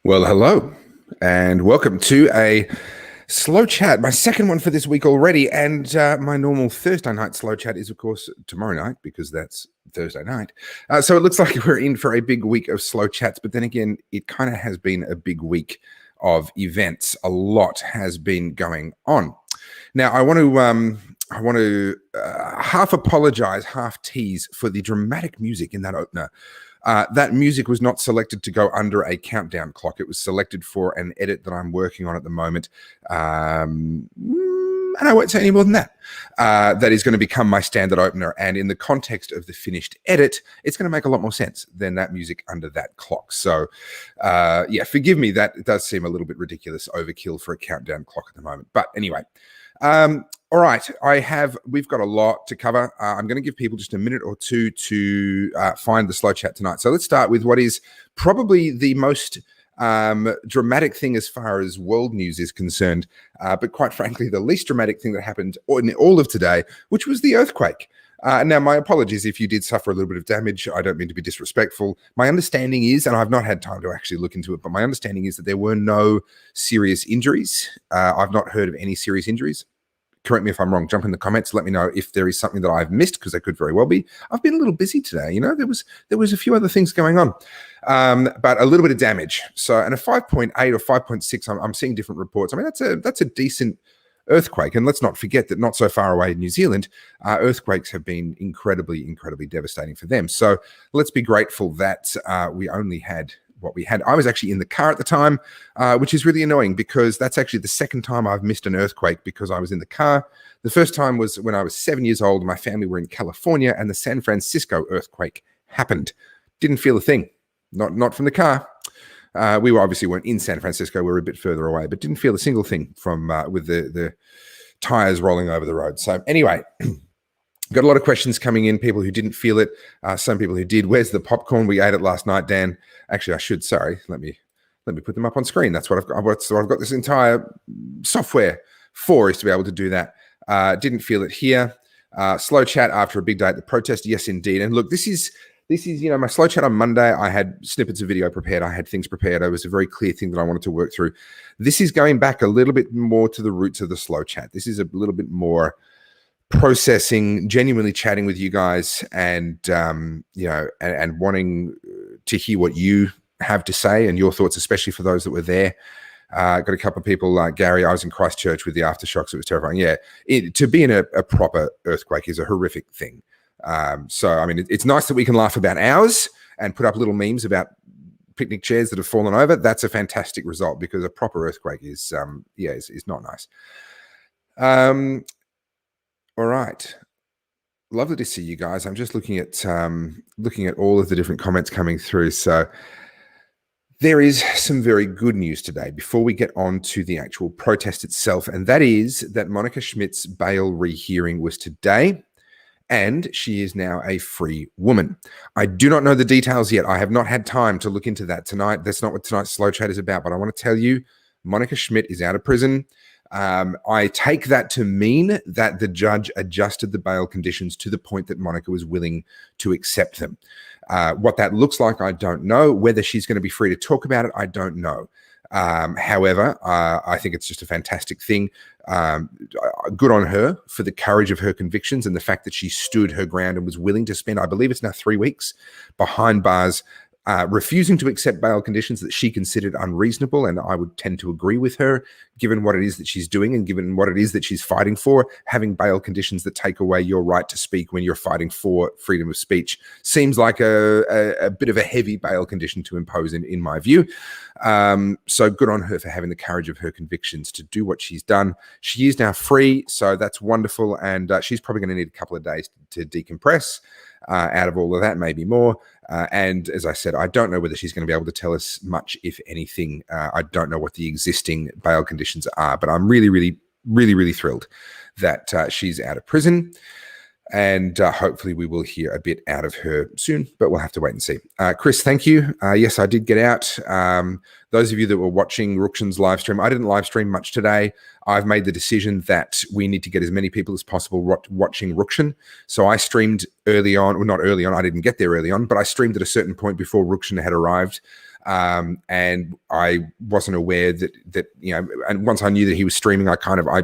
Well, hello, and welcome to a slow chat, my second one for this week already. And my normal Thursday night slow chat is, of course, tomorrow night because that's Thursday night. So it looks like we're in for a big week of slow chats. But then again, it kind of has been a big week of events. A lot has been going on. Now, I want to half apologize, half tease for the dramatic music in that opener. That music was not selected to go under a countdown clock. It was selected for an edit that I'm working on at the moment. And I won't say any more than that. That is going to become my standard opener. And in the context of the finished edit, it's going to make a lot more sense than that music under that clock. So, yeah, forgive me. That does seem a little bit ridiculous overkill for a countdown clock at the moment. But anyway, all right, we've got a lot to cover. I'm going to give people just a minute or two to find the slow chat tonight. So let's start with what is probably the most dramatic thing as far as world news is concerned, but quite frankly, the least dramatic thing that happened in all of today, which was the earthquake. Now, my apologies if you did suffer a little bit of damage. I don't mean to be disrespectful. My understanding is, and I've not had time to actually look into it, but my understanding is that there were no serious injuries. I've not heard of any serious injuries. Correct me if I'm wrong. Jump in the comments. Let me know if there is something that I've missed, because there could very well be. I've been a little busy today. You know, there was a few other things going on, but a little bit of damage. So, and a 5.8 or 5.6. I'm seeing different reports. I mean, that's a decent earthquake. And let's not forget that not so far away in New Zealand, earthquakes have been incredibly, incredibly devastating for them. So let's be grateful that we only had what we had. I was actually in the car at the time, which is really annoying because that's actually the second time I've missed an earthquake because I was in the car. The first time was when I was 7 years old. My family were in California and the San Francisco earthquake happened. Didn't feel a thing, not from the car. We obviously weren't in San Francisco. We were a bit further away, but didn't feel a single thing from with the tires rolling over the road. So anyway, got a lot of questions coming in, people who didn't feel it, some people who did. Where's the popcorn? We ate it last night, Dan. Actually, I should, sorry. Let me put them up on screen. That's what I've got. So I've got this entire software for, is to be able to do that. Didn't feel it here. Slow chat after a big day at the protest. Yes, indeed. And look, this is, you know, my slow chat on Monday. I had snippets of video prepared. I had things prepared. It was a very clear thing that I wanted to work through. This is going back a little bit more to the roots of the slow chat. This is a little bit more processing, genuinely chatting with you guys, and you know, and wanting to hear what you have to say and your thoughts, especially for those that were there. Got a couple of people like Gary. I was in Christchurch with the aftershocks. It was terrifying. Yeah, to be in a proper earthquake is a horrific thing. So I mean, it's nice that we can laugh about ours and put up little memes about picnic chairs that have fallen over. That's a fantastic result, because a proper earthquake is not nice. All right. Lovely to see you guys. I'm just looking at all of the different comments coming through. So there is some very good news today before we get on to the actual protest itself, and that is that Monica Schmidt's bail rehearing was today, and she is now a free woman. I do not know the details yet. I have not had time to look into that tonight. That's not what tonight's slow chat is about, but I want to tell you, Monica Schmidt is out of prison. I take that to mean that the judge adjusted the bail conditions to the point that Monica was willing to accept them. What that looks like, I don't know. Whether she's going to be free to talk about it, I don't know. However, I think it's just a fantastic thing. Good on her for the courage of her convictions and the fact that she stood her ground and was willing to spend, I believe it's now 3 weeks behind bars, refusing to accept bail conditions that she considered unreasonable. And I would tend to agree with her, given what it is that she's doing and given what it is that she's fighting for. Having bail conditions that take away your right to speak when you're fighting for freedom of speech seems like a bit of a heavy bail condition to impose in my view. So good on her for having the courage of her convictions to do what she's done. She is now free, so that's wonderful. And she's probably going to need a couple of days to decompress out of all of that, maybe more. And as I said, I don't know whether she's going to be able to tell us much, if anything. I don't know what the existing bail conditions are, but I'm really, really, really, really thrilled that she's out of prison. And hopefully we will hear a bit out of her soon, but we'll have to wait and see. Chris, thank you. Yes, I did get out. Those of you that were watching Rukshan's live stream, I didn't live stream much today. I've made the decision that we need to get as many people as possible watching Rukshan. So I streamed early on, well, not early on, I didn't get there early on, but I streamed at a certain point before Rukshan had arrived. And I wasn't aware that and once I knew that he was streaming, I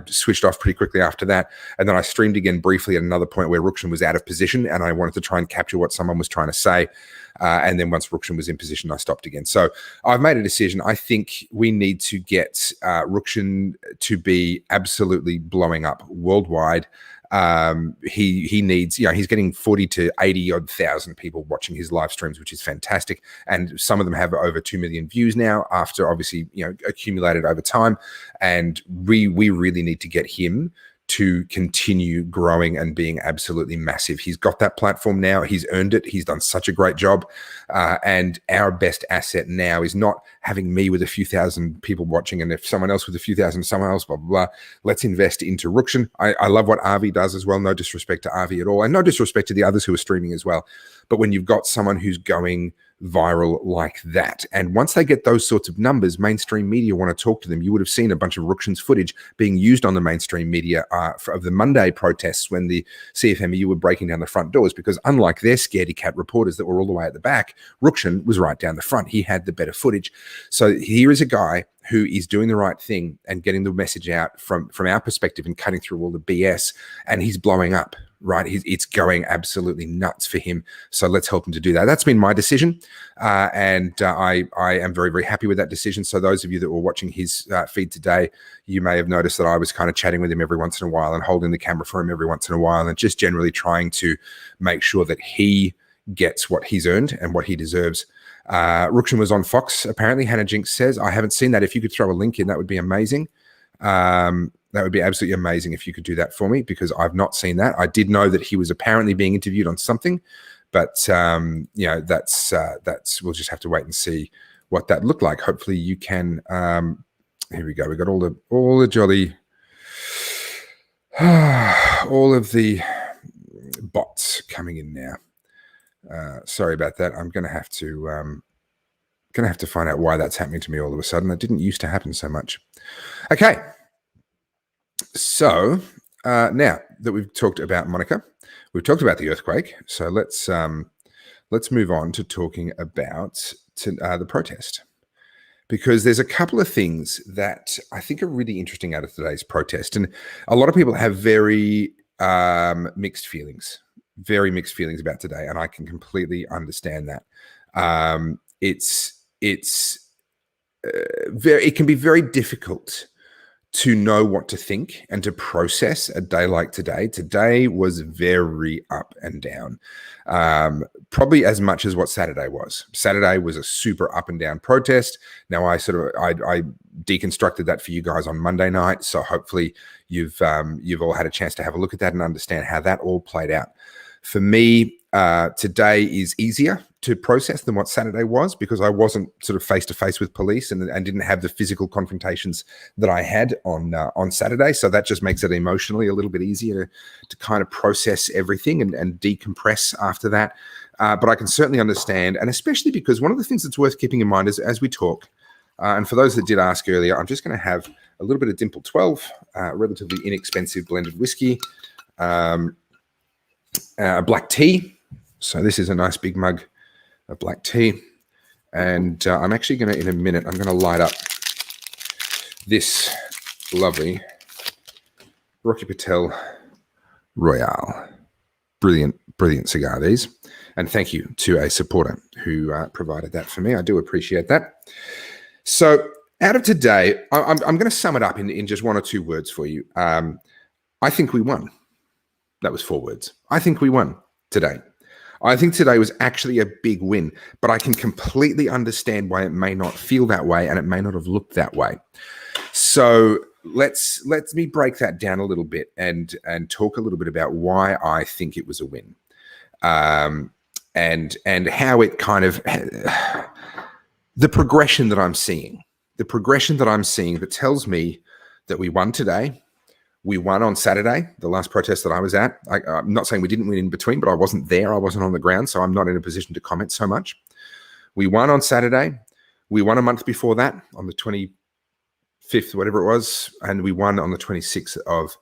switched off pretty quickly after that. And then I streamed again briefly at another point where Rukshan was out of position, and I wanted to try and capture what someone was trying to say. And then once Rukshan was in position, I stopped again. So I've made a decision. I think we need to get Rukshan to be absolutely blowing up worldwide. He needs, he's getting 40 to 80 odd thousand people watching his live streams, which is fantastic. And some of them have over 2 million views now after obviously, accumulated over time. And we really need to get him to continue growing and being absolutely massive. He's got that platform now. He's earned it. He's done such a great job. And our best asset now is not having me with a few thousand people watching, and if someone else with a few thousand, someone else, blah, blah, blah. Let's invest into Rukshan. I love what Avi does as well. No disrespect to Avi at all. And no disrespect to the others who are streaming as well. But when you've got someone who's going viral like that, and once they get those sorts of numbers, mainstream media want to talk to them. You would have seen a bunch of Rukshan's footage being used on the mainstream media of the Monday protests when the CFMEU were breaking down the front doors, because unlike their scaredy cat reporters that were all the way at the back, Rukshan was right down the front. He had the better footage. So here is a guy who is doing the right thing and getting the message out from our perspective and cutting through all the BS, and he's blowing up. Right, it's going absolutely nuts for him. So let's help him to do that. That's been my decision, and I am very, very happy with that decision. So those of you that were watching his feed today, you may have noticed that I was kind of chatting with him every once in a while and holding the camera for him every once in a while, and just generally trying to make sure that he gets what he's earned and what he deserves. Rukshan was on Fox, apparently. Hannah Jinx says, I haven't seen that. If you could throw a link in, that would be amazing. That would be absolutely amazing if you could do that for me, because I've not seen that. I did know that he was apparently being interviewed on something, but that's we'll just have to wait and see what that looked like. Hopefully you can. Here we go. We got all the jolly, all of the bots coming in now. Sorry about that. I'm going to have to find out why that's happening to me all of a sudden. That didn't used to happen so much. Okay. So now that we've talked about Monica, we've talked about the earthquake. So let's move on to talking about the protest, because there's a couple of things that I think are really interesting out of today's protest, and a lot of people have very mixed feelings about today, and I can completely understand that. It can be very difficult to know what to think and to process a day like today. Today was very up and down, probably as much as what Saturday was. Saturday was a super up and down protest. Now I deconstructed that for you guys on Monday night, so hopefully you've all had a chance to have a look at that and understand how that all played out. For me, today is easier to process than what Saturday was, because I wasn't sort of face to face with police and didn't have the physical confrontations that I had on Saturday. So that just makes it emotionally a little bit easier to kind of process everything and decompress after that. But I can certainly understand, and especially because one of the things that's worth keeping in mind is as we talk, and for those that did ask earlier, I'm just going to have a little bit of Dimple 12, relatively inexpensive blended whiskey, black tea. So this is a nice big mug of black tea, and I'm actually going to, in a minute, I'm going to light up this lovely Rocky Patel Royale. Brilliant cigar, these, and thank you to a supporter who provided that for me. I do appreciate that. So out of today, I'm going to sum it up in just one or two words for you. I think we won. That was 4 words. I think we won today. I think today was actually a big win, but I can completely understand why it may not feel that way and it may not have looked that way. So let me break that down a little bit and talk a little bit about why I think it was a win, and how it kind of the progression that I'm seeing that tells me that we won today. We won on Saturday, the last protest that I was at. I'm not saying we didn't win in between, but I wasn't there. I wasn't on the ground, so I'm not in a position to comment so much. We won on Saturday. We won a month before that on the 25th, whatever it was, and we won on the 26th of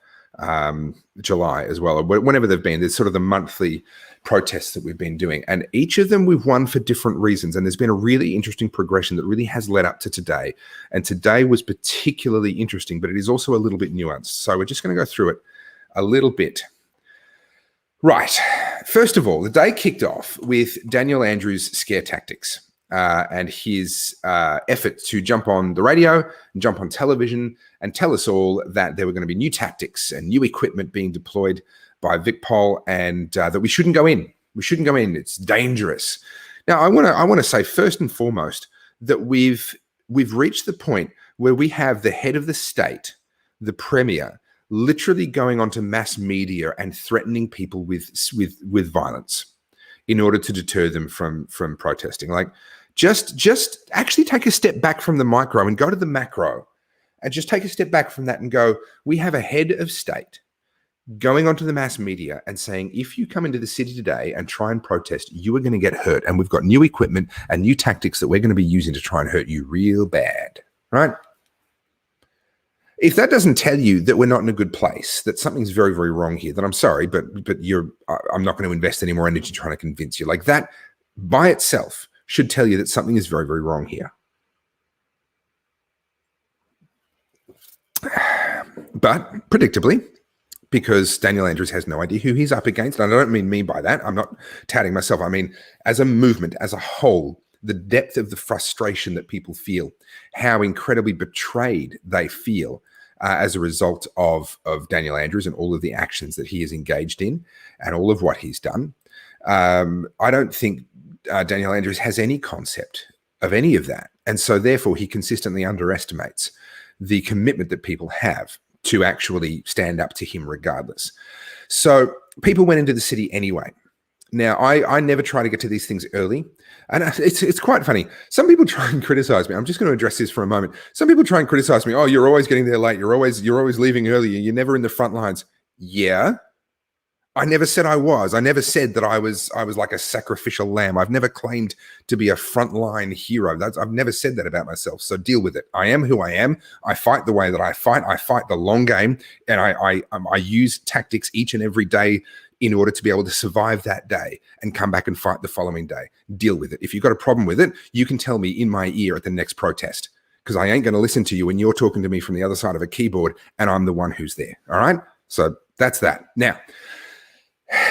July as well, or whenever they've been. There's sort of the monthly protests that we've been doing, and each of them we've won for different reasons. And there's been a really interesting progression that really has led up to today. And today was particularly interesting, but it is also a little bit nuanced. So we're just going to go through it a little bit. Right. First of all, the day kicked off with Daniel Andrews' scare tactics and his effort to jump on the radio and jump on television and tell us all that there were going to be new tactics and new equipment being deployed by VicPol, and that we shouldn't go in. We shouldn't go in. It's dangerous. Now, I want to say first and foremost that we've reached the point where we have the head of the state, the premier, literally going onto mass media and threatening people with violence in order to deter them from protesting. Like, just actually take a step back from the micro and go to the macro, and just take a step back from that and go, we have a head of state going onto the mass media and saying, if you come into the city today and try and protest, you are going to get hurt. And we've got new equipment and new tactics that we're going to be using to try and hurt you real bad, right? If that doesn't tell you that we're not in a good place, that something's very, very wrong here, then I'm sorry, but I'm not going to invest any more energy trying to convince you. Like, that by itself should tell you that something is very, very wrong here. But predictably, because Daniel Andrews has no idea who he's up against, and I don't mean me by that, I'm not touting myself, I mean as a movement, as a whole, the depth of the frustration that people feel, how incredibly betrayed they feel as a result of Daniel Andrews and all of the actions that he is engaged in and all of what he's done. I don't think Daniel Andrews has any concept of any of that. And so therefore he consistently underestimates the commitment that people have to actually stand up to him regardless. So people went into the city anyway. Now, I never try to get to these things early. And it's quite funny. Some people try and criticize me. I'm just going to address this for a moment. Some people try and criticize me. Oh, you're always getting there late. You're always leaving early. You're never in the front lines. Yeah. I never said I was. I never said that I was like a sacrificial lamb. I've never claimed to be a frontline hero. I've never said that about myself. So deal with it. I am who I am. I fight the way that I fight. I fight the long game, and I use tactics each and every day in order to be able to survive that day and come back and fight the following day. Deal with it. If you've got a problem with it, you can tell me in my ear at the next protest, because I ain't going to listen to you when you're talking to me from the other side of a keyboard and I'm the one who's there. All right? So that's that. Now,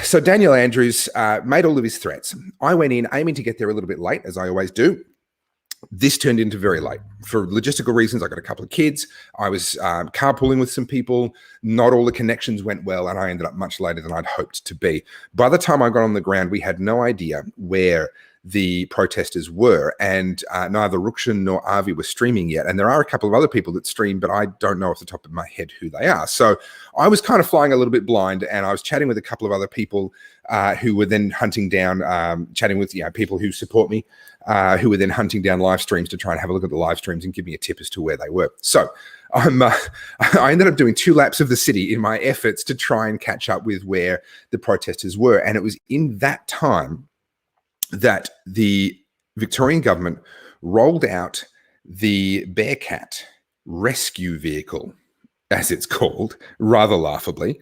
so Daniel Andrews made all of his threats. I went in aiming to get there a little bit late, as I always do. This turned into very late. For logistical reasons, I got a couple of kids. I was carpooling with some people. Not all the connections went well, and I ended up much later than I'd hoped to be. By the time I got on the ground, we had no idea where the protesters were, and neither Rukshan nor Avi were streaming yet. And there are a couple of other people that stream, but I don't know off the top of my head who they are. So I was kind of flying a little bit blind, and I was chatting with a couple of other people who were then hunting down, chatting with people who support me, who were then hunting down live streams to try and have a look at the live streams and give me a tip as to where they were. So I ended up doing 2 laps of the city in my efforts to try and catch up with where the protesters were. And it was in that time that the Victorian government rolled out the Bearcat rescue vehicle, as it's called, rather laughably,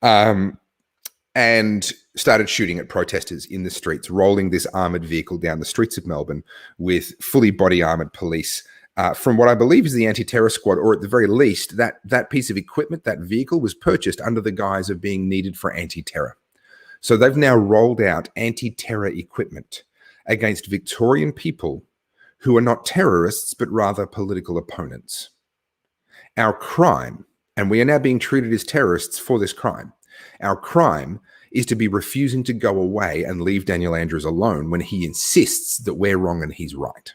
and started shooting at protesters in the streets, rolling this armoured vehicle down the streets of Melbourne with fully body armoured police from what I believe is the anti-terror squad, or at the very least, that piece of equipment, that vehicle, was purchased under the guise of being needed for anti-terror. So they've now rolled out anti-terror equipment against Victorian people who are not terrorists, but rather political opponents. Our crime, and we are now being treated as terrorists for this crime, our crime is to be refusing to go away and leave Daniel Andrews alone when he insists that we're wrong and he's right.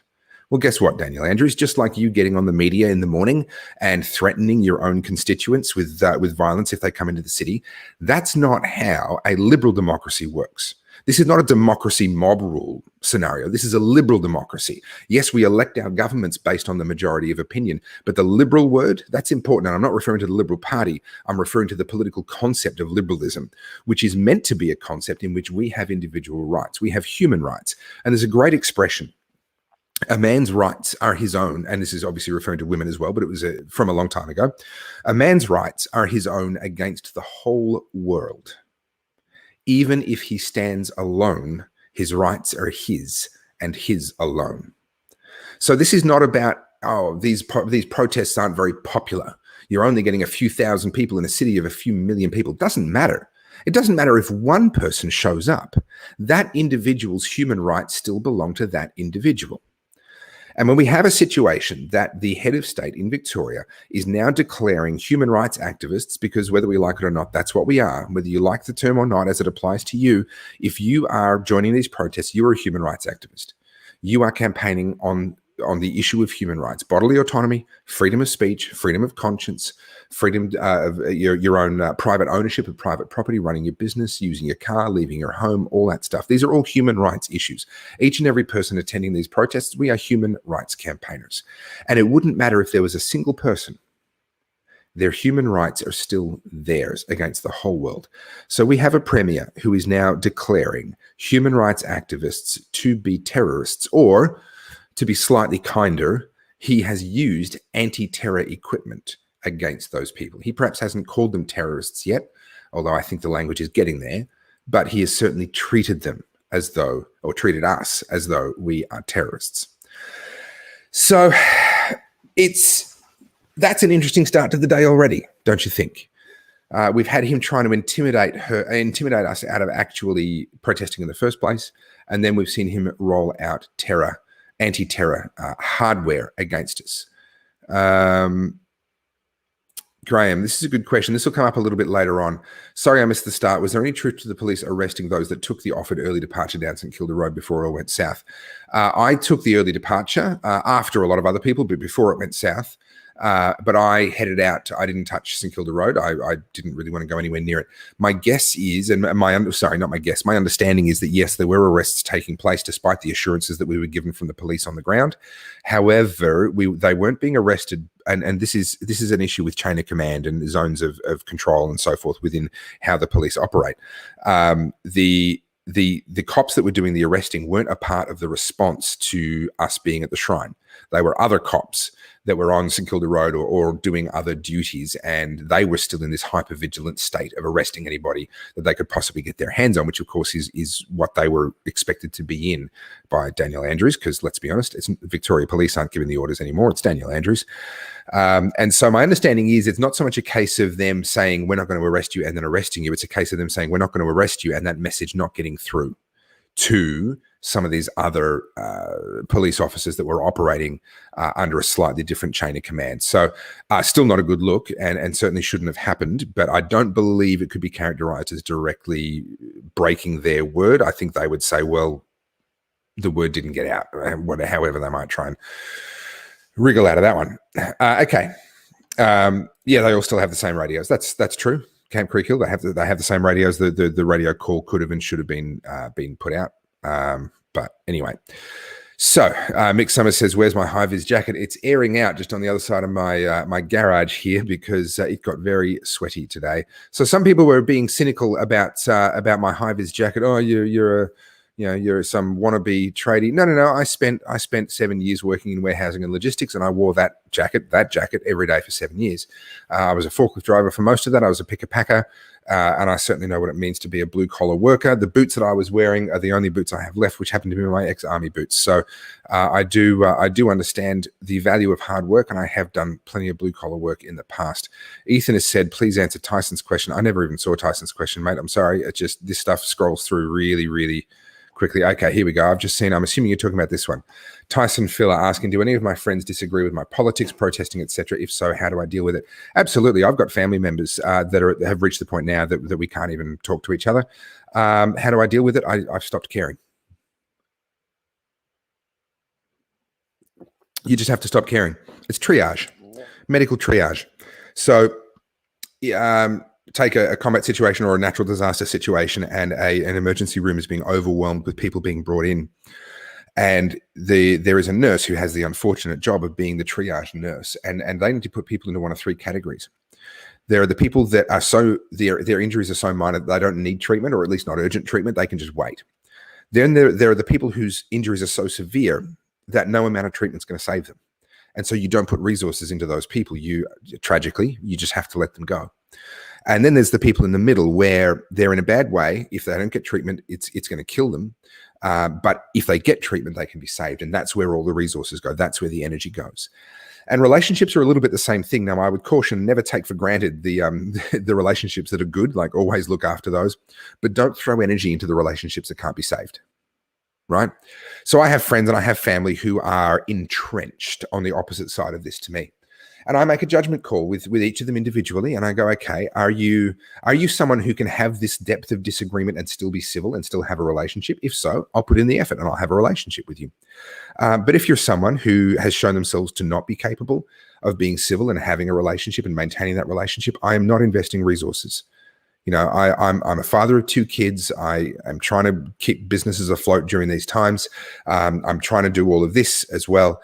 Well, guess what, Daniel Andrews? Just like you getting on the media in the morning and threatening your own constituents with violence if they come into the city, that's not how a liberal democracy works. This is not a democracy mob rule scenario. This is a liberal democracy. Yes, we elect our governments based on the majority of opinion, but the liberal word, that's important. And I'm not referring to the Liberal Party. I'm referring to the political concept of liberalism, which is meant to be a concept in which we have individual rights. We have human rights. And there's a great expression A man's rights are his own, and this is obviously referring to women as well, but it was from a long time ago. A man's rights are his own against the whole world. Even if he stands alone, his rights are his and his alone. So this is not about, oh, these protests aren't very popular. You're only getting a few thousand people in a city of a few million people. It doesn't matter. It doesn't matter if one person shows up. That individual's human rights still belong to that individual. And when we have a situation that the head of state in Victoria is now declaring human rights activists, because whether we like it or not, that's what we are, whether you like the term or not, as it applies to you, if you are joining these protests, you're a human rights activist. You are campaigning on the issue of human rights, bodily autonomy, freedom of speech, freedom of conscience, freedom of your own private ownership of private property, running your business, using your car, leaving your home, all that stuff. These are all human rights issues. Each and every person attending these protests, we are human rights campaigners. And it wouldn't matter if there was a single person. Their human rights are still theirs against the whole world. So we have a premier who is now declaring human rights activists to be terrorists, or to be slightly kinder, he has used anti-terror equipment against those people. He perhaps hasn't called them terrorists yet, although I think the language is getting there, but he has certainly treated them as though, or treated us as though we are terrorists. So that's an interesting start to the day already, don't you think? We've had him trying to intimidate us out of actually protesting in the first place, and then we've seen him roll out anti-terror hardware against us. Graham, this is a good question. This will come up a little bit later on. Sorry, I missed the start. Was there any truth to the police arresting those that took the offered early departure down St Kilda Road before it all went south? I took the early departure after a lot of other people, but before it went south. But I headed out. I didn't touch St Kilda Road. I didn't really want to go anywhere near it. My guess is, my understanding is that yes, there were arrests taking place despite the assurances that we were given from the police on the ground. However, they weren't being arrested, and this is an issue with chain of command and zones of control and so forth within how the police operate. The cops that were doing the arresting weren't a part of the response to us being at the shrine. They were other cops that were on St Kilda Road or doing other duties, and they were still in this hyper-vigilant state of arresting anybody that they could possibly get their hands on, which of course is what they were expected to be in by Daniel Andrews, because let's be honest, Victoria Police aren't giving the orders anymore, it's Daniel Andrews. And so my understanding is it's not so much a case of them saying we're not going to arrest you and then arresting you, it's a case of them saying we're not going to arrest you and that message not getting through to some of these other police officers that were operating under a slightly different chain of command. So still not a good look, and certainly shouldn't have happened, but I don't believe it could be characterized as directly breaking their word. I think they would say, well, the word didn't get out, however they might try and wriggle out of that one. Okay. Yeah, they all still have the same radios. That's true. Camp Creek Hill, they have the same radios. The radio call could have and should have been put out. But anyway, so Mick Summers says, where's my high-vis jacket? It's airing out just on the other side of my garage here because it got very sweaty today. So some people were being cynical about my high-vis jacket. Oh, you're some wannabe tradie. No. I spent 7 years working in warehousing and logistics, and I wore that jacket every day for 7 years. I was a forklift driver for most of that. I was a picker-packer, and I certainly know what it means to be a blue-collar worker. The boots that I was wearing are the only boots I have left, which happen to be my ex-army boots. So I do understand the value of hard work, and I have done plenty of blue-collar work in the past. Ethan has said, please answer Tyson's question. I never even saw Tyson's question, mate. I'm sorry. It's just this stuff scrolls through really, really quickly. Okay, here we go. I'm assuming you're talking about this one. Tyson Filler asking, do any of my friends disagree with my politics, protesting, etc.? If so, how do I deal with it? Absolutely. I've got family members that have reached the point now that we can't even talk to each other. How do I deal with it? I've stopped caring. You just have to stop caring. It's triage, medical triage. So take a combat situation or a natural disaster situation, and an emergency room is being overwhelmed with people being brought in. And there is a nurse who has the unfortunate job of being the triage nurse, and they need to put people into one of three categories. There are the people that are their injuries are so minor that they don't need treatment, or at least not urgent treatment. They can just wait. Then there are the people whose injuries are so severe that no amount of treatment is going to save them. And so you don't put resources into those people. You tragically, you just have to let them go. And then there's the people in the middle where they're in a bad way. If they don't get treatment, it's going to kill them. But if they get treatment, they can be saved. And that's where all the resources go. That's where the energy goes. And relationships are a little bit the same thing. Now, I would caution, never take for granted the the relationships that are good, like always look after those, but don't throw energy into the relationships that can't be saved, right? So I have friends and I have family who are entrenched on the opposite side of this to me. And I make a judgment call with each of them individually. And I go, okay, are you someone who can have this depth of disagreement and still be civil and still have a relationship? If so, I'll put in the effort and I'll have a relationship with you. But if you're someone who has shown themselves to not be capable of being civil and having a relationship and maintaining that relationship, I am not investing resources. You know, I'm a father of 2 kids. I am trying to keep businesses afloat during these times. I'm trying to do all of this as well.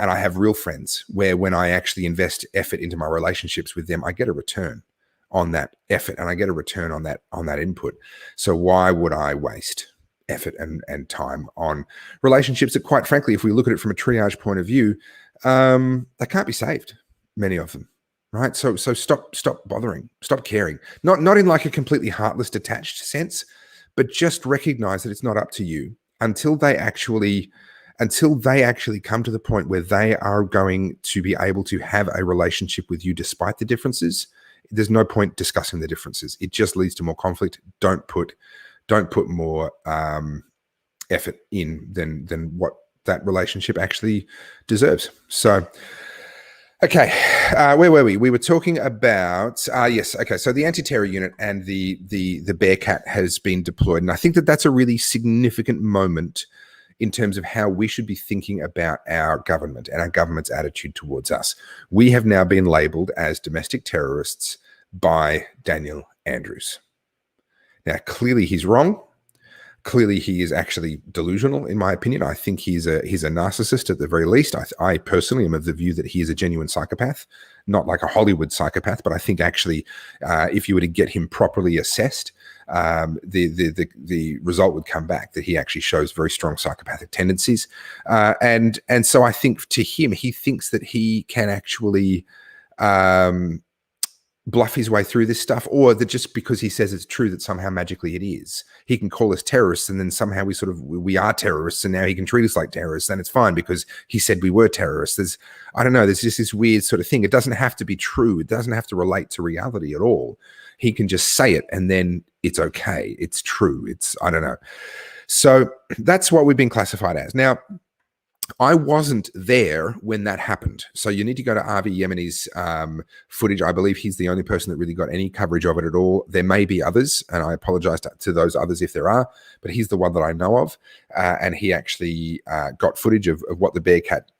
And I have real friends where when I actually invest effort into my relationships with them, I get a return on that effort and I get a return on that input. So why would I waste effort and time on relationships that, quite frankly, if we look at it from a triage point of view, they can't be saved, many of them. Right. So stop bothering, stop caring, not in like a completely heartless, detached sense, but just recognize that it's not up to you until they actually come to the point where they are going to be able to have a relationship with you despite the differences. There's no point discussing the differences. It just leads to more conflict. Don't put more effort in than what that relationship actually deserves. So. Okay, where were we? We were talking about yes. Okay, so the anti-terror unit and the Bearcat has been deployed, and I think that that's a really significant moment in terms of how we should be thinking about our government and our government's attitude towards us. We have now been labelled as domestic terrorists by Daniel Andrews. Now, clearly, he's wrong. Clearly, he is actually delusional, in my opinion. I think he's a narcissist at the very least. I personally am of the view that he is a genuine psychopath, not like a Hollywood psychopath, but I think actually, if you were to get him properly assessed, the result would come back that he actually shows very strong psychopathic tendencies. And so I think to him, he thinks that he can actually bluff his way through this stuff, or that just because he says it's true that somehow magically it is. He can call us terrorists and then somehow we are terrorists and now he can treat us like terrorists and it's fine because he said we were terrorists. There's just this weird sort of thing. It doesn't have to be true. It doesn't have to relate to reality at all. He can just say it and then it's okay. It's true. I don't know. So that's what we've been classified as. Now, I wasn't there when that happened. So you need to go to Avi Yemeni's footage. I believe he's the only person that really got any coverage of it at all. There may be others, and I apologize to those others if there are, but he's the one that I know of. And he actually got footage of what the Bearcat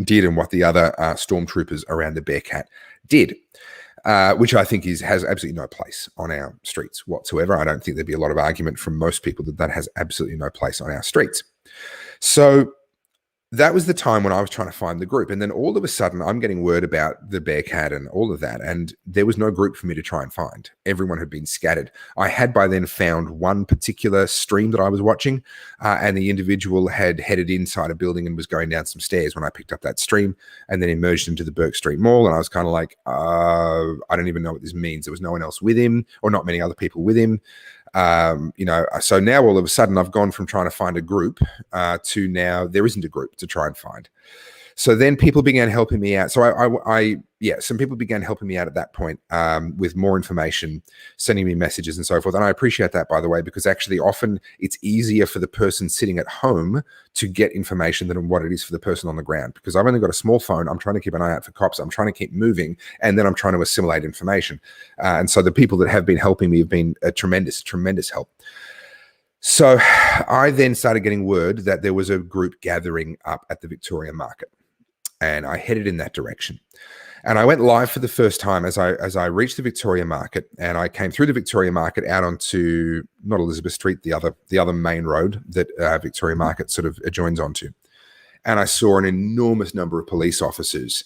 did and what the other stormtroopers around the Bearcat did. Which I think has absolutely no place on our streets whatsoever. I don't think there'd be a lot of argument from most people that has absolutely no place on our streets. So that was the time when I was trying to find the group. And then all of a sudden, I'm getting word about the Bearcat and all of that. And there was no group for me to try and find. Everyone had been scattered. I had by then found one particular stream that I was watching, and the individual had headed inside a building and was going down some stairs when I picked up that stream and then emerged into the Burke Street Mall. And I was kind of like, I don't even know what this means. There was no one else with him or not many other people with him. So now all of a sudden I've gone from trying to find a group to now there isn't a group to try and find. So then people began helping me out. So some people began helping me out at that point with more information, sending me messages and so forth. And I appreciate that, by the way, because actually often it's easier for the person sitting at home to get information than what it is for the person on the ground. Because I've only got a small phone. I'm trying to keep an eye out for cops. I'm trying to keep moving. And then I'm trying to assimilate information. And so the people that have been helping me have been a tremendous, tremendous help. So I then started getting word that there was a group gathering up at the Victoria Market. And I headed in that direction. And I went live for the first time as I reached the Victoria Market, and I came through the Victoria Market out onto not Elizabeth Street, the other main road that Victoria Market sort of adjoins onto. And I saw an enormous number of police officers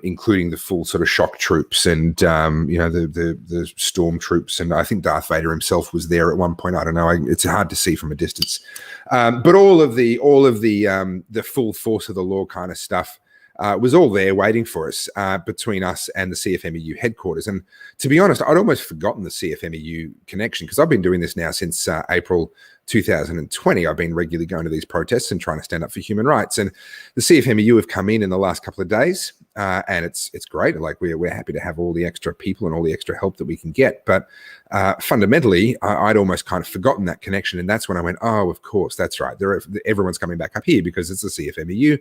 including the full sort of shock troops and the storm troops, and I think Darth Vader himself was there at one point. I don't know; it's hard to see from a distance, but all of the full force of the law kind of stuff was all there waiting for us between us and the CFMEU headquarters. And to be honest, I'd almost forgotten the CFMEU connection because I've been doing this now since April 2020. I've been regularly going to these protests and trying to stand up for human rights. And the CFMEU have come in the last couple of days, and it's great. Like we're happy to have all the extra people and all the extra help that we can get. But fundamentally, I'd almost kind of forgotten that connection. And that's when I went, oh, of course, that's right. Everyone's coming back up here because it's the CFMEU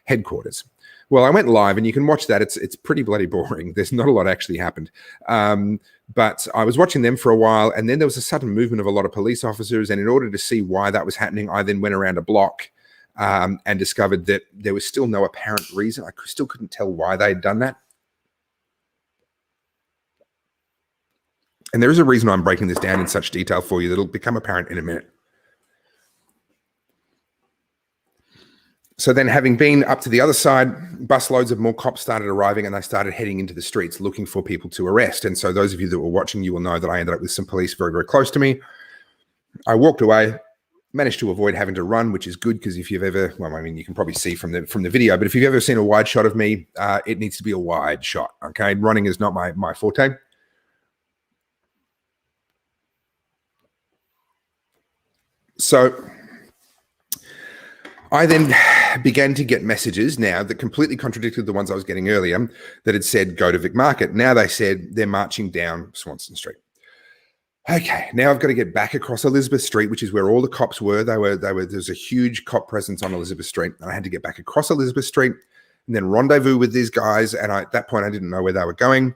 headquarters. Well, I went live, and you can watch that. It's pretty bloody boring. There's not a lot actually happened. But I was watching them for a while, and then there was a sudden movement of a lot of police officers. And in order to see why that was happening, I then went around a block and discovered that there was still no apparent reason. I still couldn't tell why they had done that. And there is a reason I'm breaking this down in such detail for you that'll become apparent in a minute. So then, having been up to the other side, busloads of more cops started arriving, and they started heading into the streets looking for people to arrest. And so those of you that were watching, you will know that I ended up with some police very, very close to me. I walked away, managed to avoid having to run, which is good because if you've ever, well, I mean, you can probably see from the video, but if you've ever seen a wide shot of me, it needs to be a wide shot, okay? Running is not my forte. So I then began to get messages now that completely contradicted the ones I was getting earlier that had said, go to Vic Market. Now they said they're marching down Swanston Street. Okay, now I've got to get back across Elizabeth Street, which is where all the cops were. There's a huge cop presence on Elizabeth Street. And I had to get back across Elizabeth Street and then rendezvous with these guys. And at that point, I didn't know where they were going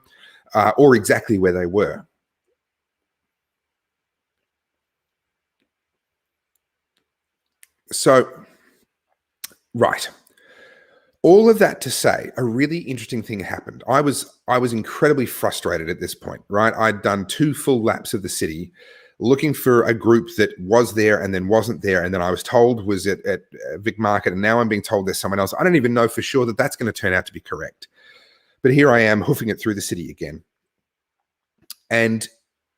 or exactly where they were. So, right. All of that to say, a really interesting thing happened. I was incredibly frustrated at this point, right? I'd done 2 full laps of the city looking for a group that was there and then wasn't there. And then I was told was at Vic Market, and now I'm being told there's someone else. I don't even know for sure that that's going to turn out to be correct. But here I am hoofing it through the city again. And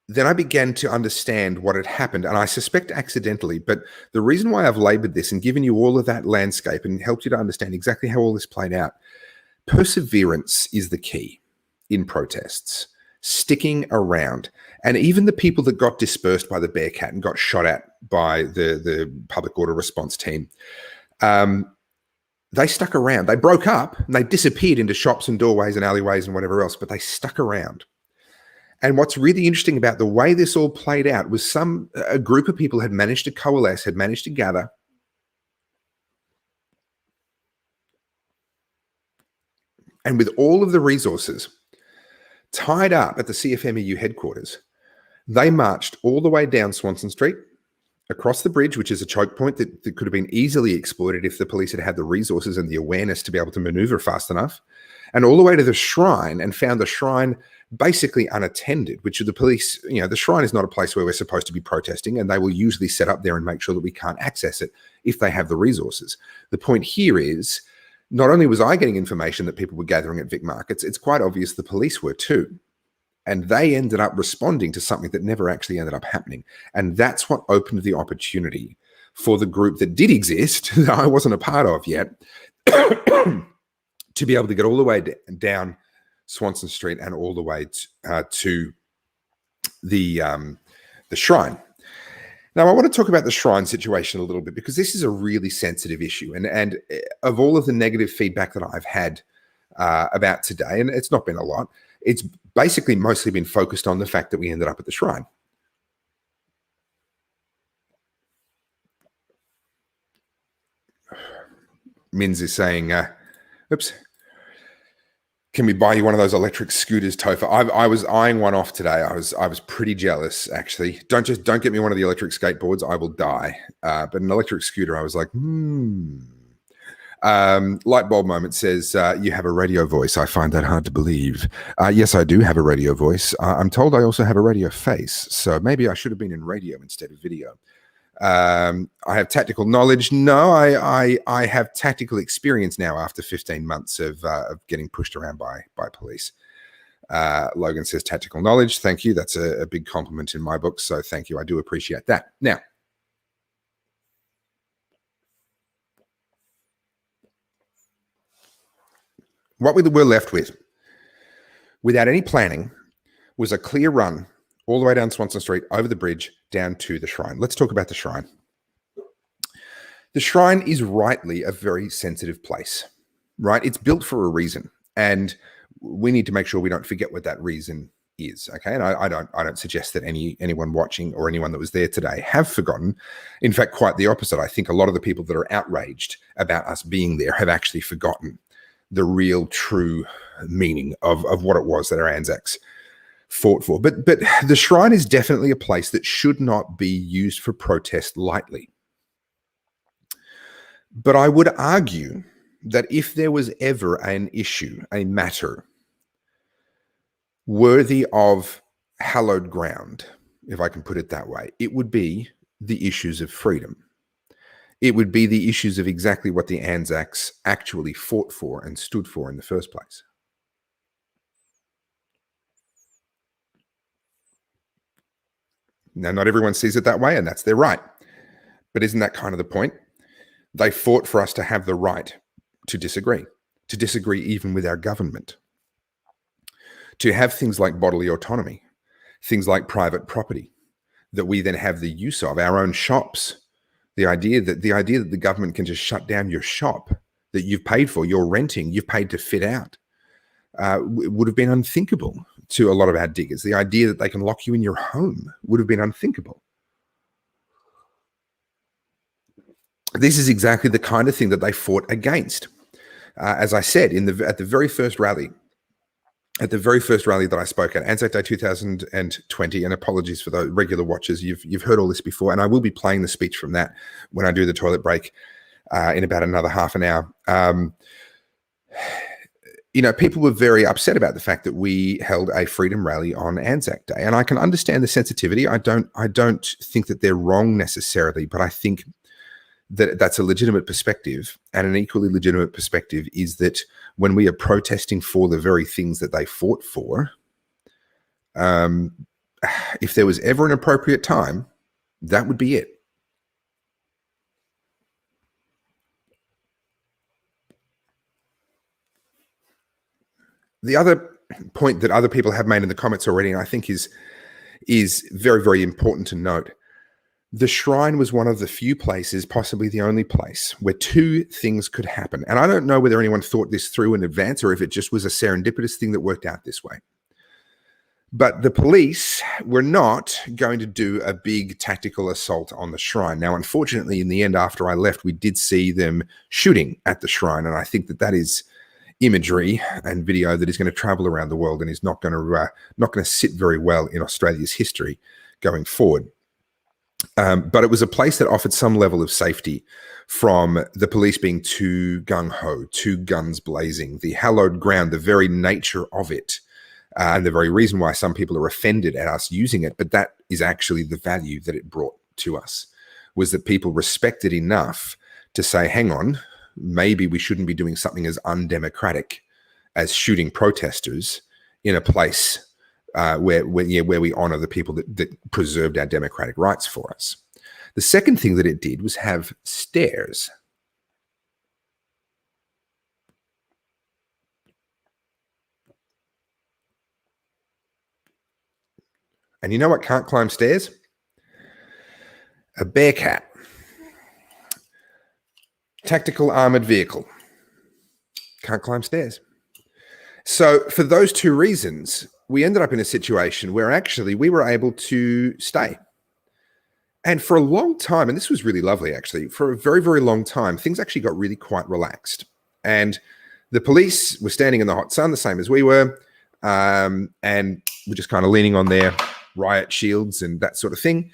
then I began to understand what had happened, and I suspect accidentally, but the reason why I've labored this and given you all of that landscape and helped you to understand exactly how all this played out, perseverance is the key in protests, sticking around. And even the people that got dispersed by the Bearcat and got shot at by the public order response team, they stuck around. They broke up and they disappeared into shops and doorways and alleyways and whatever else, but they stuck around. And what's really interesting about the way this all played out was a group of people had managed to coalesce, had managed to gather. And with all of the resources tied up at the CFMEU headquarters, they marched all the way down Swanston Street, across the bridge, which is a choke point that could have been easily exploited if the police had had the resources and the awareness to be able to maneuver fast enough, and all the way to the shrine, and found the shrine basically unattended, which the police, the shrine is not a place where we're supposed to be protesting, and they will usually set up there and make sure that we can't access it if they have the resources. The point here is, not only was I getting information that people were gathering at Vic Markets, it's quite obvious the police were too. And they ended up responding to something that never actually ended up happening. And that's what opened the opportunity for the group that did exist, that I wasn't a part of yet, to be able to get all the way down Swanston Street and all the way to the shrine. Now, I want to talk about the shrine situation a little bit, because this is a really sensitive issue. And of all of the negative feedback that I've had about today, and it's not been a lot, it's basically mostly been focused on the fact that we ended up at the shrine. Minz is saying, oops, can we buy you one of those electric scooters, Topher? I was eyeing one off today. I was pretty jealous, actually. Don't get me one of the electric skateboards. I will die. But an electric scooter, I was like, Light bulb moment says, you have a radio voice. I find that hard to believe. Yes, I do have a radio voice. I'm told I also have a radio face. So maybe I should have been in radio instead of video. I have tactical knowledge. No, I have tactical experience now after 15 months of getting pushed around by police. Logan says tactical knowledge. Thank you. That's a big compliment in my book. So thank you. I do appreciate that. Now, what we were left with, without any planning, was a clear run all the way down Swanson Street, over the bridge, down to the shrine. Let's talk about the shrine. The shrine is rightly a very sensitive place, right? It's built for a reason, and we need to make sure we don't forget what that reason is. Okay, and I don't suggest that anyone watching or anyone that was there today have forgotten. In fact, quite the opposite. I think a lot of the people that are outraged about us being there have actually forgotten the real, true meaning of what it was that our Anzacs fought for. But the shrine is definitely a place that should not be used for protest lightly. But I would argue that if there was ever an issue, a matter worthy of hallowed ground, if I can put it that way, it would be the issues of freedom. It would be the issues of exactly what the Anzacs actually fought for and stood for in the first place. Now, not everyone sees it that way, and that's their right. But isn't that kind of the point? They fought for us to have the right to disagree even with our government, to have things like bodily autonomy, things like private property that we then have the use of, our own shops. The idea that the government can just shut down your shop that you've paid for, you're renting, you've paid to fit out, would have been unthinkable to a lot of our diggers. The idea that they can lock you in your home would have been unthinkable. This is exactly the kind of thing that they fought against. As I said, at the very first rally that I spoke at, Anzac Day 2020, and apologies for the regular watchers, you've heard all this before, and I will be playing the speech from that when I do the toilet break in about another half an hour. People were very upset about the fact that we held a freedom rally on Anzac Day, and I can understand the sensitivity. I don't think that they're wrong necessarily, but I think that that's a legitimate perspective, and an equally legitimate perspective is that when we are protesting for the very things that they fought for, if there was ever an appropriate time, that would be it. The other point that other people have made in the comments already, and I think is very, very important to note, the shrine was one of the few places, possibly the only place, where two things could happen. And I don't know whether anyone thought this through in advance or if it just was a serendipitous thing that worked out this way. But the police were not going to do a big tactical assault on the shrine. Now, unfortunately, in the end, after I left, we did see them shooting at the shrine. And I think that is imagery and video that is going to travel around the world and is not going to sit very well in Australia's history going forward. But it was a place that offered some level of safety from the police being too gung-ho, too guns blazing, the hallowed ground, the very nature of it, and the very reason why some people are offended at us using it. But that is actually the value that it brought to us, was that people respected enough to say, hang on, maybe we shouldn't be doing something as undemocratic as shooting protesters in a place where we honor the people that preserved our democratic rights for us. The second thing that it did was have stairs. And you know what can't climb stairs? A Bearcat. Tactical armored vehicle. Can't climb stairs. So for those two reasons, we ended up in a situation where actually we were able to stay. And for a long time, and this was really lovely actually, for a very, very long time, things actually got really quite relaxed. And the police were standing in the hot sun, the same as we were, and were just kind of leaning on their riot shields and that sort of thing.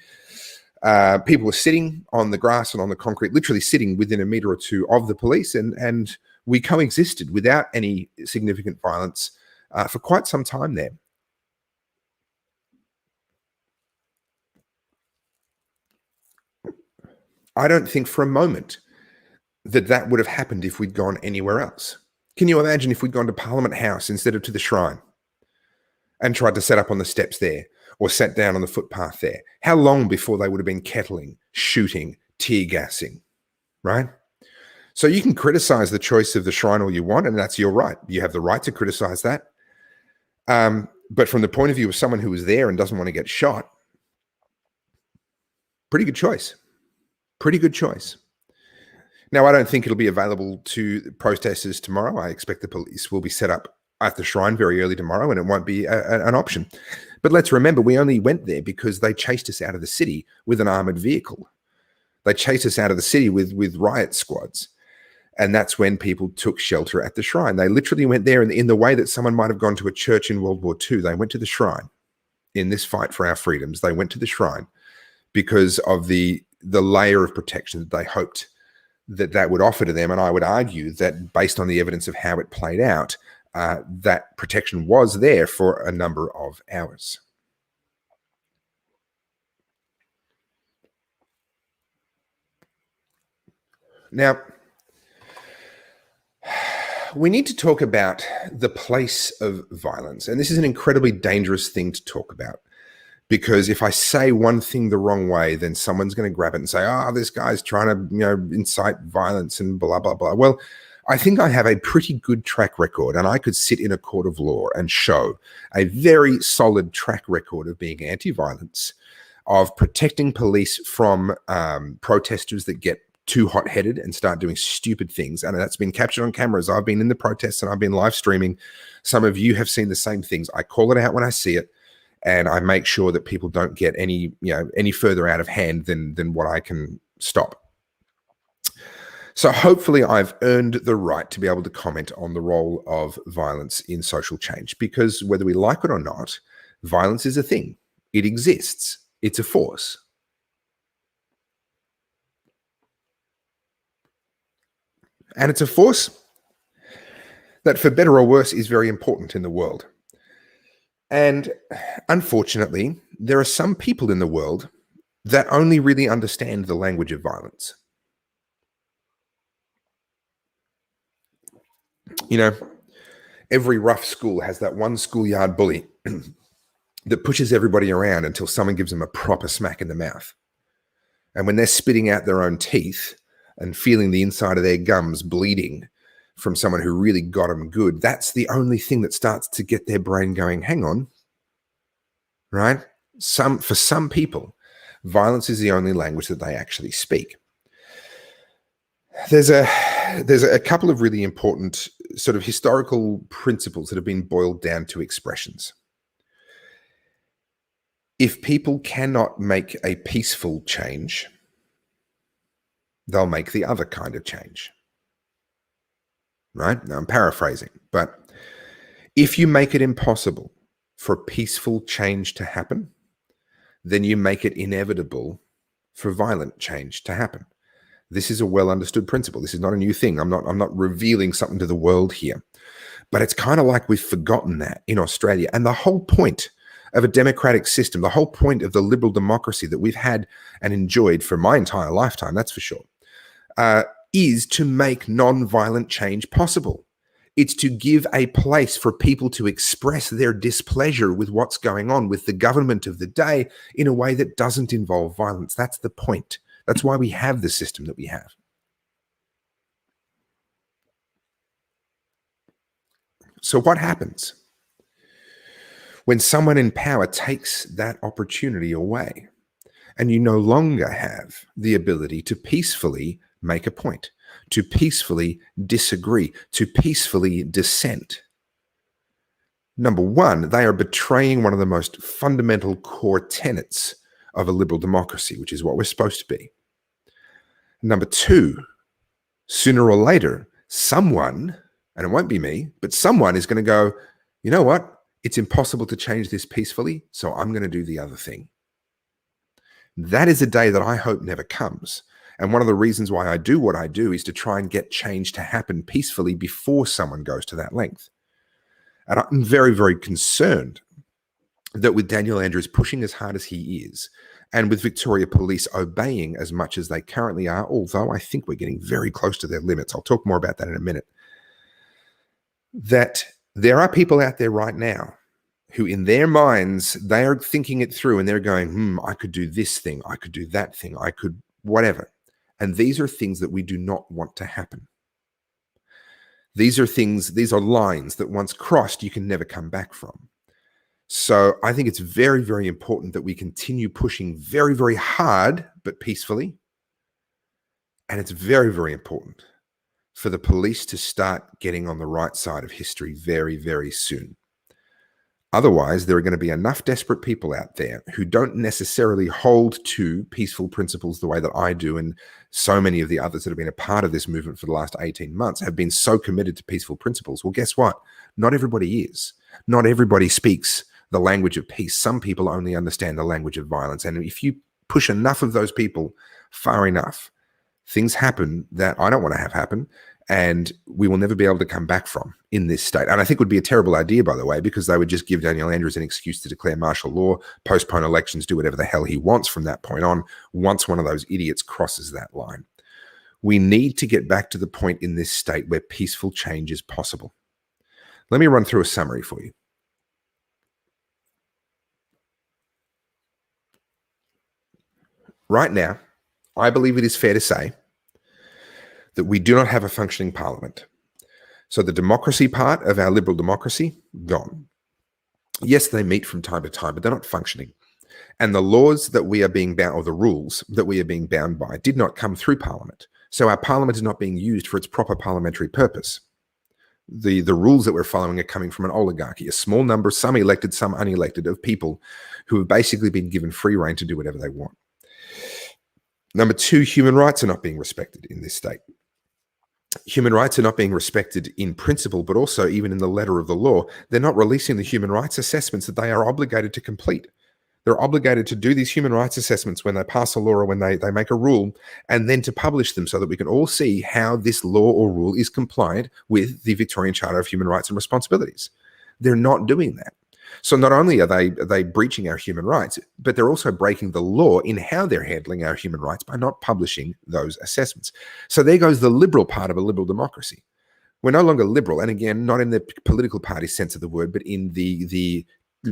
People were sitting on the grass and on the concrete, literally sitting within a meter or two of the police, and we coexisted without any significant violence for quite some time there. I don't think for a moment that that would have happened if we'd gone anywhere else. Can you imagine if we'd gone to Parliament House instead of to the Shrine and tried to set up on the steps there or sat down on the footpath there? How long before they would have been kettling, shooting, tear gassing, right? So you can criticize the choice of the Shrine all you want, and that's your right. You have the right to criticize that. But from the point of view of someone who was there and doesn't want to get shot, pretty good choice. Pretty good choice. Now, I don't think it'll be available to protesters tomorrow. I expect the police will be set up at the Shrine very early tomorrow, and it won't be an option. But let's remember, we only went there because they chased us out of the city with an armored vehicle. They chased us out of the city with riot squads. And that's when people took shelter at the Shrine. They literally went there in the way that someone might have gone to a church in World War II. They went to the Shrine in this fight for our freedoms. They went to the Shrine because of the layer of protection that they hoped that would offer to them. And I would argue that based on the evidence of how it played out, that protection was there for a number of hours. Now, we need to talk about the place of violence. And this is an incredibly dangerous thing to talk about, because if I say one thing the wrong way, then someone's going to grab it and say, oh, this guy's trying to, incite violence and blah, blah, blah. Well, I think I have a pretty good track record, and I could sit in a court of law and show a very solid track record of being anti-violence, of protecting police from protesters that get too hot-headed and start doing stupid things. And that's been captured on cameras. I've been in the protests and I've been live streaming. Some of you have seen the same things. I call it out when I see it, and I make sure that people don't get any further out of hand than what I can stop. So hopefully I've earned the right to be able to comment on the role of violence in social change, because whether we like it or not, violence is a thing. It exists. It's a force. And it's a force that, for better or worse, is very important in the world. And unfortunately, there are some people in the world that only really understand the language of violence. Every rough school has that one schoolyard bully that pushes everybody around until someone gives them a proper smack in the mouth. And when they're spitting out their own teeth and feeling the inside of their gums bleeding from someone who really got them good, that's the only thing that starts to get their brain going, hang on, right? For some people, violence is the only language that they actually speak. There's a couple of really important sort of historical principles that have been boiled down to expressions. If people cannot make a peaceful change, they'll make the other kind of change. Right? Now I'm paraphrasing, but if you make it impossible for peaceful change to happen, then you make it inevitable for violent change to happen. This is a well understood principle. This is not a new thing. I'm not revealing something to the world here. But it's kind of like we've forgotten that in Australia. And the whole point of a democratic system, the whole point of the liberal democracy that we've had and enjoyed for my entire lifetime, that's for sure, is to make non-violent change possible. It's to give a place for people to express their displeasure with what's going on with the government of the day in a way that doesn't involve violence. That's the point. That's why we have the system that we have. So what happens when someone in power takes that opportunity away and you no longer have the ability to peacefully make a point, to peacefully disagree, to peacefully dissent? Number one, they are betraying one of the most fundamental core tenets of a liberal democracy, which is what we're supposed to be. Number two, sooner or later, someone, and it won't be me, but someone is going to go, you know what? It's impossible to change this peacefully, so I'm going to do the other thing. That is a day that I hope never comes. And one of the reasons why I do what I do is to try and get change to happen peacefully before someone goes to that length. And I'm very, very concerned that with Daniel Andrews pushing as hard as he is and with Victoria Police obeying as much as they currently are, although I think we're getting very close to their limits. I'll talk more about that in a minute. That there are people out there right now who in their minds, they are thinking it through and they're going, I could do this thing, I could do that thing, I could whatever. And these are things that we do not want to happen. These are lines that once crossed, you can never come back from. So I think it's very, very important that we continue pushing very, very hard, but peacefully. And it's very, very important for the police to start getting on the right side of history very, very soon. Otherwise, there are going to be enough desperate people out there who don't necessarily hold to peaceful principles the way that I do, and so many of the others that have been a part of this movement for the last 18 months have been so committed to peaceful principles. Well, guess what? Not everybody is. Not everybody speaks the language of peace. Some people only understand the language of violence. And if you push enough of those people far enough, things happen that I don't want to have happen, and we will never be able to come back from in this state. And I think it would be a terrible idea, by the way, because they would just give Daniel Andrews an excuse to declare martial law, postpone elections, do whatever the hell he wants from that point on, once one of those idiots crosses that line. We need to get back to the point in this state where peaceful change is possible. Let me run through a summary for you. Right now, I believe it is fair to say that we do not have a functioning parliament. So the democracy part of our liberal democracy, gone. Yes, they meet from time to time, but they're not functioning. And the laws that we are being bound, or the rules that we are being bound by, did not come through parliament. So our parliament is not being used for its proper parliamentary purpose. The rules that we're following are coming from an oligarchy, a small number, some elected, some unelected, of people who have basically been given free rein to do whatever they want. Number two, human rights are not being respected in this state. Human rights are not being respected in principle, but also even in the letter of the law. They're not releasing the human rights assessments that they are obligated to complete. They're obligated to do these human rights assessments when they pass a law or when they make a rule, and then to publish them so that we can all see how this law or rule is compliant with the Victorian Charter of Human Rights and Responsibilities. They're not doing that. So not only are they breaching our human rights, but they're also breaking the law in how they're handling our human rights by not publishing those assessments. So there goes the liberal part of a liberal democracy. We're no longer liberal, and again, not in the political party sense of the word, but in the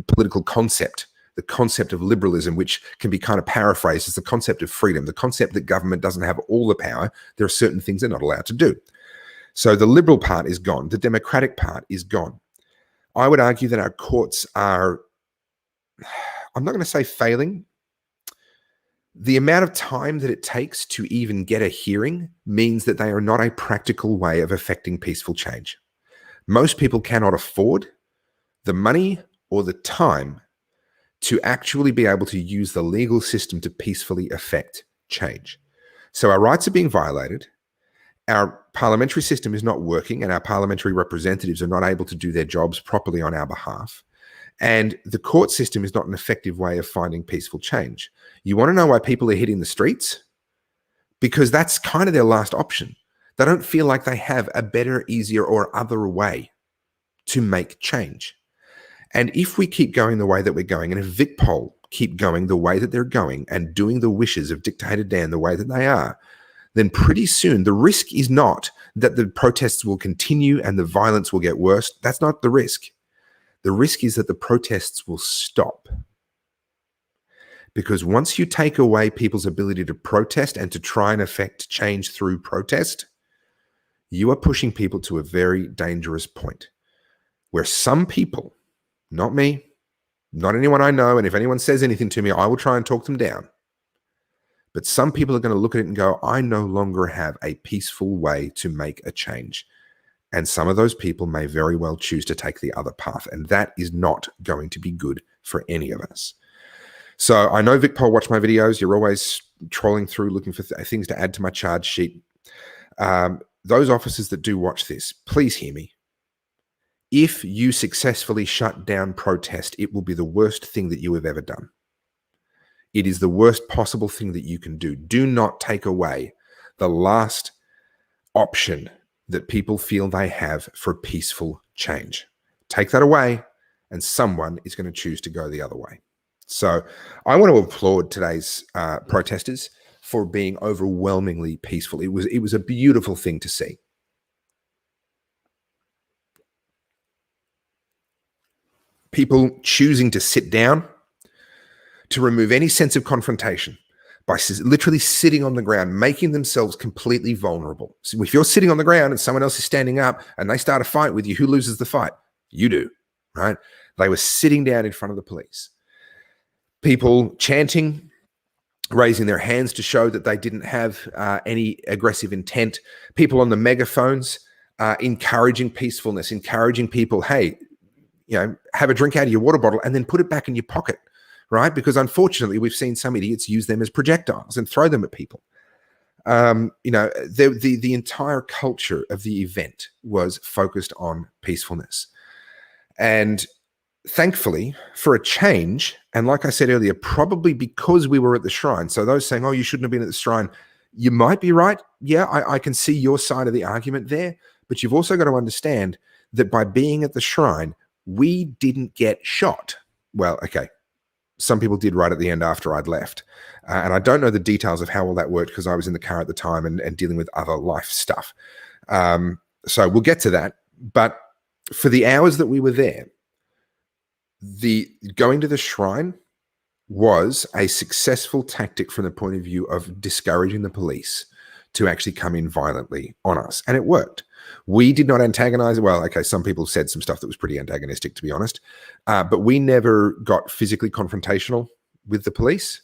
political concept, the concept of liberalism, which can be kind of paraphrased as the concept of freedom, the concept that government doesn't have all the power. There are certain things they're not allowed to do. So the liberal part is gone. The democratic part is gone. I would argue that our courts are, I'm not going to say failing. The amount of time that it takes to even get a hearing means that they are not a practical way of effecting peaceful change. Most people cannot afford the money or the time to actually be able to use the legal system to peacefully effect change. So our rights are being violated. Our parliamentary system is not working, and our parliamentary representatives are not able to do their jobs properly on our behalf. And the court system is not an effective way of finding peaceful change. You want to know why people are hitting the streets? Because that's kind of their last option. They don't feel like they have a better, easier, or other way to make change. And if we keep going the way that we're going, and if VicPol keep going the way that they're going and doing the wishes of Dictator Dan the way that they are, then pretty soon the risk is not that the protests will continue and the violence will get worse. That's not the risk. The risk is that the protests will stop. Because once you take away people's ability to protest and to try and affect change through protest, you are pushing people to a very dangerous point where some people, not me, not anyone I know, and if anyone says anything to me, I will try and talk them down. But some people are going to look at it and go, I no longer have a peaceful way to make a change. And some of those people may very well choose to take the other path. And that is not going to be good for any of us. So I know VicPol watch my videos. You're always trolling through looking for things to add to my charge sheet. Those officers that do watch this, please hear me. If you successfully shut down protest, it will be the worst thing that you have ever done. It is the worst possible thing that you can do. Do not take away the last option that people feel they have for peaceful change. Take that away, and someone is going to choose to go the other way. So I want to applaud today's protesters for being overwhelmingly peaceful. It was a beautiful thing to see. People choosing to sit down, to remove any sense of confrontation by literally sitting on the ground, making themselves completely vulnerable. So if you're sitting on the ground and someone else is standing up and they start a fight with you, who loses the fight? You do, right? They were sitting down in front of the police. People chanting, raising their hands to show that they didn't have any aggressive intent. People on the megaphones encouraging peacefulness, encouraging people, hey, have a drink out of your water bottle and then put it back in your pocket, right? Because unfortunately, we've seen some idiots use them as projectiles and throw them at people. The entire culture of the event was focused on peacefulness. And thankfully, for a change, and like I said earlier, probably because we were at the shrine. So those saying, oh, you shouldn't have been at the shrine, you might be right. Yeah, I can see your side of the argument there. But you've also got to understand that by being at the shrine, we didn't get shot. Well, okay. Some people did right at the end after I'd left. And I don't know the details of how all that worked because I was in the car at the time and dealing with other life stuff. So we'll get to that. But for the hours that we were there, the going to the shrine was a successful tactic from the point of view of discouraging the police to actually come in violently on us. And it worked. We did not antagonize. Well, okay, some people said some stuff that was pretty antagonistic, to be honest. But we never got physically confrontational with the police.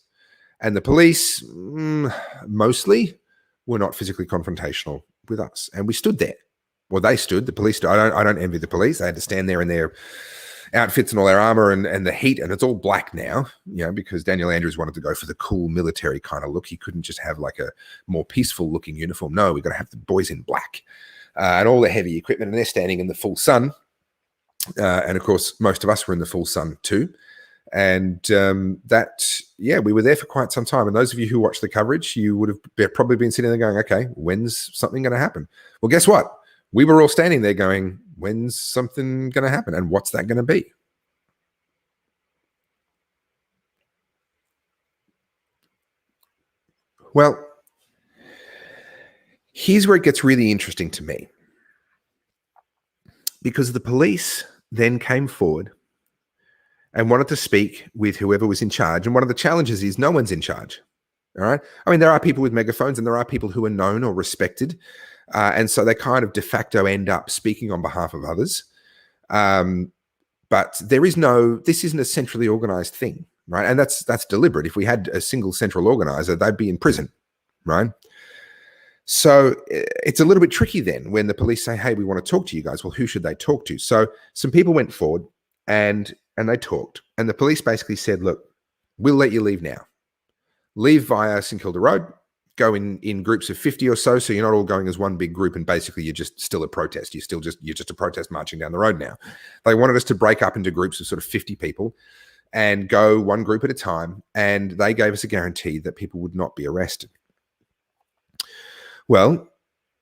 And the police, mostly, were not physically confrontational with us. And we stood there. Well, they stood. The police stood. I don't envy the police. They had to stand there in their outfits and all their armor and the heat, and it's all black now, because Daniel Andrews wanted to go for the cool military kind of look. He couldn't just have like a more peaceful looking uniform. No, we've got to have the boys in black and all the heavy equipment, and they're standing in the full sun. And of course, most of us were in the full sun too. And we were there for quite some time. And those of you who watched the coverage, you would have probably been sitting there going, okay, when's something going to happen? Well, guess what? We were all standing there going, when's something going to happen? And what's that going to be? Well, here's where it gets really interesting to me. Because the police then came forward and wanted to speak with whoever was in charge. And one of the challenges is no one's in charge. All right. I mean, there are people with megaphones and there are people who are known or respected. And so they kind of de facto end up speaking on behalf of others. But this isn't a centrally organized thing, right? And that's deliberate. If we had a single central organizer, they'd be in prison, right? So it's a little bit tricky then when the police say, hey, we want to talk to you guys. Well, who should they talk to? So some people went forward and they talked. And the police basically said, look, we'll let you leave now. Leave via St Kilda Road. Go in groups of 50 or so you're not all going as one big group, and basically you're just still a protest. You're just a protest marching down the road now. They wanted us to break up into groups of sort of 50 people and go one group at a time, and they gave us a guarantee that people would not be arrested. Well,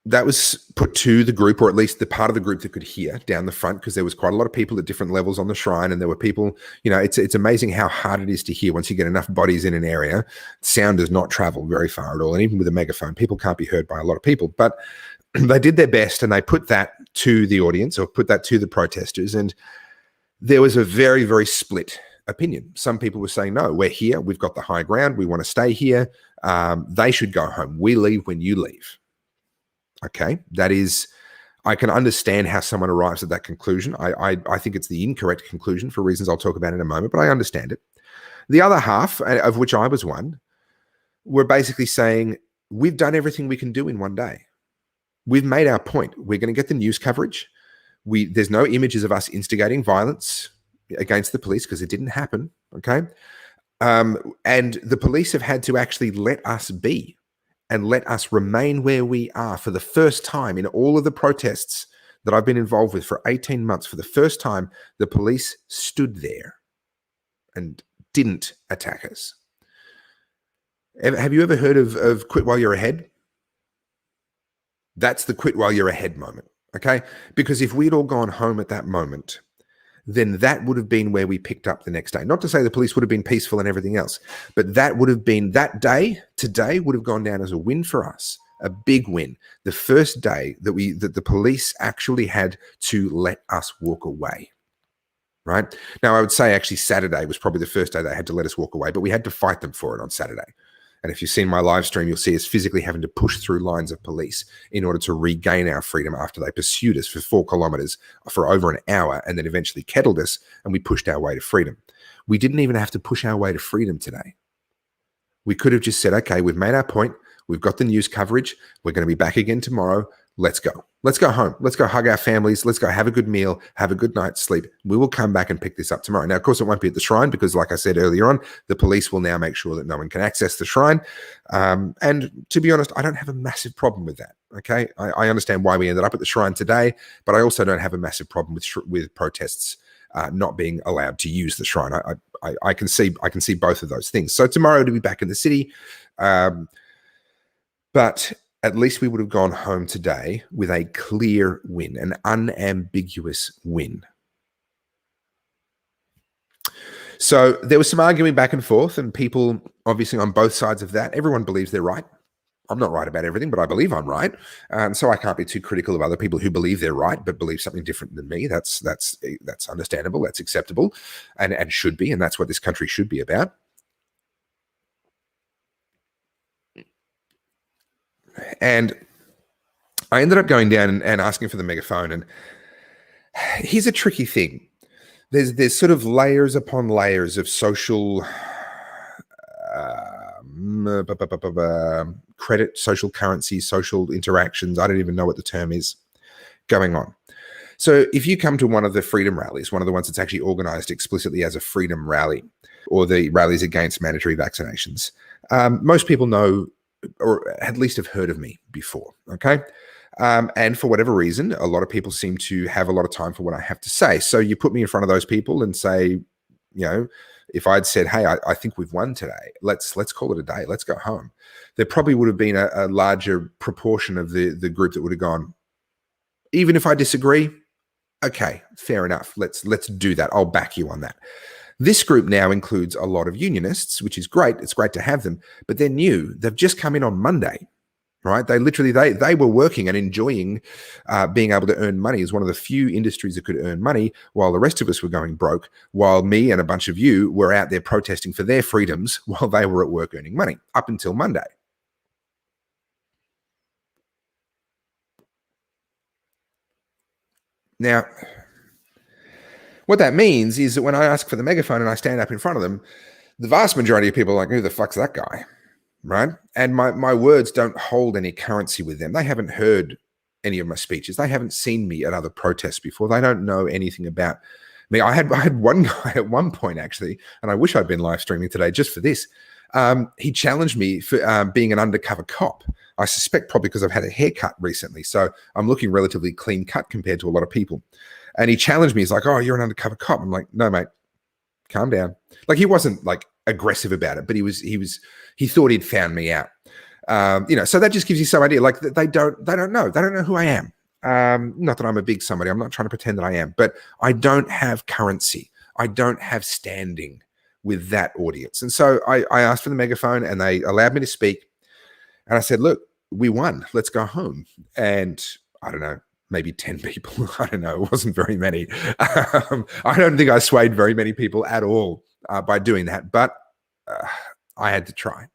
that was put to the group, or at least the part of the group that could hear down the front, because there was quite a lot of people at different levels on the shrine, and there were people, it's amazing how hard it is to hear once you get enough bodies in an area. Sound does not travel very far at all, and even with a megaphone, people can't be heard by a lot of people. But they did their best, and they put that to the audience, or put that to the protesters, and there was a very, very split opinion. Some people were saying, no, we're here, we've got the high ground, we want to stay here, they should go home, we leave when you leave. Okay, that is, I can understand how someone arrives at that conclusion. I think it's the incorrect conclusion for reasons I'll talk about in a moment, but I understand it. The other half, of which I was one, were basically saying, we've done everything we can do in one day. We've made our point. We're going to get the news coverage. There's no images of us instigating violence against the police because it didn't happen, okay? And the police have had to actually let us be and let us remain where we are for the first time in all of the protests that I've been involved with for 18 months. For the first time, the police stood there and didn't attack us. Have you ever heard of quit while you're ahead? That's the quit while you're ahead moment, okay? Because if we'd all gone home at that moment, then that would have been where we picked up the next day. Not to say the police would have been peaceful and everything else, but that would have been, that day, today, would have gone down as a win for us, a big win. The first day that the police actually had to let us walk away. Right? Now, I would say actually Saturday was probably the first day they had to let us walk away, but we had to fight them for it on Saturday. And if you've seen my live stream, you'll see us physically having to push through lines of police in order to regain our freedom after they pursued us for 4 kilometers for over an hour and then eventually kettled us, and we pushed our way to freedom. We didn't even have to push our way to freedom today. We could have just said, okay, we've made our point. We've got the news coverage. We're going to be back again tomorrow. Let's go. Let's go home. Let's go hug our families. Let's go have a good meal, have a good night's sleep. We will come back and pick this up tomorrow. Now, of course, it won't be at the shrine because, like I said earlier on, the police will now make sure that no one can access the shrine. And to be honest, I don't have a massive problem with that. Okay, I understand why we ended up at the shrine today, but I also don't have a massive problem with protests not being allowed to use the shrine. I can see both of those things. So tomorrow to be back in the city, but at least we would have gone home today with a clear win, an unambiguous win. So there was some arguing back and forth, and people obviously on both sides of that. Everyone believes they're right. I'm not right about everything, but I believe I'm right. So I can't be too critical of other people who believe they're right, but believe something different than me. That's understandable. That's acceptable, and should be, and that's what this country should be about. And I ended up going down and asking for the megaphone. And here's a tricky thing. There's sort of layers upon layers of social credit, social currency, social interactions. I don't even know what the term is going on. So if you come to one of the freedom rallies, one of the ones that's actually organized explicitly as a freedom rally, or the rallies against mandatory vaccinations, most people know or at least have heard of me before, okay? And for whatever reason, a lot of people seem to have a lot of time for what I have to say. So you put me in front of those people and say, you know, if I'd said, hey, I think we've won today, let's call it a day, let's go home, there probably would have been a larger proportion of the group that would have gone, even if I disagree, okay, fair enough, let's do that, I'll back you on that. This group now includes a lot of unionists, which is great. It's great to have them, but they're new. They've just come in on Monday, right? They literally, they were working and enjoying being able to earn money as one of the few industries that could earn money while the rest of us were going broke, while me and a bunch of you were out there protesting for their freedoms while they were at work earning money up until Monday. Now, what that means is that when I ask for the megaphone and I stand up in front of them, the vast majority of people are like, who the fuck's that guy, right? And my words don't hold any currency with them. They haven't heard any of my speeches. They haven't seen me at other protests before. They don't know anything about me. I had one guy at one point, actually, and I wish I'd been live streaming today just for this. He challenged me for being an undercover cop. I suspect probably because I've had a haircut recently. So I'm looking relatively clean cut compared to a lot of people. And he challenged me. He's like, oh, you're an undercover cop. I'm like, no, mate, calm down. Like, he wasn't like aggressive about it, but he thought he'd found me out. So that just gives you some idea. Like, they don't know who I am. Not that I'm a big somebody. I'm not trying to pretend that I am, but I don't have currency. I don't have standing with that audience. And so I asked for the megaphone and they allowed me to speak. And I said, look, we won. Let's go home. And I don't know, maybe 10 people. I don't know. It wasn't very many. I don't think I swayed very many people at all by doing that, but I had to try.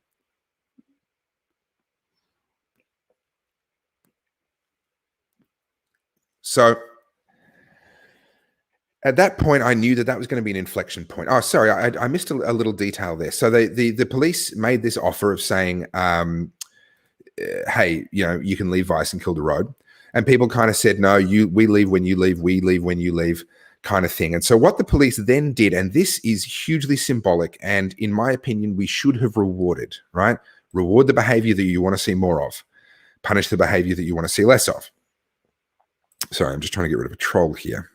So at that point, I knew that was going to be an inflection point. Oh, sorry, I missed a little detail there. So the police made this offer of saying, hey, you can leave Vice and Kilda Road. And people kind of said, no, we leave when you leave, we leave when you leave, kind of thing. And so what the police then did, and this is hugely symbolic, and in my opinion, we should have rewarded, right? Reward the behavior that you want to see more of. Punish the behavior that you want to see less of. Sorry, I'm just trying to get rid of a troll here.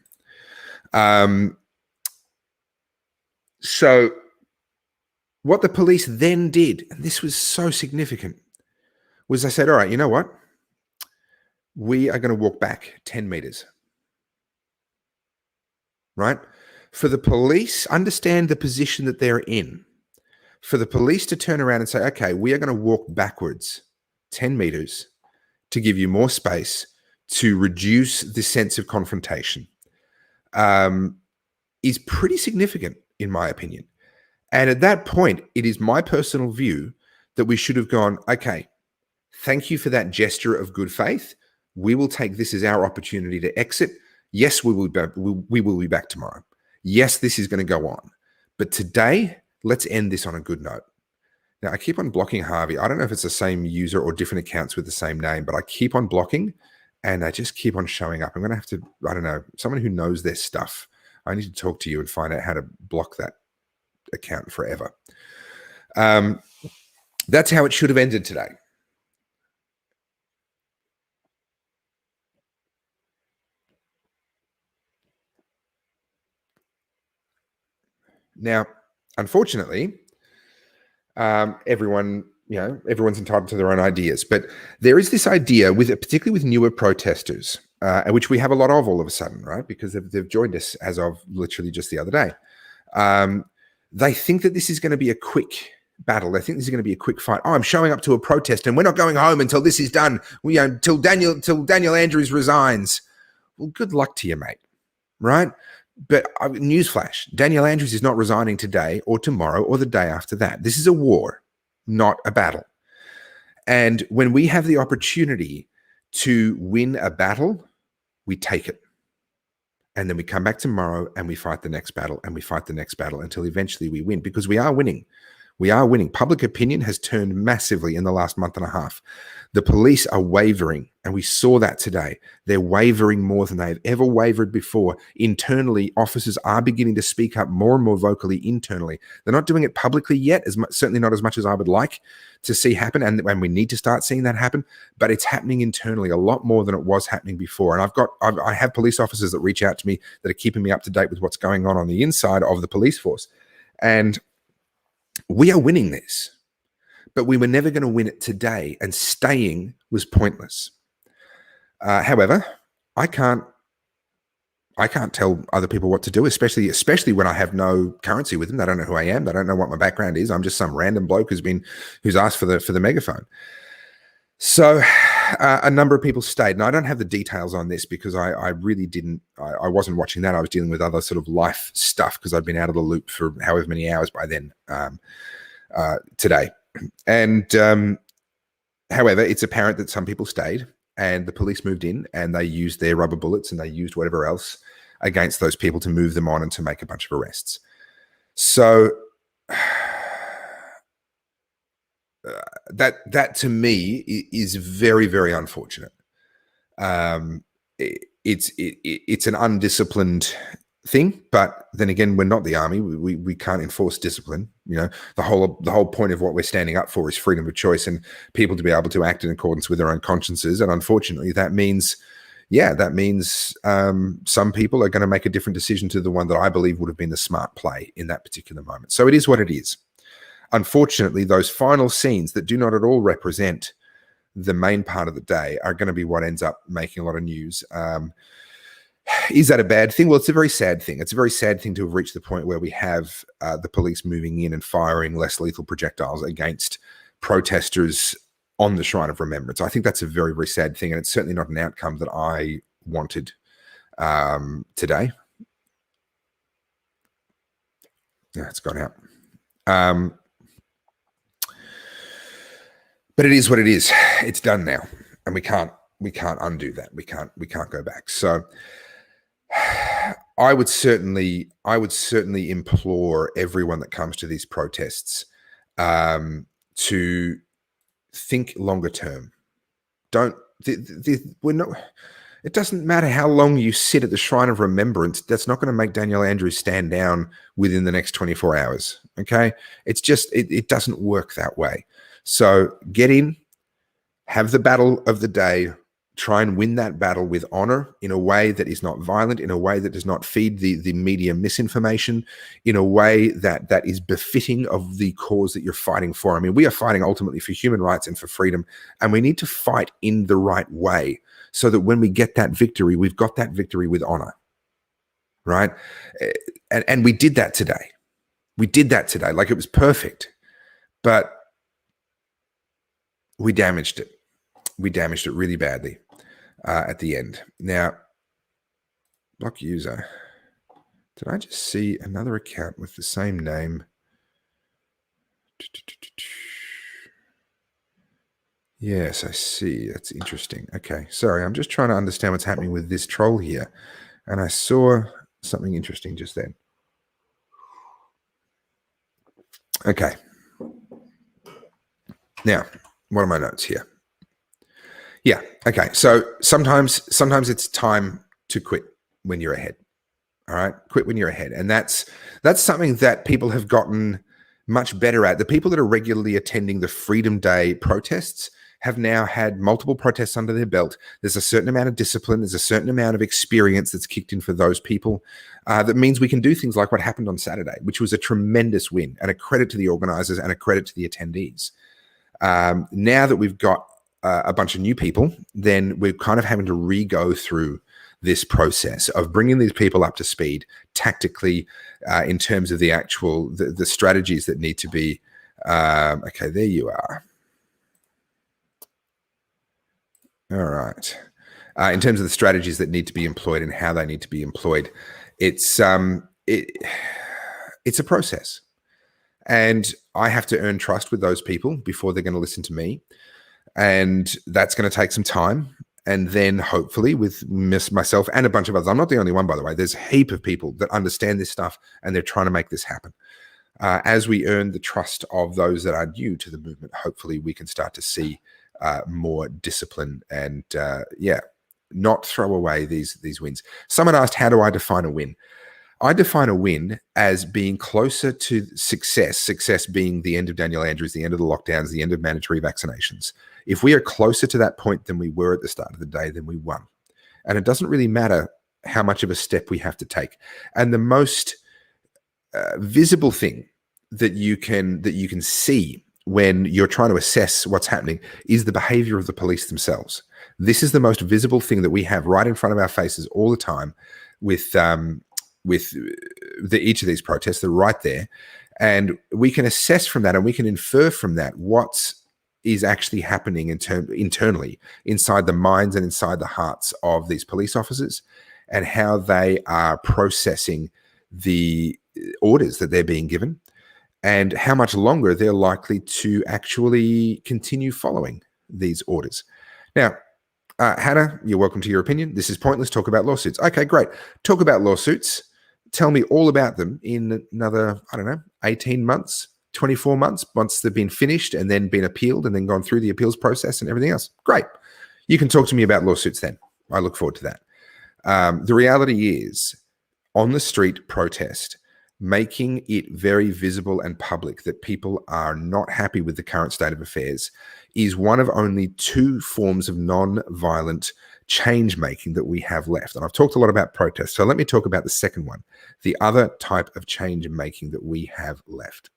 So what the police then did, and this was so significant, was they said, all right, you know what? We are going to walk back 10 meters, right? For the police, understand the position that they're in. For the police to turn around and say, okay, we are going to walk backwards 10 meters to give you more space to reduce the sense of confrontation, is pretty significant, in my opinion. And at that point, it is my personal view that we should have gone, okay, thank you for that gesture of good faith. We will take this as our opportunity to exit. Yes, we will be back tomorrow. Yes, this is going to go on. But today, let's end this on a good note. Now, I keep on blocking Harvey. I don't know if it's the same user or different accounts with the same name, but I keep on blocking and they just keep on showing up. I'm going to have to, I don't know, someone who knows their stuff. I need to talk to you and find out how to block that account forever. That's how it should have ended today. Now, unfortunately, everyone's entitled to their own ideas, but there is this idea particularly with newer protesters, which we have a lot of all of a sudden, right? Because they've joined us as of literally just the other day. They think that this is going to be a quick battle. They think this is going to be a quick fight. Oh, I'm showing up to a protest and we're not going home until this is done. Till Daniel Andrews resigns. Well, good luck to you, mate. Right? But newsflash, Daniel Andrews is not resigning today or tomorrow or the day after that. This is a war, not a battle. And when we have the opportunity to win a battle, we take it. And then we come back tomorrow and we fight the next battle and we fight the next battle until eventually we win, because we are winning. We are winning. Public opinion has turned massively in the last month and a half. The police are wavering, and we saw that today. They're wavering more than they've ever wavered before. Internally, officers are beginning to speak up more and more vocally internally. They're not doing it publicly yet, certainly not as much as I would like to see happen, and we need to start seeing that happen, but it's happening internally a lot more than it was happening before. And I have police officers that reach out to me that are keeping me up to date with what's going on the inside of the police force. And we are winning this, but we were never going to win it today, and staying was pointless. However, I can't tell other people what to do, especially when I have no currency with them. They don't know who I am. They don't know what my background is. I'm just some random bloke who's asked for the megaphone. So a number of people stayed, and I don't have the details on this because I really didn't. I wasn't watching that. I was dealing with other sort of life stuff because I'd been out of the loop for however many hours by then today. And however, it's apparent that some people stayed, and the police moved in and they used their rubber bullets and they used whatever else against those people to move them on and to make a bunch of arrests. So that to me is very, very unfortunate. It's an undisciplined thing, but then again, we're not the army. We can't enforce discipline. The whole point of what we're standing up for is freedom of choice and people to be able to act in accordance with their own consciences. And unfortunately, that means some people are going to make a different decision to the one that I believe would have been the smart play in that particular moment. So it is what it is. Unfortunately, those final scenes that do not at all represent the main part of the day are going to be what ends up making a lot of news. Is that a bad thing? Well, it's a very sad thing. It's a very sad thing to have reached the point where we have the police moving in and firing less lethal projectiles against protesters on the Shrine of Remembrance. I think that's a very, very sad thing, and it's certainly not an outcome that I wanted today. Yeah, it's gone out. But it is what it is. It's done now, and we can't undo that. We can't go back. So I would certainly implore everyone that comes to these protests to think longer term. We're not. It doesn't matter how long you sit at the Shrine of Remembrance. That's not going to make Daniel Andrews stand down within the next 24 hours. Okay, it's just it doesn't work that way. So get in, have the battle of the day, try and win that battle with honor in a way that is not violent, in a way that does not feed the media misinformation, in a way that is befitting of the cause that you're fighting for. I mean, we are fighting ultimately for human rights and for freedom, and we need to fight in the right way so that when we get that victory, we've got that victory with honor. right? And we did that today. We did that today. Like, it was perfect, but we damaged it. We damaged it really badly at the end. Now, block user. Did I just see another account with the same name? Yes, I see. That's interesting. Okay, sorry. I'm just trying to understand what's happening with this troll here. And I saw something interesting just then. Okay. Now, what are my notes here? Yeah. Okay. So sometimes it's time to quit when you're ahead. All right. Quit when you're ahead. And that's something that people have gotten much better at. The people that are regularly attending the Freedom Day protests have now had multiple protests under their belt. There's a certain amount of discipline. There's a certain amount of experience that's kicked in for those people. That means we can do things like what happened on Saturday, which was a tremendous win and a credit to the organizers and a credit to the attendees. Now that we've got a bunch of new people, then we're kind of having to re-go through this process of bringing these people up to speed tactically in terms of the actual the strategies that need to be okay, there you are. All right. In terms of the strategies that need to be employed and how they need to be employed, it's a process. And I have to earn trust with those people before they're going to listen to me. And that's going to take some time. And then hopefully with myself and a bunch of others, I'm not the only one, by the way, there's a heap of people that understand this stuff and they're trying to make this happen. As we earn the trust of those that are new to the movement, hopefully we can start to see more discipline and not throw away these wins. Someone asked, how do I define a win? I define a win as being closer to success being the end of Daniel Andrews, the end of the lockdowns, the end of mandatory vaccinations. If we are closer to that point than we were at the start of the day, then we won. And it doesn't really matter how much of a step we have to take. And the most visible thing that you can see when you're trying to assess what's happening is the behavior of the police themselves. This is the most visible thing that we have right in front of our faces all the time with each of these protests. They're right there. And we can assess from that and we can infer from that what is actually happening internally inside the minds and inside the hearts of these police officers and how they are processing the orders that they're being given and how much longer they're likely to actually continue following these orders. Now, Hannah, you're welcome to your opinion. This is pointless. Talk about lawsuits. Okay, great. Talk about lawsuits. Tell me all about them in another, 18 months, 24 months, once they've been finished and then been appealed and then gone through the appeals process and everything else. Great. You can talk to me about lawsuits then. I look forward to that. The reality is, on the street protest, making it very visible and public that people are not happy with the current state of affairs is one of only two forms of non-violent change making that we have left. And I've talked a lot about protests. So let me talk about the second one, the other type of change making that we have left.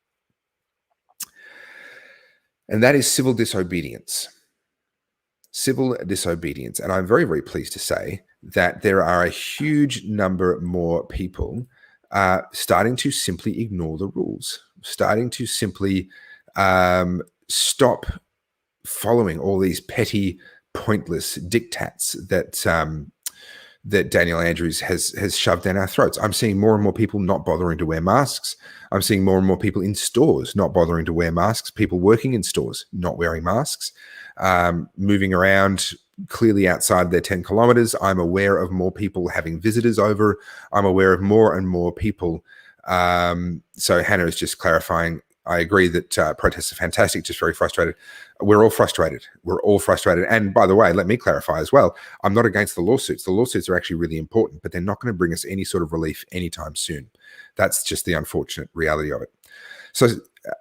And that is civil disobedience. Civil disobedience. And I'm very, very pleased to say that there are a huge number more people starting to simply ignore the rules, starting to simply stop following all these petty, pointless diktats that Daniel Andrews has shoved down our throats. I'm seeing more and more people not bothering to wear masks. I'm seeing more and more people in stores not bothering to wear masks, people working in stores not wearing masks, moving around clearly outside their 10 kilometers. I'm aware of more people having visitors over. I'm aware of more and more people. So Hannah is just clarifying. I agree that protests are fantastic, just very frustrated. We're all frustrated. We're all frustrated. And by the way, let me clarify as well. I'm not against the lawsuits. The lawsuits are actually really important, but they're not going to bring us any sort of relief anytime soon. That's just the unfortunate reality of it. So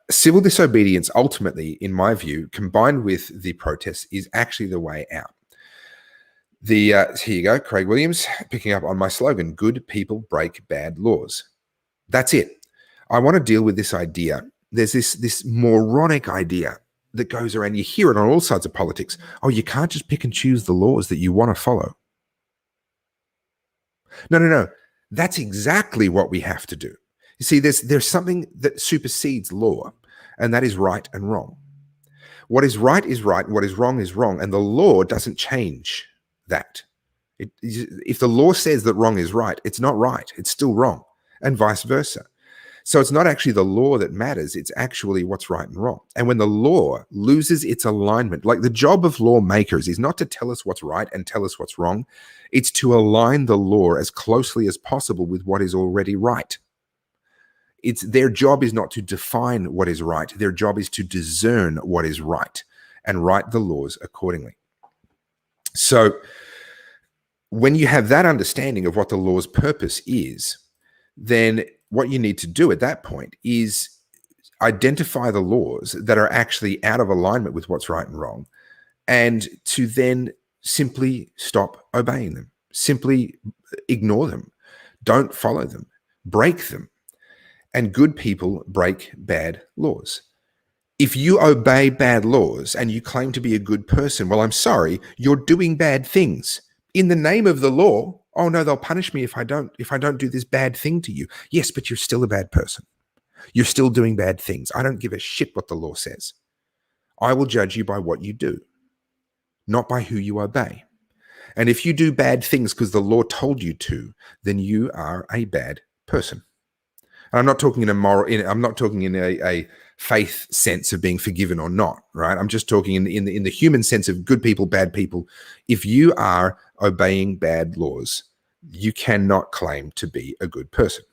civil disobedience, ultimately, in my view, combined with the protests, is actually the way out. Here you go, Craig Williams, picking up on my slogan, good people break bad laws. That's it. I want to deal with this idea. There's this moronic idea that goes around. You hear it on all sides of politics. Oh, you can't just pick and choose the laws that you want to follow. No. That's exactly what we have to do. You see, there's something that supersedes law, and that is right and wrong. What is right is right, what is wrong, and the law doesn't change that. If the law says that wrong is right, it's not right, it's still wrong, and vice versa. So it's not actually the law that matters, it's actually what's right and wrong. And when the law loses its alignment, like the job of lawmakers is not to tell us what's right and tell us what's wrong, it's to align the law as closely as possible with what is already right. Their job is not to define what is right, their job is to discern what is right and write the laws accordingly. So when you have that understanding of what the law's purpose is, then what you need to do at that point is identify the laws that are actually out of alignment with what's right and wrong, and to then simply stop obeying them, simply ignore them, don't follow them, break them. And good people break bad laws. If you obey bad laws and you claim to be a good person, well, I'm sorry, you're doing bad things in the name of the law. Oh no, they'll punish me if I don't do this bad thing to you. Yes, but you're still a bad person. You're still doing bad things. I don't give a shit what the law says. I will judge you by what you do, not by who you obey. And if you do bad things because the law told you to, then you are a bad person. And I'm not talking in a moral, I'm not talking in a faith sense of being forgiven or not, right? I'm just talking in the human sense of good people, bad people. If you are obeying bad laws, you cannot claim to be a good person.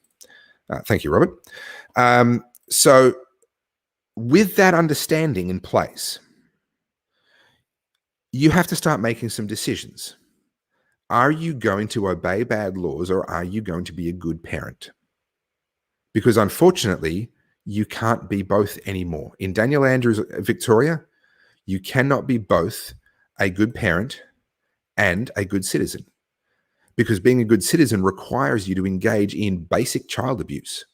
Thank you, Robert. So with that understanding in place, you have to start making some decisions. Are you going to obey bad laws, or are you going to be a good parent? Because unfortunately, you can't be both anymore. In Daniel Andrews' Victoria, you cannot be both a good parent and a good citizen. Because being a good citizen requires you to engage in basic child abuse,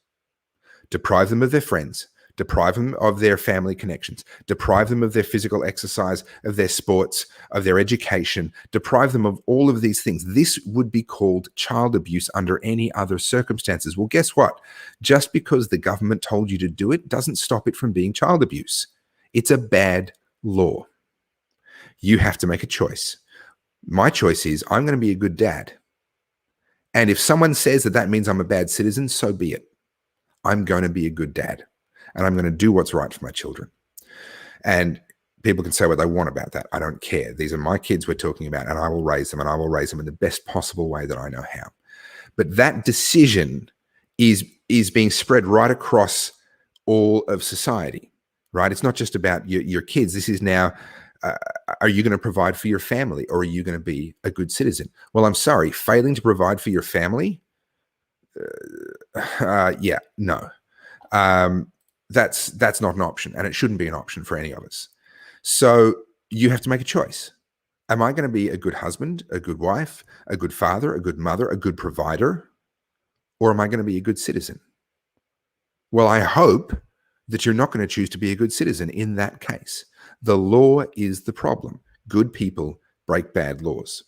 deprive them of their friends, deprive them of their family connections, deprive them of their physical exercise, of their sports, of their education, deprive them of all of these things. This would be called child abuse under any other circumstances. Well, guess what? Just because the government told you to do it doesn't stop it from being child abuse. It's a bad law. You have to make a choice. My choice is I'm going to be a good dad. And if someone says that means I'm a bad citizen, so be it. I'm going to be a good dad. And I'm going to do what's right for my children. And people can say what they want about that. I don't care. These are my kids we're talking about, and I will raise them, and I will raise them in the best possible way that I know how. But that decision is being spread right across all of society, right? It's not just about your kids. This is now, are you going to provide for your family, or are you going to be a good citizen? Well, I'm sorry, failing to provide for your family, yeah, no. That's not an option, and it shouldn't be an option for any of us. So you have to make a choice. Am I going to be a good husband, a good wife, a good father, a good mother, a good provider, or am I going to be a good citizen? Well, I hope that you're not going to choose to be a good citizen in that case. The law is the problem. Good people break bad laws.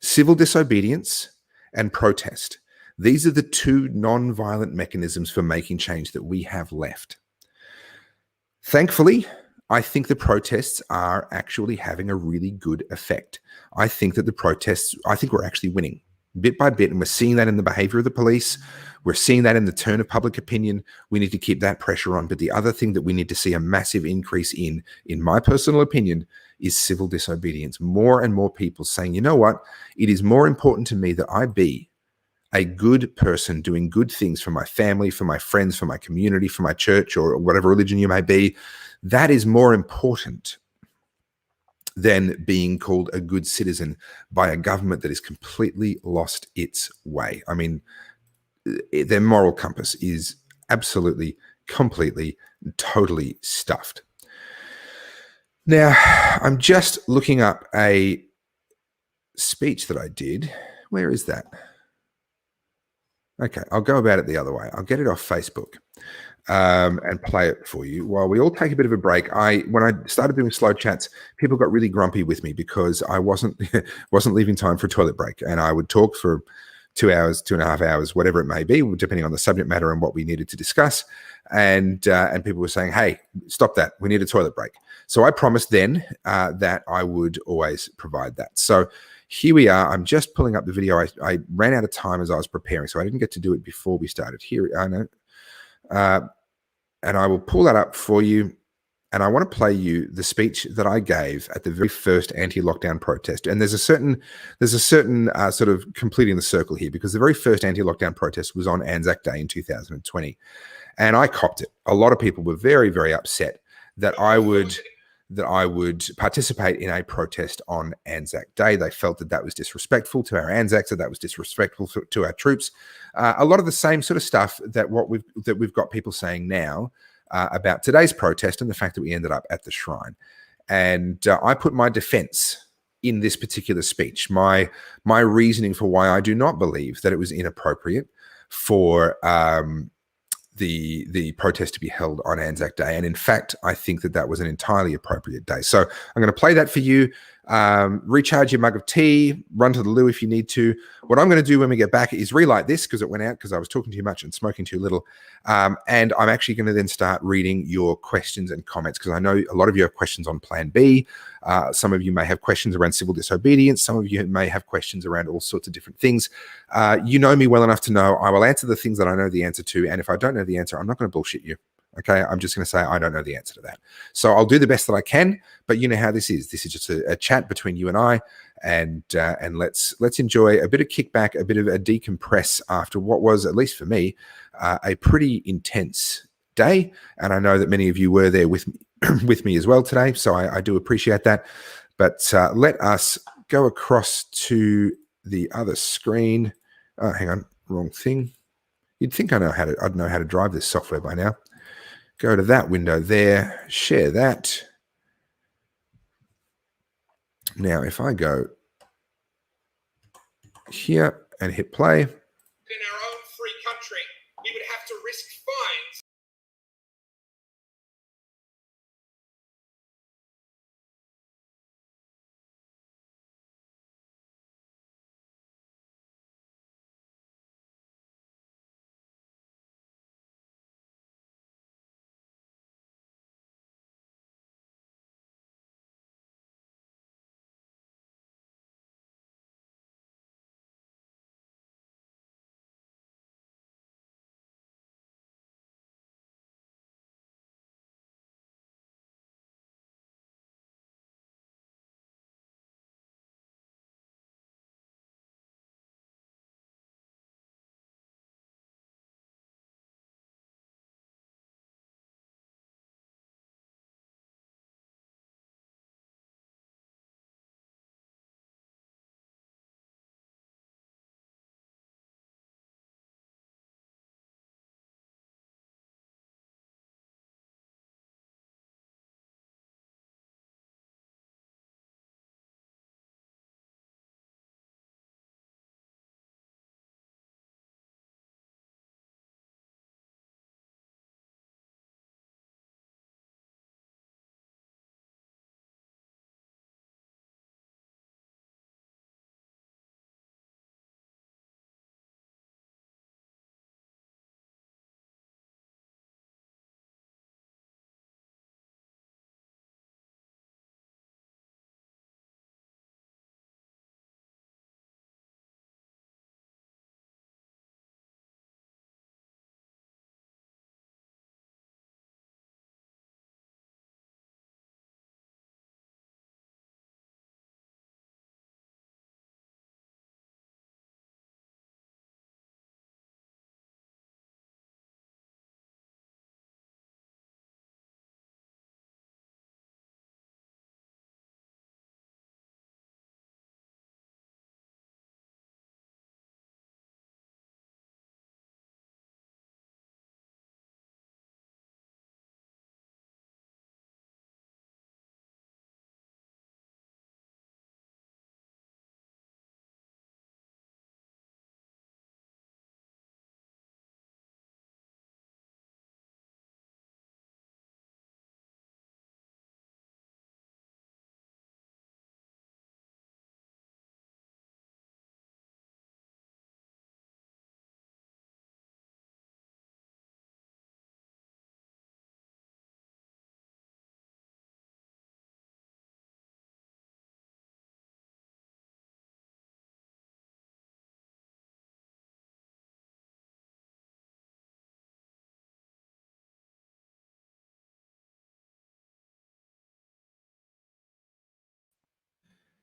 Civil disobedience and protest. These are the two non-violent mechanisms for making change that we have left. Thankfully, I think the protests are actually having a really good effect. I think that we're actually winning bit by bit, and we're seeing that in the behavior of the police. We're seeing that in the turn of public opinion. We need to keep that pressure on. But the other thing that we need to see a massive increase in my personal opinion, is civil disobedience. More and more people saying, you know what, it is more important to me that I be a good person doing good things for my family, for my friends, for my community, for my church, or whatever religion you may be. That is more important than being called a good citizen by a government that has completely lost its way. I mean, their moral compass is absolutely, completely, totally stuffed. Now, I'm just looking up a speech that I did. Where is that? Okay, I'll go about it the other way. I'll get it off Facebook and play it for you while we all take a bit of a break. When I started doing slow chats, people got really grumpy with me because I wasn't leaving time for a toilet break, and I would talk for 2 hours, 2.5 hours, whatever it may be, depending on the subject matter and what we needed to discuss. And people were saying, hey, stop that. We need a toilet break. So I promised then that I would always provide that. So here we are. I'm just pulling up the video. I ran out of time as I was preparing, so I didn't get to do it before we started. Here, I know. And I will pull that up for you. And I want to play you the speech that I gave at the very first anti-lockdown protest. And there's a certain sort of completing the circle here, because the very first anti-lockdown protest was on Anzac Day in 2020. And I copped it. A lot of people were very, very upset that I would participate in a protest on Anzac Day. They felt that that was disrespectful to our Anzacs, that was disrespectful to our troops. A lot of the same sort of stuff that we've got people saying now about today's protest and the fact that we ended up at the shrine. And I put my defense in this particular speech, my reasoning for why I do not believe that it was inappropriate for the protest to be held on Anzac Day. And in fact, I think that was an entirely appropriate day. So I'm going to play that for you. Recharge your mug of tea, run to the loo if you need to. What I'm going to do when we get back is relight this, because it went out because I was talking too much and smoking too little. And I'm actually going to then start reading your questions and comments, because I know a lot of you have questions on Plan B. Some of you may have questions around civil disobedience. Some of you may have questions around all sorts of different things. You know me well enough to know I will answer the things that I know the answer to. And if I don't know the answer, I'm not going to bullshit you. Okay, I'm just going to say I don't know the answer to that. So I'll do the best that I can, but you know how this is. This is just a chat between you and I, and let's enjoy a bit of kickback, a bit of a decompress after what was, at least for me, a pretty intense day. And I know that many of you were there with me, with me as well today, so I do appreciate that. But let us go across to the other screen. Oh, hang on, wrong thing. You'd think I'd know how to drive this software by now. Go to that window there, share that. Now, if I go here and hit play. In our own free country, we would have to risk fines.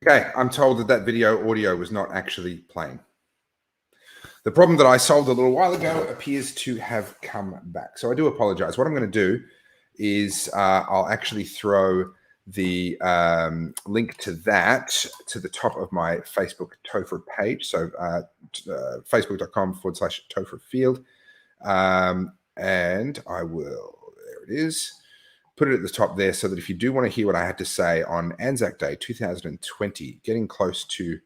Okay, I'm told that video audio was not actually playing. The problem that I solved a little while ago appears to have come back. So I do apologize. What I'm going to do is I'll actually throw the link to that to the top of my Facebook Topher page. So facebook.com/Topher Field. And I will, there it is, put it at the top there so that if you do want to hear what I had to say on Anzac Day 2020, getting close to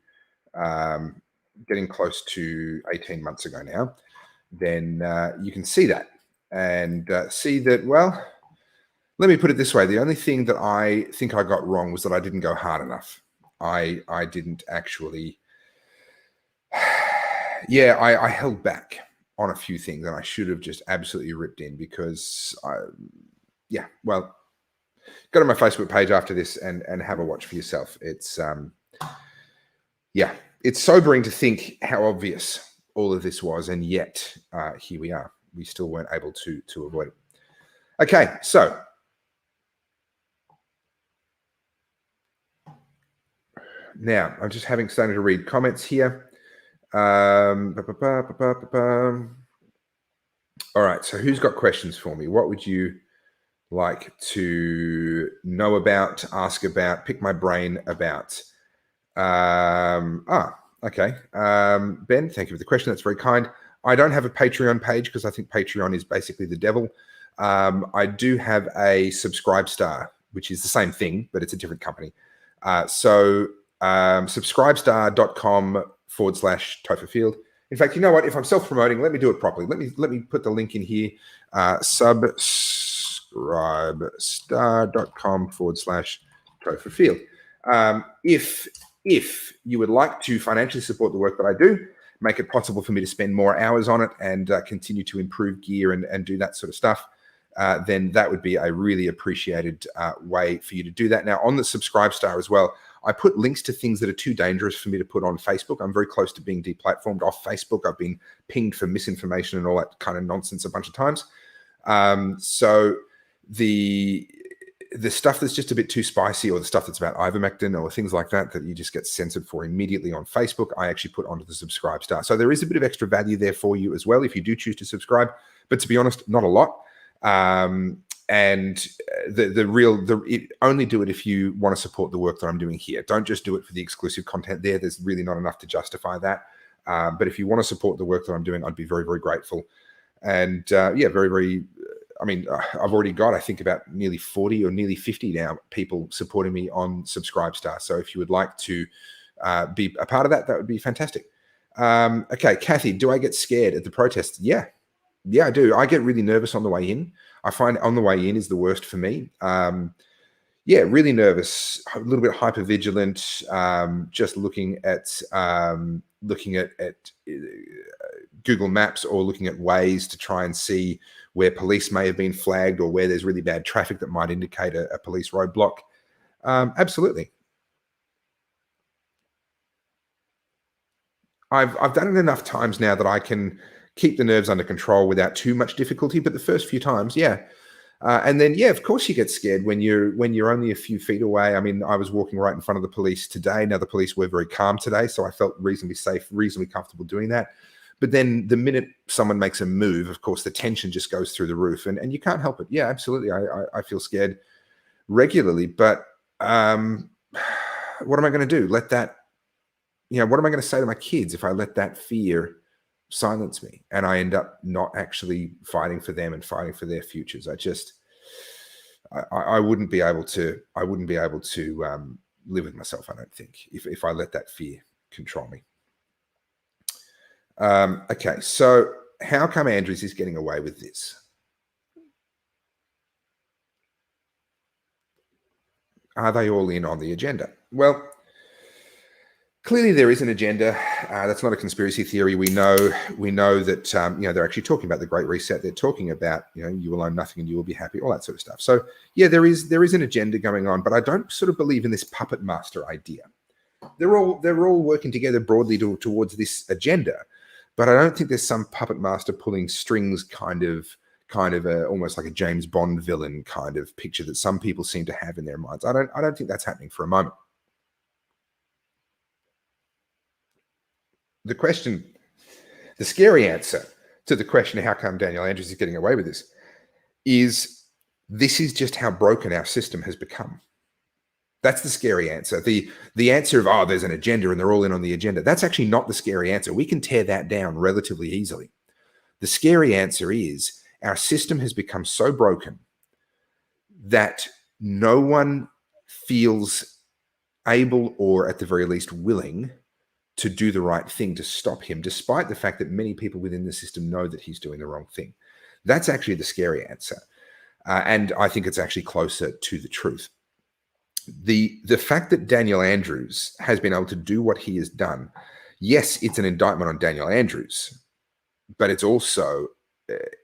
18 months ago now, then you can see that and see that, well, let me put it this way. The only thing that I think I got wrong was that I didn't go hard enough. I didn't actually, yeah, I held back on a few things and I should have just absolutely ripped in because well, go to my Facebook page after this and have a watch for yourself. It's it's sobering to think how obvious all of this was, and yet here we are. We still weren't able to avoid it. Okay, so now I'm just starting to read comments here. All right, so who's got questions for me? What would you like to know about, ask about, pick my brain about? Okay. Ben, thank you for the question. That's very kind. I don't have a Patreon page because I think Patreon is basically the devil. I do have a Subscribestar, which is the same thing, but it's a different company. Subscribestar.com/Topher Field. In fact, you know what? If I'm self-promoting, let me do it properly. Let me put the link in here. Subscribestar.com/Topher Field. If you would like to financially support the work that I do, make it possible for me to spend more hours on it and continue to improve gear and do that sort of stuff, then that would be a really appreciated way for you to do that. Now, on the Subscribestar as well, I put links to things that are too dangerous for me to put on Facebook. I'm very close to being deplatformed off Facebook. I've been pinged for misinformation and all that kind of nonsense a bunch of times. So the stuff that's just a bit too spicy, or the stuff that's about ivermectin or things like that you just get censored for immediately on Facebook, I actually put onto the Subscribestar. So there is a bit of extra value there for you as well if you do choose to subscribe. But to be honest, not a lot. And only do it if you want to support the work that I'm doing here. Don't just do it for the exclusive content there. There's really not enough to justify that. But if you want to support the work that I'm doing, I'd be very, very grateful. And very, very, I've already got, I think, about nearly 40 or nearly 50 now people supporting me on Subscribestar. So if you would like to be a part of that, that would be fantastic. Okay, Kathy, do I get scared at the protests? Yeah, I do. I get really nervous on the way in. I find on the way in is the worst for me. Really nervous, a little bit hypervigilant, just looking at Google Maps or looking at ways to try and see where police may have been flagged or where there's really bad traffic that might indicate a police roadblock. Absolutely. I've done it enough times now that I can keep the nerves under control without too much difficulty. But the first few times, and then, of course you get scared when you're only a few feet away. I mean, I was walking right in front of the police today. Now, the police were very calm today, so I felt reasonably safe, reasonably comfortable doing that. But then the minute someone makes a move, of course, the tension just goes through the roof, and you can't help it. Yeah, absolutely. I feel scared regularly, but what am I going to do? What am I going to say to my kids if I let that fear silence me and I end up not actually fighting for them and fighting for their futures? I wouldn't be able to live with myself, I don't think, if I let that fear control me. Okay, so how come Andrews is getting away with this? Are they all in on the agenda? Well, clearly there is an agenda. That's not a conspiracy theory. We know that they're actually talking about the Great Reset. They're talking about you will own nothing and you will be happy, all that sort of stuff. So there is an agenda going on, but I don't sort of believe in this puppet master idea. They're all working together broadly towards this agenda, but I don't think there's some puppet master pulling strings kind of almost like a James Bond villain kind of picture that some people seem to have in their minds. I don't think that's happening for a moment. The question, the scary answer to the question, how come Daniel Andrews is getting away with this, this is just how broken our system has become. That's the scary answer. The answer of, oh, there's an agenda and they're all in on the agenda. That's actually not the scary answer. We can tear that down relatively easily. The scary answer is our system has become so broken that no one feels able, or at the very least willing, to do the right thing to stop him, despite the fact that many people within the system know that he's doing the wrong thing. That's actually the scary answer. And I think it's actually closer to the truth. The fact that Daniel Andrews has been able to do what he has done, yes, it's an indictment on Daniel Andrews, but it's also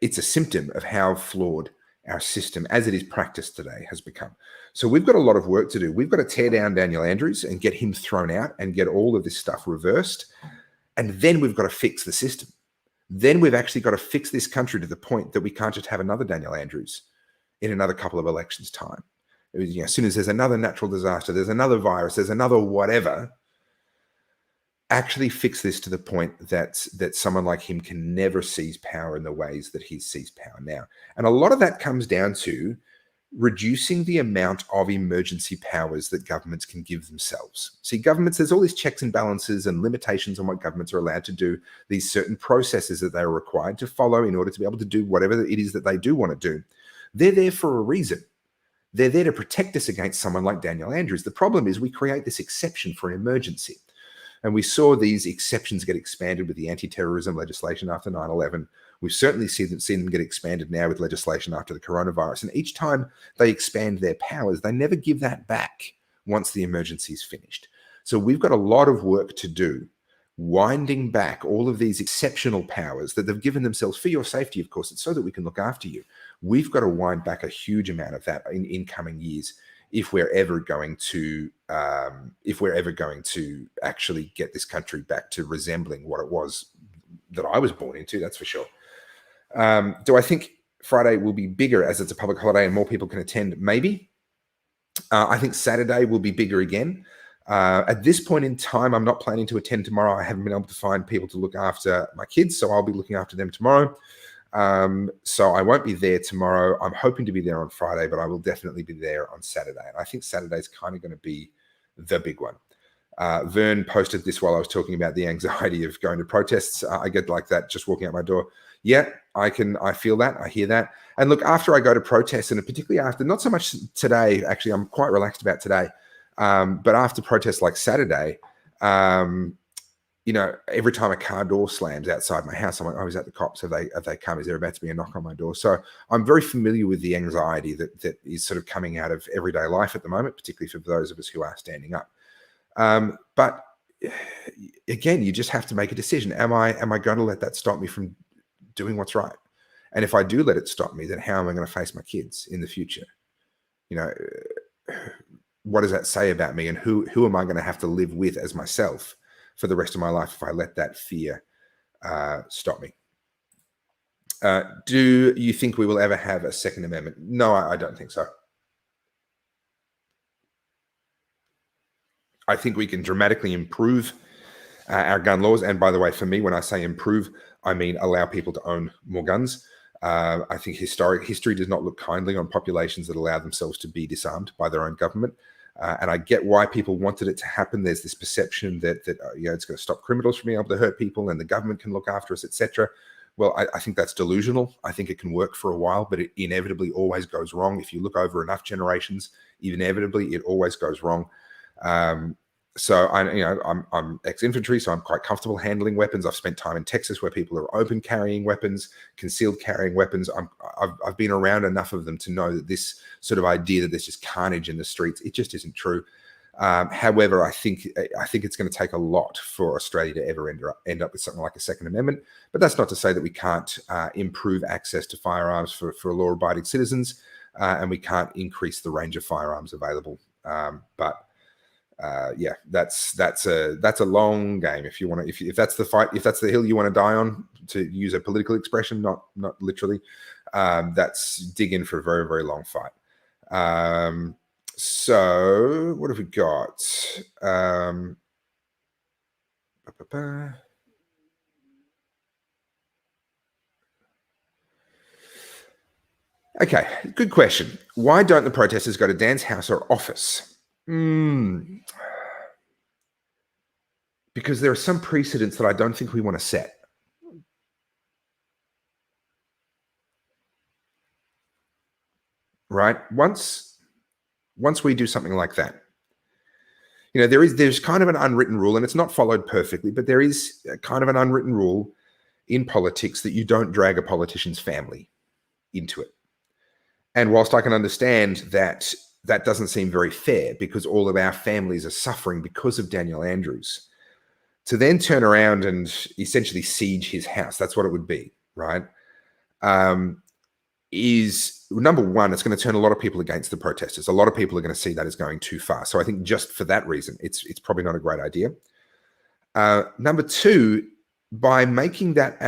it's a symptom of how flawed our system, as it is practiced today, has become. So we've got a lot of work to do. We've got to tear down Daniel Andrews and get him thrown out and get all of this stuff reversed. And then we've got to fix the system. Then we've actually got to fix this country to the point that we can't just have another Daniel Andrews in another couple of elections' time. As soon as there's another natural disaster, there's another virus, there's another whatever, actually fix this to the point that someone like him can never seize power in the ways that he seized power now. And a lot of that comes down to reducing the amount of emergency powers that governments can give themselves. See, governments, there's all these checks and balances and limitations on what governments are allowed to do, these certain processes that they're required to follow in order to be able to do whatever it is that they do want to do. They're there for a reason. They're there to protect us against someone like Daniel Andrews. The problem is we create this exception for an emergency. And we saw these exceptions get expanded with the anti-terrorism legislation after 9/11. We've certainly seen them get expanded now with legislation after the coronavirus. And each time they expand their powers, they never give that back once the emergency is finished. So we've got a lot of work to do, winding back all of these exceptional powers that they've given themselves for your safety, of course. It's so that we can look after you. We've got to wind back a huge amount of that in coming years if we're ever going to actually get this country back to resembling what it was that I was born into. That's for sure. Do I think Friday will be bigger as it's a public holiday and more people can attend? Maybe. I think Saturday will be bigger again. At this point in time, I'm not planning to attend tomorrow. I haven't been able to find people to look after my kids, so I'll be looking after them tomorrow. So I won't be there tomorrow. I'm hoping to be there on Friday, but I will definitely be there on Saturday. And I think Saturday's kind of going to be the big one. Vern posted this while I was talking about the anxiety of going to protests. I get like that just walking out my door. Yeah, I feel that. I hear that. And look, after I go to protests, and particularly after, not so much today, actually, I'm quite relaxed about today. But after protests like Saturday, every time a car door slams outside my house, I'm like, oh, is that the cops? Have they come? Is there about to be a knock on my door? So I'm very familiar with the anxiety that is sort of coming out of everyday life at the moment, particularly for those of us who are standing up. But again, you just have to make a decision. Am I going to let that stop me from doing what's right? And if I do let it stop me, then how am I going to face my kids in the future? What does that say about me? And who am I going to have to live with as myself for the rest of my life if I let that fear stop me? Do you think we will ever have a Second Amendment? No, I don't think so. I think we can dramatically improve our gun laws. And by the way, for me, when I say improve, I mean allow people to own more guns. I think history does not look kindly on populations that allow themselves to be disarmed by their own government. And I get why people wanted it to happen. There's this perception that it's going to stop criminals from being able to hurt people and the government can look after us, etc. Well, I think that's delusional. I think it can work for a while, but it inevitably always goes wrong. If you look over enough generations, inevitably it always goes wrong. So I'm ex-infantry, so I'm quite comfortable handling weapons. I've spent time in Texas where people are open carrying weapons, concealed carrying weapons. I've been around enough of them to know that this sort of idea that there's just carnage in the streets, it just isn't true. However, I think it's going to take a lot for Australia to ever end up with something like a Second Amendment. But that's not to say that we can't improve access to firearms for law-abiding citizens, and we can't increase the range of firearms available. That's a long game. If you want to, if that's the fight, if that's the hill you want to die on, to use a political expression, not literally, that's dig in for a very, very long fight. So what have we got? Okay, good question. Why don't the protesters go to Dan's house or office? Because there are some precedents that I don't think we want to set. Right? Once we do something like that, there's kind of an unwritten rule, and it's not followed perfectly, but there is kind of an unwritten rule in politics that you don't drag a politician's family into it. And whilst I can understand that that doesn't seem very fair because all of our families are suffering because of Daniel Andrews, to then turn around and essentially siege his house, that's what it would be, right? Is number one, it's going to turn a lot of people against the protesters. A lot of people are going to see that as going too far. So I think just for that reason, it's probably not a great idea. Number two, by making that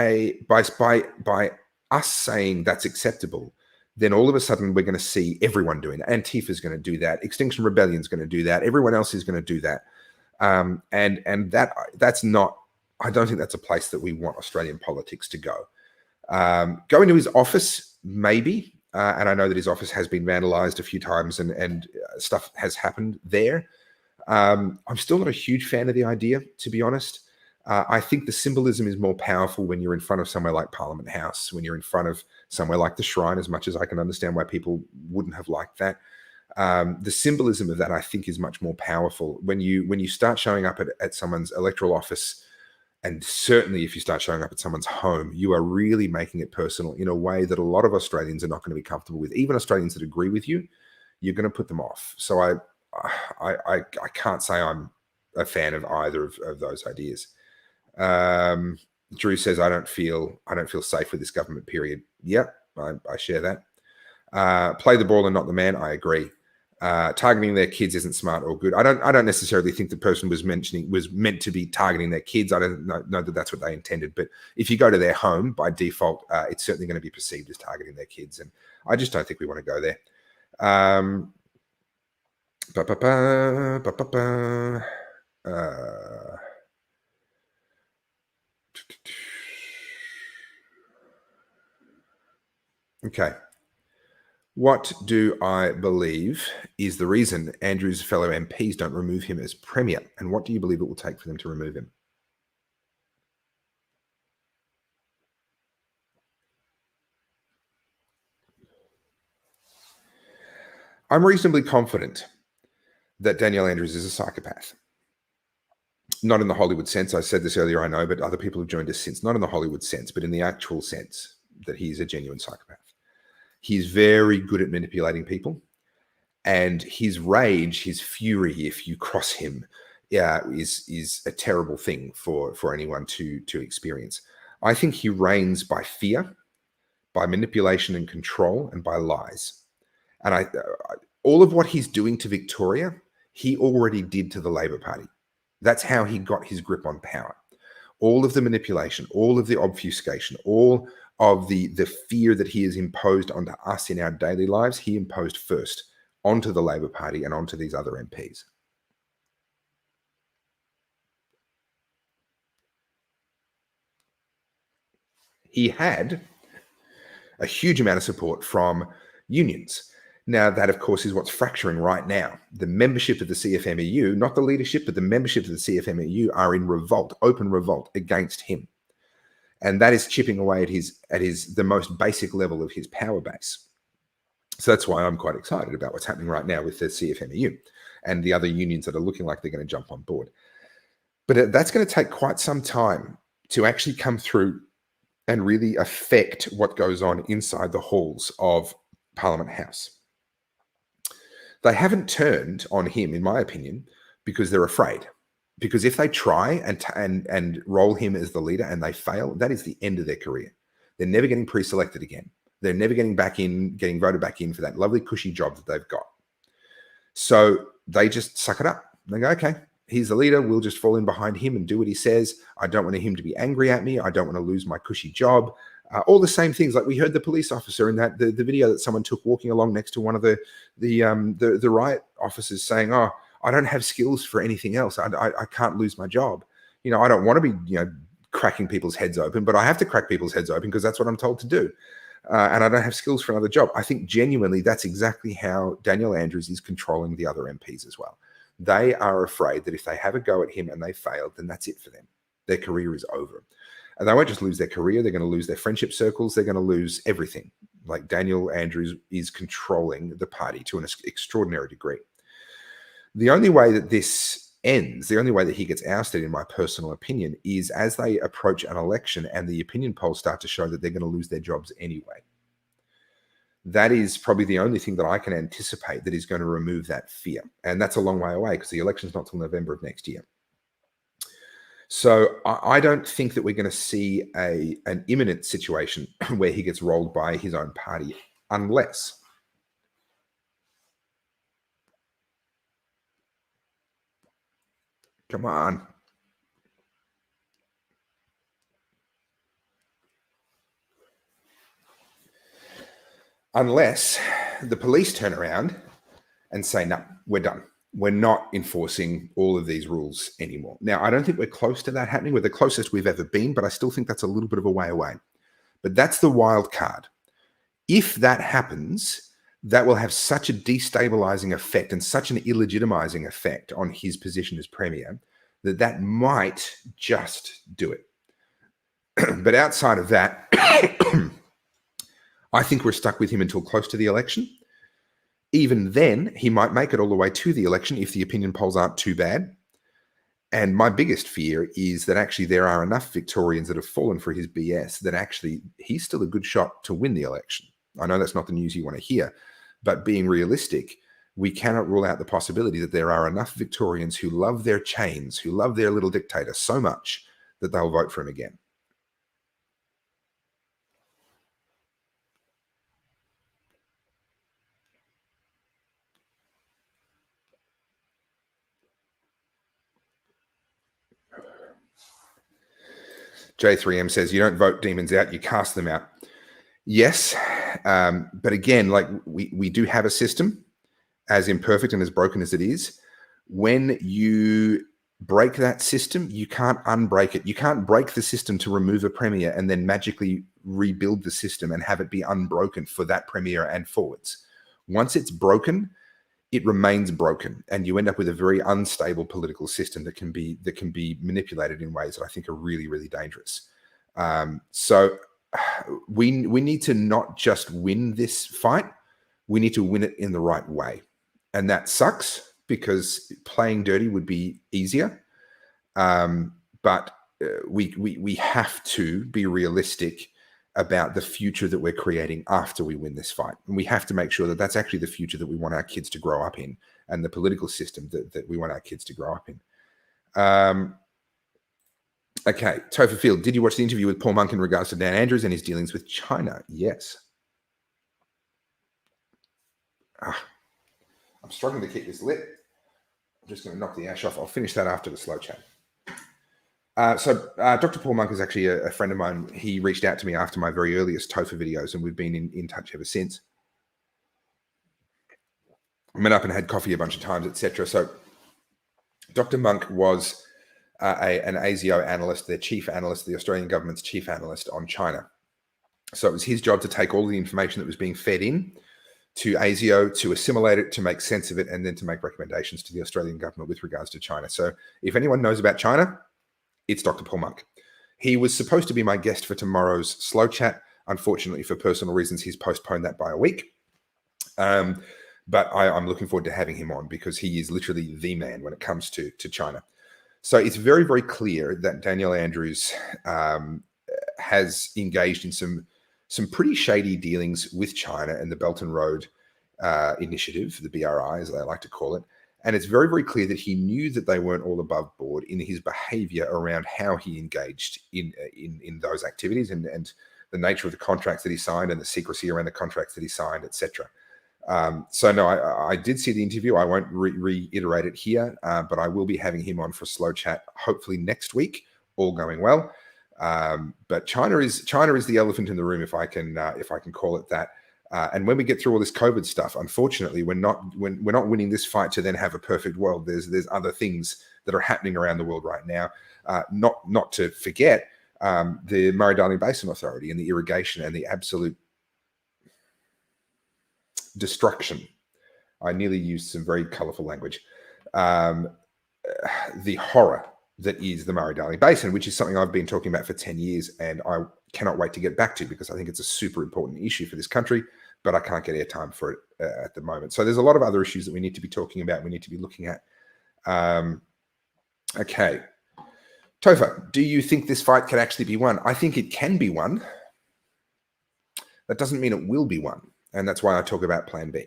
by us saying that's acceptable, then all of a sudden we're going to see everyone doing that. Antifa is going to do that. Extinction Rebellion is going to do that. Everyone else is going to do that. And that's not. I don't think that's a place that we want Australian politics to go. Go into his office, maybe. And I know that his office has been vandalized a few times and stuff has happened there. I'm still not a huge fan of the idea, to be honest. I think the symbolism is more powerful when you're in front of somewhere like Parliament House, when you're in front of somewhere like the Shrine, as much as I can understand why people wouldn't have liked that. The symbolism of that, I think, is much more powerful. When you start showing up at someone's electoral office, and certainly if you start showing up at someone's home, you are really making it personal in a way that a lot of Australians are not going to be comfortable with. Even Australians that agree with you, you're going to put them off. So I can't say I'm a fan of either of those ideas. Drew says, I don't feel safe with this government, period. Yep, I share that. Play the ball and not the man. I agree. Targeting their kids isn't smart or good. I don't necessarily think the person was meant to be targeting their kids. I don't know that that's what they intended. But if you go to their home, by default, it's certainly going to be perceived as targeting their kids. And I just don't think we want to go there. Okay. What do I believe is the reason Andrew's fellow MPs don't remove him as Premier? And what do you believe it will take for them to remove him? I'm reasonably confident that Daniel Andrews is a psychopath. Not in the Hollywood sense. I said this earlier, I know, but other people have joined us since. Not in the Hollywood sense, but in the actual sense that he's a genuine psychopath. He's very good at manipulating people. And his rage, his fury, if you cross him, is a terrible thing for anyone to experience. I think he reigns by fear, by manipulation and control, and by lies. And all of what he's doing to Victoria, he already did to the Labor Party. That's how he got his grip on power. All of the manipulation, all of the obfuscation, all of the fear that he has imposed onto us in our daily lives, he imposed first onto the Labor Party and onto these other MPs. He had a huge amount of support from unions. Now, that, of course, is what's fracturing right now. The membership of the CFMEU, not the leadership, but the membership of the CFMEU are in revolt, open revolt against him. And that is chipping away at the most basic level of his power base. So that's why I'm quite excited about what's happening right now with the CFMEU and the other unions that are looking like they're going to jump on board. But that's going to take quite some time to actually come through and really affect what goes on inside the halls of Parliament House. They haven't turned on him, in my opinion, because they're afraid. Because if they try and roll him as the leader and they fail, that is the end of their career. They're never getting pre-selected again. They're never getting voted back in for that lovely cushy job that they've got. So they just suck it up. They go, okay, he's the leader. We'll just fall in behind him and do what he says. I don't want him to be angry at me. I don't want to lose my cushy job. All the same things. Like we heard the police officer in the video that someone took walking along next to one of the riot officers saying, "Oh, I don't have skills for anything else. I can't lose my job. I don't want to be cracking people's heads open, but I have to crack people's heads open because that's what I'm told to do." and I don't have skills for another job. I think genuinely that's exactly how Daniel Andrews is controlling the other MPs as well. They are afraid that if they have a go at him and they fail, then that's it for them. Their career is over. And they won't just lose their career, they're going to lose their friendship circles, they're going to lose everything. Like Daniel Andrews is controlling the party to an extraordinary degree. The only way that this ends, the only way that he gets ousted, in my personal opinion, is as they approach an election and the opinion polls start to show that they're going to lose their jobs anyway. That is probably the only thing that I can anticipate that is going to remove that fear. And that's a long way away because the election's not till November of next year. So I don't think that we're going to see an imminent situation where he gets rolled by his own party unless come on. Unless the police turn around and say, no, we're done. We're not enforcing all of these rules anymore. Now, I don't think we're close to that happening. We're the closest we've ever been, but I still think that's a little bit of a way away. But that's the wild card. If that happens, that will have such a destabilizing effect and such an illegitimizing effect on his position as premier that might just do it. But outside of that, I think we're stuck with him until close to the election. Even then, he might make it all the way to the election if the opinion polls aren't too bad. And my biggest fear is that actually there are enough Victorians that have fallen for his BS that actually he's still a good shot to win the election. I know that's not the news you want to hear, but being realistic, we cannot rule out the possibility that there are enough Victorians who love their chains, who love their little dictator so much that they'll vote for him again. J3M says, you don't vote demons out, you cast them out. Yes, but again, like we do have a system, as imperfect and as broken as it is. When you break that system, you can't unbreak it. You can't break the system to remove a premier and then magically rebuild the system and have it be unbroken for that premier and forwards. Once it's broken, it remains broken, and you end up with a very unstable political system that can be manipulated in ways that I think are really, really dangerous. So we need to not just win this fight; we need to win it in the right way, and that sucks because playing dirty would be easier. But we have to be realistic about the future that we're creating after we win this fight. And we have to make sure that that's actually the future that we want our kids to grow up in, and the political system that we want our kids to grow up in. Okay, Topher Field, did you watch the interview with Paul Monk in regards to Dan Andrews and his dealings with China? Yes. I'm struggling to keep this lit. I'm just going to knock the ash off. I'll finish that after the slow chat. So Dr. Paul Monk is actually a friend of mine. He reached out to me after my very earliest TOFA videos, and we've been in touch ever since. Met up and had coffee a bunch of times, etc. So Dr. Monk was an ASIO analyst, their chief analyst, the Australian government's chief analyst on China. So it was his job to take all the information that was being fed in to ASIO, to assimilate it, to make sense of it, and then to make recommendations to the Australian government with regards to China. So if anyone knows about China, it's Dr. Paul Monk. He was supposed to be my guest for tomorrow's slow chat. Unfortunately, for personal reasons, he's postponed that by a week. But I'm looking forward to having him on because he is literally the man when it comes to China. So it's very, very clear that Daniel Andrews has engaged in some pretty shady dealings with China and the Belt and Road Initiative, the BRI, as they like to call it. And it's very, very clear that he knew that they weren't all above board in his behavior around how he engaged in those activities and the nature of the contracts that he signed and the secrecy around the contracts that he signed, etc. So no, I did see the interview. I won't reiterate it here, but I will be having him on for slow chat hopefully next week, all going well. But China is the elephant in the room, if I can call it that. And when we get through all this COVID stuff, unfortunately, we're not winning this fight to then have a perfect world. There's other things that are happening around the world right now. Not to forget the Murray-Darling Basin Authority and the irrigation and the absolute destruction. I nearly used some very colorful language. The horror that is the Murray-Darling Basin, which is something I've been talking about for 10 years, and I cannot wait to get back to because I think it's a super important issue for this country, but I can't get airtime for it at the moment. So there's a lot of other issues that we need to be talking about, we need to be looking at. Okay. Topher, do you think this fight can actually be won? I think it can be won. That doesn't mean it will be won, and that's why I talk about Plan B.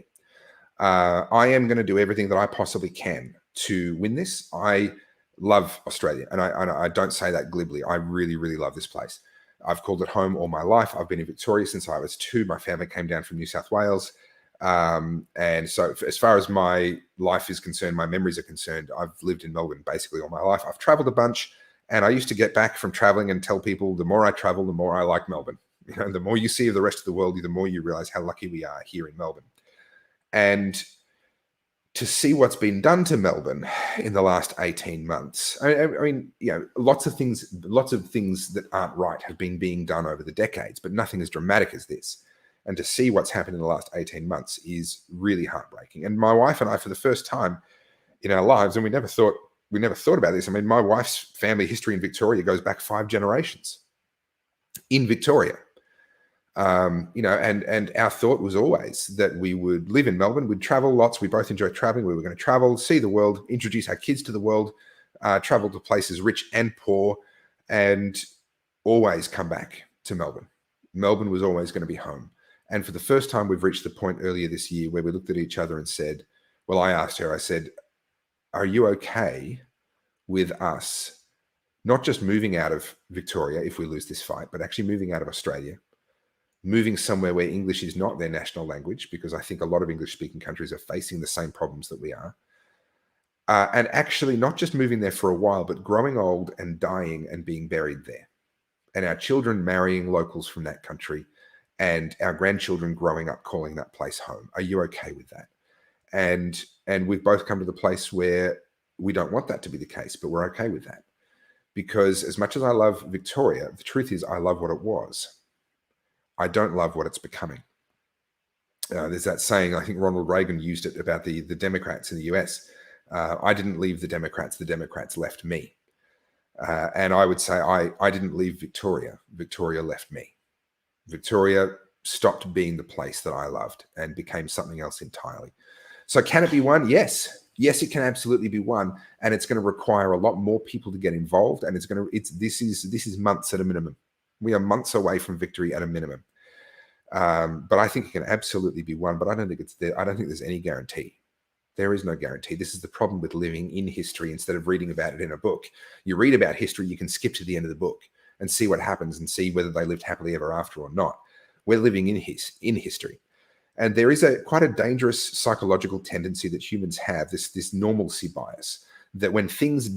I am going to do everything that I possibly can to win this. I love Australia, and I don't say that glibly. I really, really love this place. I've called it home all my life. I've been in Victoria since I was 2. My family came down from New South Wales. And so as far as my life is concerned, my memories are concerned, I've lived in Melbourne basically all my life. I've traveled a bunch, and I used to get back from traveling and tell people the more I travel, the more I like Melbourne. You know, the more you see of the rest of the world, the more you realize how lucky we are here in Melbourne. And to see what's been done to Melbourne in the last 18 months, I mean, you know, lots of things that aren't right have been being done over the decades, but nothing as dramatic as this. And to see what's happened in the last 18 months is really heartbreaking. And my wife and I, for the first time in our lives, and we never thought about this. I mean, my wife's family history in Victoria goes back 5 generations in Victoria. You know, and our thought was always that we would live in Melbourne, we'd travel lots. We both enjoy traveling. We were going to travel, see the world, introduce our kids to the world, travel to places rich and poor, and always come back to Melbourne. Melbourne was always going to be home. And for the first time, we've reached the point earlier this year where we looked at each other and said, well, I asked her, I said, are you okay with us not just moving out of Victoria if we lose this fight, but actually moving out of Australia, moving somewhere where English is not their national language, because I think a lot of English-speaking countries are facing the same problems that we are. And actually not just moving there for a while, but growing old and dying and being buried there. And our children marrying locals from that country, and our grandchildren growing up calling that place home. Are you okay with that? And we've both come to the place where we don't want that to be the case, but we're okay with that. Because as much as I love Victoria, the truth is I love what it was. I don't love what it's becoming. There's that saying, I think Ronald Reagan used it about the Democrats in the US. I didn't leave the Democrats left me. And I would say I didn't leave Victoria left me. Victoria stopped being the place that I loved and became something else entirely. So can it be won? Yes. Yes, it can absolutely be won, and it's going to require a lot more people to get involved, and this is months at a minimum. We are months away from victory at a minimum. But I think it can absolutely be won, but I don't think it's there. I don't think there's any guarantee. There is no guarantee. This is the problem with living in history instead of reading about it in a book. You read about history, you can skip to the end of the book and see what happens and see whether they lived happily ever after or not. We're living in history. And there is quite a dangerous psychological tendency that humans have, this normalcy bias, that when things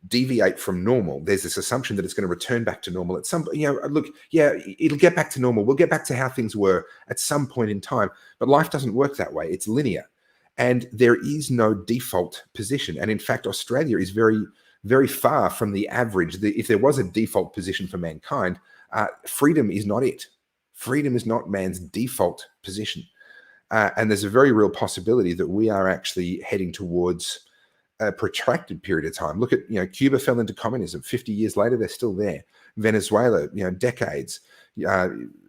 deviate from normal, there's this assumption that it's going to return back to normal at some, look, yeah, it'll get back to normal. We'll get back to how things were at some point in time, but life doesn't work that way. It's linear, and there is no default position. And in fact, Australia is very, very far from the average. If there was a default position for mankind, freedom is not it. Freedom is not man's default position. And there's a very real possibility that we are actually heading towards a protracted period of time. Look at, Cuba fell into communism. 50 years later, they're still there. Venezuela, decades,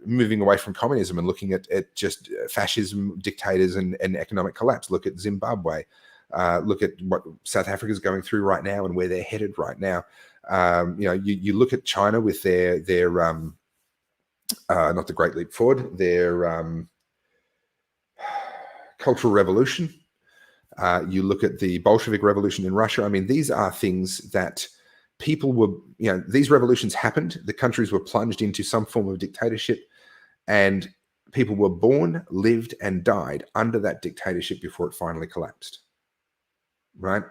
moving away from communism and looking at just fascism, dictators, and economic collapse. Look at Zimbabwe. Look at what South Africa is going through right now and where they're headed right now. You look at China with their not the Great Leap Forward, their Cultural Revolution. You look at the Bolshevik Revolution in Russia. I mean, these are things that people were, these revolutions happened. The countries were plunged into some form of dictatorship, and people were born, lived, and died under that dictatorship before it finally collapsed. Right?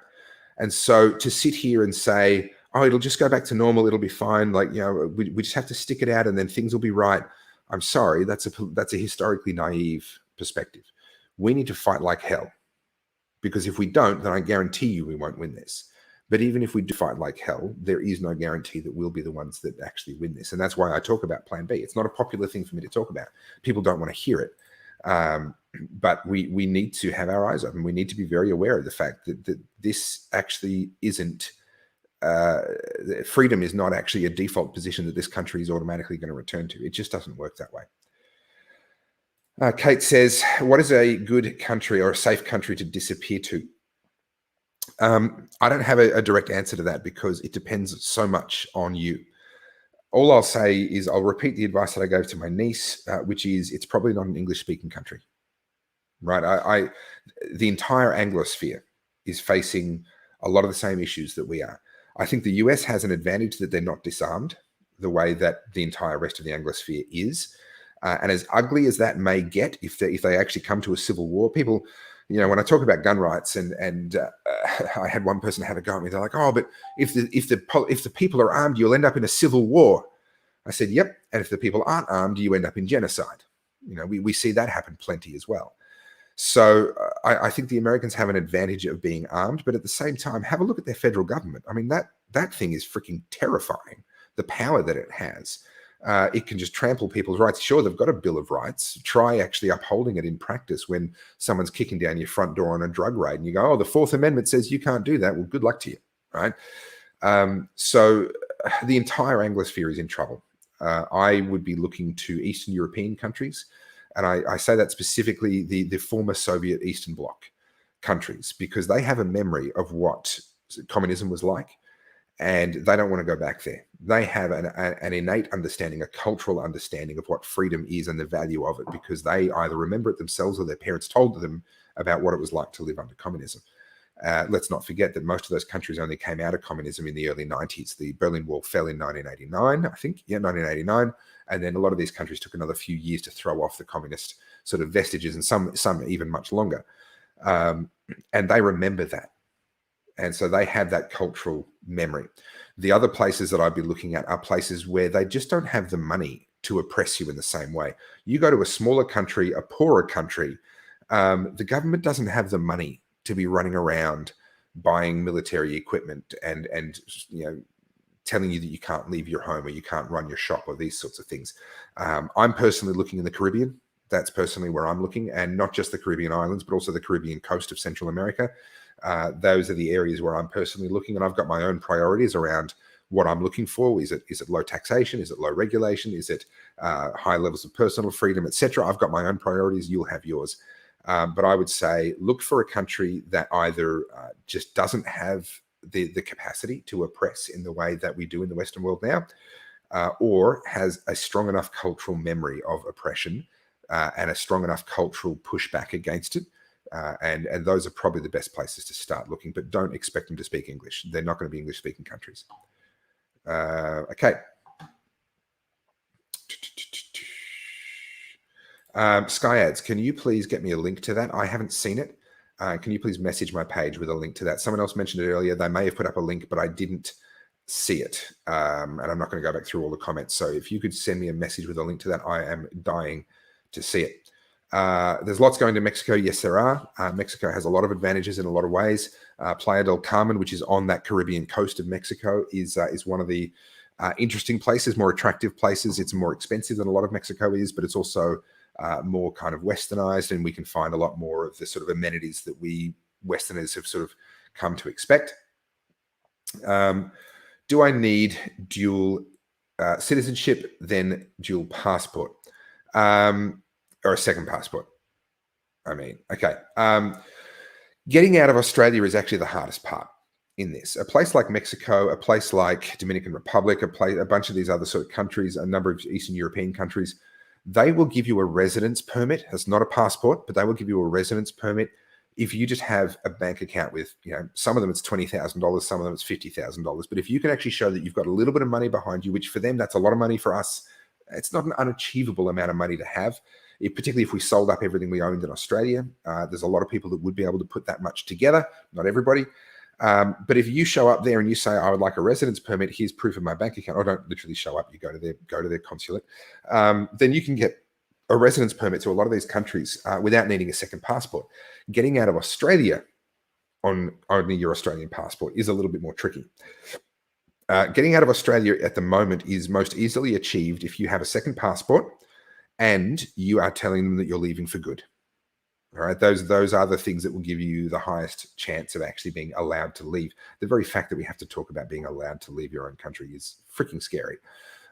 And so to sit here and say, oh, it'll just go back to normal, it'll be fine, we just have to stick it out and then things will be right. I'm sorry, that's a historically naive perspective. We need to fight like hell, because if we don't, then I guarantee you we won't win this. But even if we do fight like hell, there is no guarantee that we'll be the ones that actually win this. And that's why I talk about Plan B. It's not a popular thing for me to talk about. People don't want to hear it. but we need to have our eyes open. We need to be very aware of the fact that this actually isn't, freedom is not actually a default position that this country is automatically going to return to. It just doesn't work that way. Kate says, what is a good country or a safe country to disappear to? I don't have a direct answer to that because it depends so much on you. All I'll say is I'll repeat the advice that I gave to my niece, which is it's probably not an English-speaking country, right? The entire Anglosphere is facing a lot of the same issues that we are. I think the US has an advantage that they're not disarmed the way that the entire rest of the Anglosphere is. And as ugly as that may get, if they actually come to a civil war, people, when I talk about gun rights, and I had one person have a go at me. They're like, "Oh, but if the people are armed, you'll end up in a civil war." I said, "Yep." And if the people aren't armed, you end up in genocide. We see that happen plenty as well. So I think the Americans have an advantage of being armed, but at the same time, have a look at their federal government. I mean, that thing is freaking terrifying. The power that it has. It can just trample people's rights. Sure, they've got a Bill of Rights. Try actually upholding it in practice when someone's kicking down your front door on a drug raid and you go, "Oh, the Fourth Amendment says you can't do that." Well, good luck to you, right? So the entire Anglosphere is in trouble. I would be looking to Eastern European countries, and I say that specifically the former Soviet Eastern Bloc countries, because they have a memory of what communism was like. And they don't want to go back there. They have an innate understanding, a cultural understanding of what freedom is and the value of it, because they either remember it themselves or their parents told them about what it was like to live under communism. Let's not forget that most of those countries only came out of communism in the early 90s. The Berlin Wall fell in 1989, I think. Yeah, 1989. And then a lot of these countries took another few years to throw off the communist sort of vestiges, and some even much longer. And they remember that. And so they have that cultural memory. The other places that I'd be looking at are places where they just don't have the money to oppress you in the same way. You go to a smaller country, a poorer country, the government doesn't have the money to be running around buying military equipment and telling you that you can't leave your home or you can't run your shop or these sorts of things. I'm personally looking in the Caribbean. That's personally where I'm looking, and not just the Caribbean islands, but also the Caribbean coast of Central America. Those are the areas where I'm personally looking, and I've got my own priorities around what I'm looking for. Is it low taxation? Is it low regulation? Is it high levels of personal freedom, etc.? I've got my own priorities. You'll have yours. But I would say look for a country that either just doesn't have the capacity to oppress in the way that we do in the Western world now, or has a strong enough cultural memory of oppression and a strong enough cultural pushback against it. And those are probably the best places to start looking, but don't expect them to speak English. They're not going to be English-speaking countries. Okay. Sky Ads, can you please get me a link to that? I haven't seen it. Can you please message my page with a link to that? Someone else mentioned it earlier. They may have put up a link, but I didn't see it. And I'm not going to go back through all the comments. So if you could send me a message with a link to that, I am dying to see it. There's lots going to Mexico. Yes, there are. Mexico has a lot of advantages in a lot of ways. Playa del Carmen, which is on that Caribbean coast of Mexico, is one of the interesting places, more attractive places. It's more expensive than a lot of Mexico is, but it's also more kind of westernized, and we can find a lot more of the sort of amenities that we Westerners have sort of come to expect. Do I need dual citizenship, then dual passport? Or a second passport? I mean, okay. Getting out of Australia is actually the hardest part in this. A place like Mexico, a place like Dominican Republic, a bunch of these other sort of countries, a number of Eastern European countries, they will give you a residence permit. It's not a passport, but they will give you a residence permit if you just have a bank account with, some of them it's $20,000, some of them it's $50,000. But if you can actually show that you've got a little bit of money behind you, which for them, that's a lot of money. For us, it's not an unachievable amount of money to have. Particularly if we sold up everything we owned in Australia. There's a lot of people that would be able to put that much together, not everybody. But if you show up there and you say, I would like a residence permit, here's proof of my bank account, or don't literally show up, you go to their consulate, then you can get a residence permit to a lot of these countries without needing a second passport. Getting out of Australia on only your Australian passport is a little bit more tricky. Getting out of Australia at the moment is most easily achieved if you have a second passport and you are telling them that you're leaving for good. All right, those are the things that will give you the highest chance of actually being allowed to leave. The very fact that we have to talk about being allowed to leave your own country is freaking scary.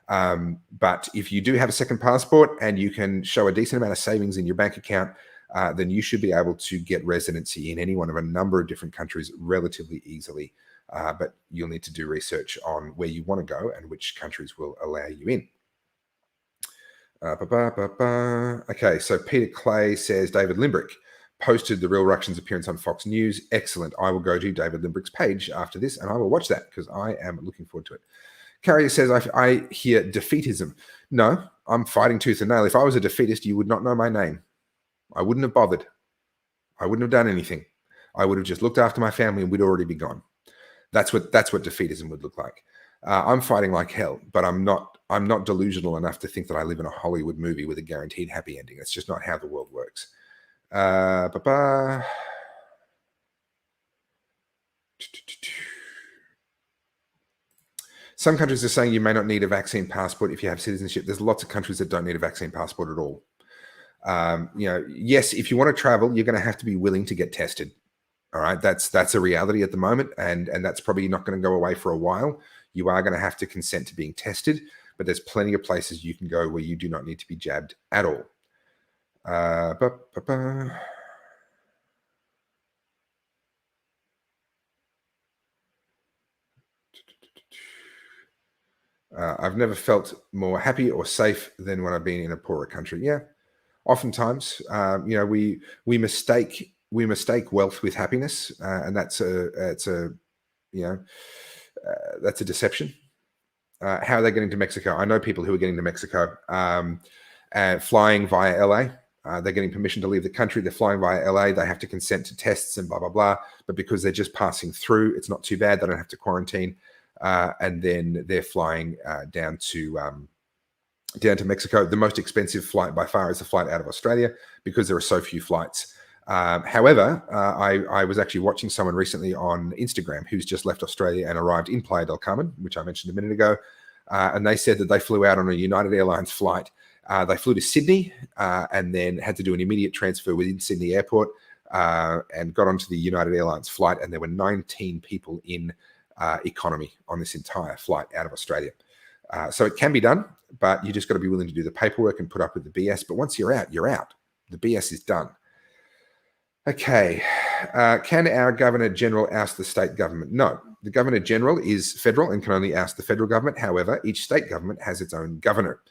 But if you do have a second passport and you can show a decent amount of savings in your bank account, then you should be able to get residency in any one of a number of different countries relatively easily. But you'll need to do research on where you want to go and which countries will allow you in. Okay, so Peter Clay says David Limbrick posted the Real Ructions appearance on Fox News. Excellent. I will go to David Limbrick's page after this and I will watch that because I am looking forward to it. Carrier says, I hear defeatism. No, I'm fighting tooth and nail. If I was a defeatist, you would not know my name. I wouldn't have bothered. I wouldn't have done anything. I would have just looked after my family and we'd already be gone. That's what defeatism would look like. I'm fighting like hell, but I'm not delusional enough to think that I live in a Hollywood movie with a guaranteed happy ending. It's just not how the world works. Some countries are saying you may not need a vaccine passport if you have citizenship. There's lots of countries that don't need a vaccine passport at all. Yes, if you want to travel, you're going to have to be willing to get tested. All right, that's a reality at the moment, and that's probably not going to go away for a while. You are going to have to consent to being tested, but there's plenty of places you can go where you do not need to be jabbed at all. I've never felt more happy or safe than when I've been in a poorer country. Yeah, oftentimes, we mistake wealth with happiness, and that's a deception. How are they getting to Mexico? I know people who are getting to Mexico flying via LA. They're getting permission to leave the country. They're flying via LA. They have to consent to tests and blah, blah, blah. But because they're just passing through, it's not too bad. They don't have to quarantine. And then they're flying down to Mexico. The most expensive flight by far is the flight out of Australia because there are so few flights. However, I was actually watching someone recently on Instagram who's just left Australia and arrived in Playa del Carmen, which I mentioned a minute ago. And they said that they flew out on a United Airlines flight. They flew to Sydney and then had to do an immediate transfer within Sydney Airport and got onto the United Airlines flight. And there were 19 people in economy on this entire flight out of Australia. So it can be done, but you just got to be willing to do the paperwork and put up with the BS. But once you're out, you're out. The BS is done. Okay. Can our Governor General oust the state government? No. The Governor General is federal and can only oust the federal government. However, each state government has its own governor,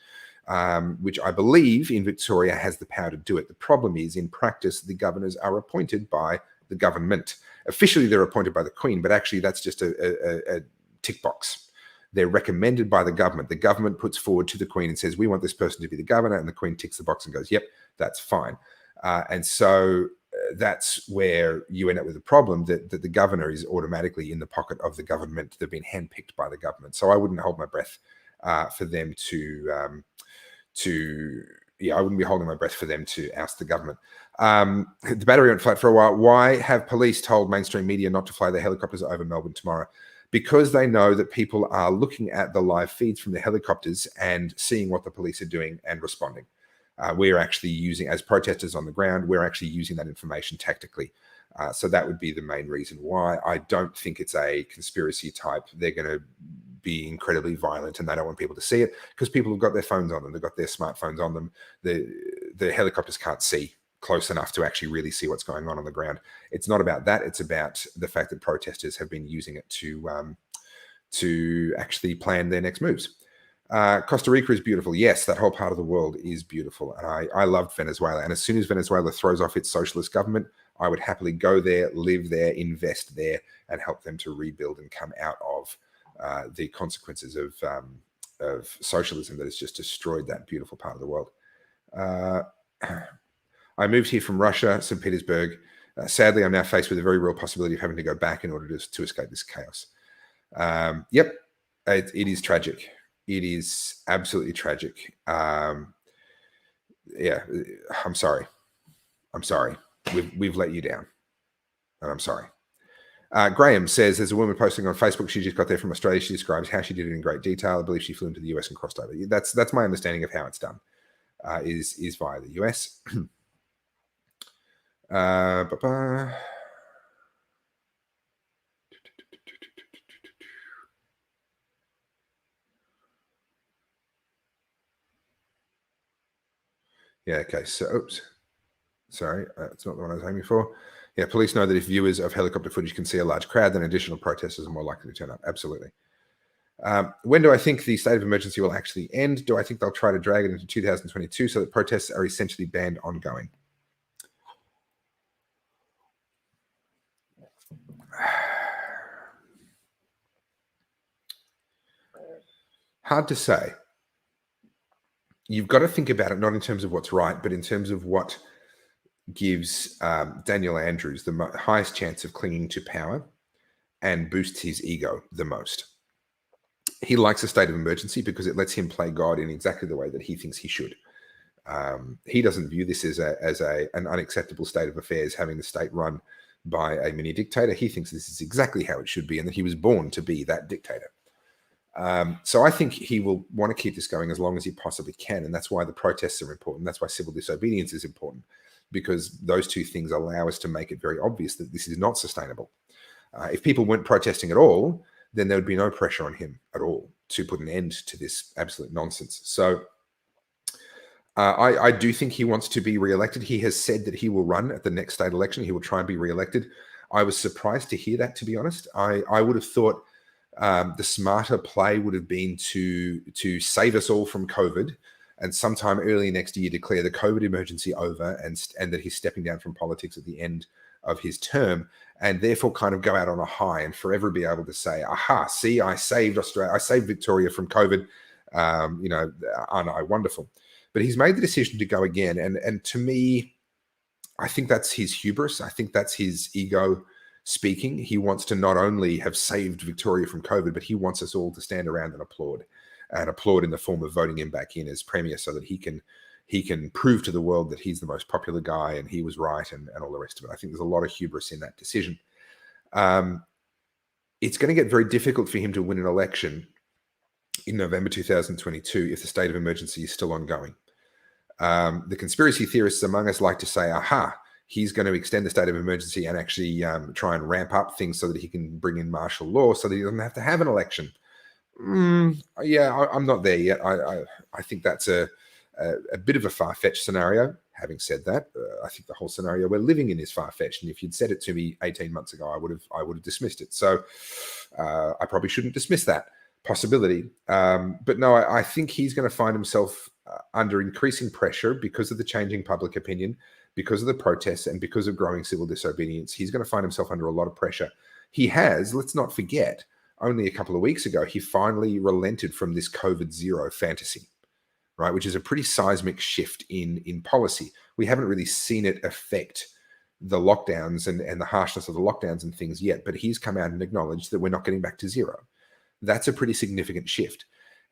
which I believe in Victoria has the power to do it. The problem is, in practice, the governors are appointed by the government. Officially, they're appointed by the Queen, but actually that's just a tick box. They're recommended by the government. The government puts forward to the Queen and says, we want this person to be the governor, and the Queen ticks the box and goes, yep, that's fine. And so that's where you end up with a problem that the governor is automatically in the pocket of the government. They've been handpicked by the government. So I wouldn't hold my breath for them I wouldn't be holding my breath for them to oust the government. The battery went flat for a while. Why have police told mainstream media not to fly their helicopters over Melbourne tomorrow? Because they know that people are looking at the live feeds from the helicopters and seeing what the police are doing and responding. We're actually using, as protesters on the ground, we're actually using that information tactically. So that would be the main reason why. I don't think it's a conspiracy type. They're going to be incredibly violent and they don't want people to see it because people have got their phones on them. They've got their smartphones on them. The helicopters can't see close enough to actually really see what's going on the ground. It's not about that. It's about the fact that protesters have been using it to actually plan their next moves. Costa Rica is beautiful. Yes, that whole part of the world is beautiful. And I loved Venezuela. And as soon as Venezuela throws off its socialist government, I would happily go there, live there, invest there, and help them to rebuild and come out of the consequences of socialism that has just destroyed that beautiful part of the world. I moved here from Russia, St. Petersburg. Sadly, I'm now faced with a very real possibility of having to go back in order to escape this chaos. Yep, it is tragic. It is absolutely tragic. Yeah, I'm sorry. I'm sorry. We've let you down, and I'm sorry. Graham says there's a woman posting on Facebook. She just got there from Australia. She describes how she did it in great detail. I believe she flew into the US and crossed over. That's my understanding of how it's done. Is via the US. Ba-ba. Yeah, okay. So, oops. Sorry, it's not the one I was aiming for. Yeah, police know that if viewers of helicopter footage can see a large crowd, then additional protesters are more likely to turn up. Absolutely. When do I think the state of emergency will actually end? Do I think they'll try to drag it into 2022 so that protests are essentially banned ongoing? Hard to say. You've got to think about it not in terms of what's right, but in terms of what gives Daniel Andrews the highest chance of clinging to power and boosts his ego the most. He likes a state of emergency because it lets him play God in exactly the way that he thinks he should. He doesn't view this as an unacceptable state of affairs, having the state run by a mini dictator. He thinks this is exactly how it should be and that he was born to be that dictator. So I think he will want to keep this going as long as he possibly can. And that's why the protests are important. That's why civil disobedience is important, because those two things allow us to make it very obvious that this is not sustainable. If people weren't protesting at all, then there would be no pressure on him at all to put an end to this absolute nonsense. So I do think he wants to be re-elected. He has said that he will run at the next state election. He will try and be re-elected. I was surprised to hear that, to be honest. I would have thought the smarter play would have been to save us all from COVID and sometime early next year declare the COVID emergency over and that he's stepping down from politics at the end of his term, and therefore kind of go out on a high and forever be able to say, aha, see, I saved Australia, I saved Victoria from COVID, aren't I wonderful? But he's made the decision to go again. And to me, I think that's his hubris. I think that's his ego speaking. He wants to not only have saved Victoria from COVID, but he wants us all to stand around and applaud in the form of voting him back in as premier so that he can prove to the world that he's the most popular guy and he was right and all the rest of it. I think there's a lot of hubris in that decision. It's going to get very difficult for him to win an election in November 2022 if the state of emergency is still ongoing. The conspiracy theorists among us like to say, aha, he's going to extend the state of emergency and actually try and ramp up things so that he can bring in martial law so that he doesn't have to have an election. I'm not there yet. I think that's a bit of a far-fetched scenario. Having said that, I think the whole scenario we're living in is far-fetched. And if you'd said it to me 18 months ago, I would have dismissed it. So I probably shouldn't dismiss that possibility. But no, I think he's going to find himself under increasing pressure because of the changing public opinion, because of the protests, and because of growing civil disobedience. He's going to find himself under a lot of pressure. He has, let's not forget, only a couple of weeks ago, he finally relented from this COVID zero fantasy, right? Which is a pretty seismic shift in policy. We haven't really seen it affect the lockdowns and the harshness of the lockdowns and things yet, but he's come out and acknowledged that we're not getting back to zero. That's a pretty significant shift.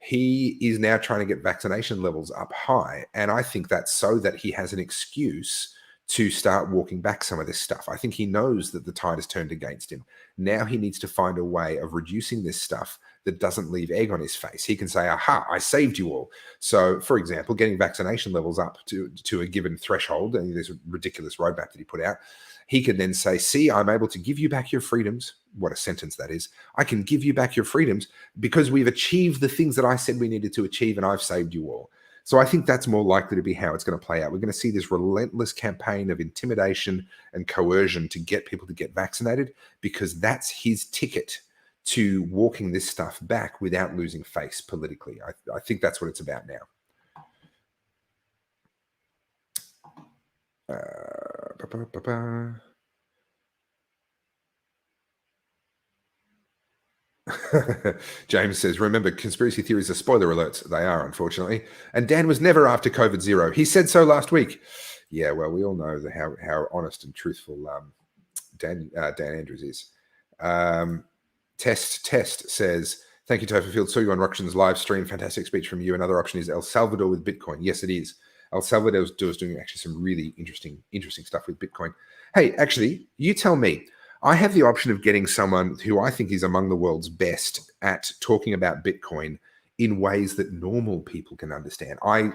He is now trying to get vaccination levels up high. And I think that's so that he has an excuse to start walking back some of this stuff. I think he knows that the tide has turned against him. Now he needs to find a way of reducing this stuff that doesn't leave egg on his face. He can say, aha, I saved you all. So, for example, getting vaccination levels up to a given threshold, and there's a ridiculous roadmap that he put out, he can then say, see, I'm able to give you back your freedoms. What a sentence that is. I can give you back your freedoms because we've achieved the things that I said we needed to achieve, and I've saved you all. So I think that's more likely to be how it's going to play out. We're going to see this relentless campaign of intimidation and coercion to get people to get vaccinated, because that's his ticket to walking this stuff back without losing face politically. I think that's what it's about now. James says, remember, conspiracy theories are spoiler alerts. They are, unfortunately. And Dan was never after COVID zero. He said so last week. Yeah, well, we all know how honest and truthful Dan Andrews is. Test says, thank you, Topher Field. Saw you on Ruction's live stream. Fantastic speech from you. Another option is El Salvador with Bitcoin. Yes, it is. El Salvador is doing actually some really interesting stuff with Bitcoin. Hey, actually, you tell me. I have the option of getting someone who I think is among the world's best at talking about Bitcoin in ways that normal people can understand. I'm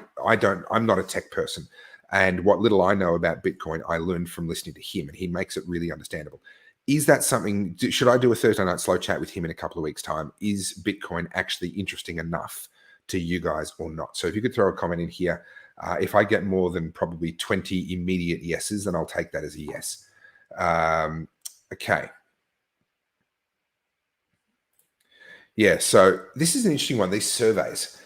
not a tech person. And what little I know about Bitcoin, I learned from listening to him, and he makes it really understandable. Is that something, should I do a Thursday night slow chat with him in a couple of weeks' time? Is Bitcoin actually interesting enough to you guys or not? So if you could throw a comment in here, if I get more than probably 20 immediate yeses, then I'll take that as a yes. Okay. Yeah, so this is an interesting one, these surveys.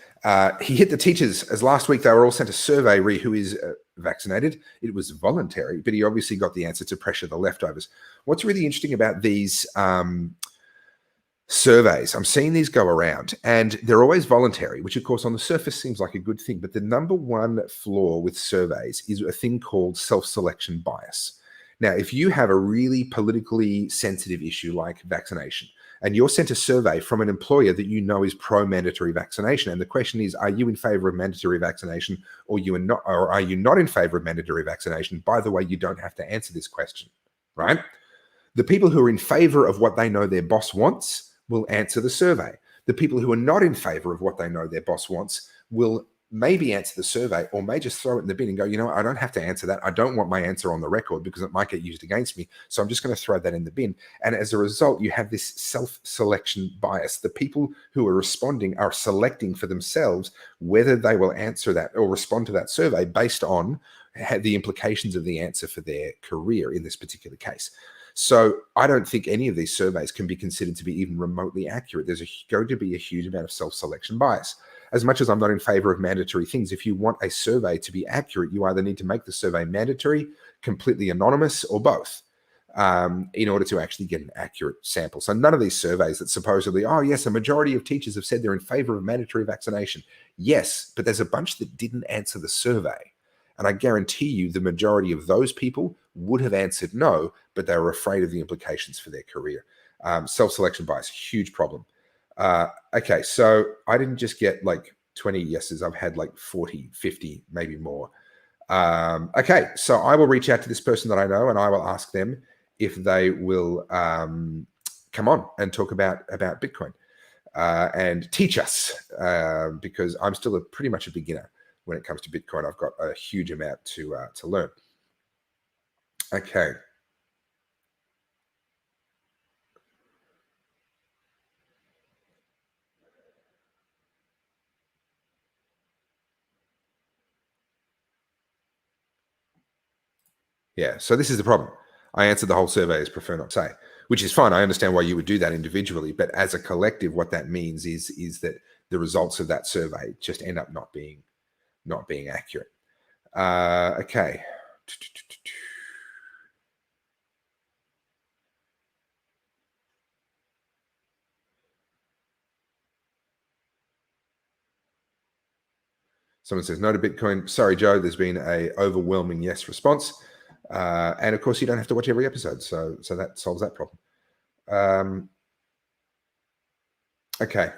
He hit the teachers, as last week they were all sent a survey, who is vaccinated. It was voluntary, but he obviously got the answer to pressure the leftovers. What's really interesting about these surveys, I'm seeing these go around, and they're always voluntary, which of course on the surface seems like a good thing, but the number one flaw with surveys is a thing called self-selection bias. Now, if you have a really politically sensitive issue like vaccination, and you're sent a survey from an employer that you know is pro-mandatory vaccination, and the question is, are you in favor of mandatory vaccination, or are you not in favor of mandatory vaccination? By the way, you don't have to answer this question, right? The people who are in favor of what they know their boss wants will answer the survey. The people who are not in favor of what they know their boss wants will maybe answer the survey, or may just throw it in the bin and go, you know, I don't have to answer that. I don't want my answer on the record because it might get used against me. So I'm just going to throw that in the bin. And as a result, you have this self-selection bias. The people who are responding are selecting for themselves whether they will answer that or respond to that survey based on the implications of the answer for their career in this particular case. So I don't think any of these surveys can be considered to be even remotely accurate. There's going to be a huge amount of self-selection bias. As much as I'm not in favor of mandatory things, if you want a survey to be accurate, you either need to make the survey mandatory, completely anonymous, or both, in order to actually get an accurate sample. So none of these surveys that supposedly, oh yes, a majority of teachers have said they're in favor of mandatory vaccination. Yes, but there's a bunch that didn't answer the survey. And I guarantee you the majority of those people would have answered no, but they were afraid of the implications for their career. Self-selection bias, huge problem. Okay, so I didn't just get like 20 yeses. I've had like 40, 50, maybe more. Okay, so I will reach out to this person that I know, and I will ask them if they will come on and talk about Bitcoin and teach us, because I'm still pretty much a beginner when it comes to Bitcoin. I've got a huge amount to learn. Okay. Yeah, so this is the problem. I answered the whole survey as prefer not to say, which is fine. I understand why you would do that individually, but as a collective, what that means is that the results of that survey just end up not being accurate. Okay. Someone says no to Bitcoin. Sorry, Joe. There's been a overwhelming yes response, and of course you don't have to watch every episode, so that solves that problem. Okay,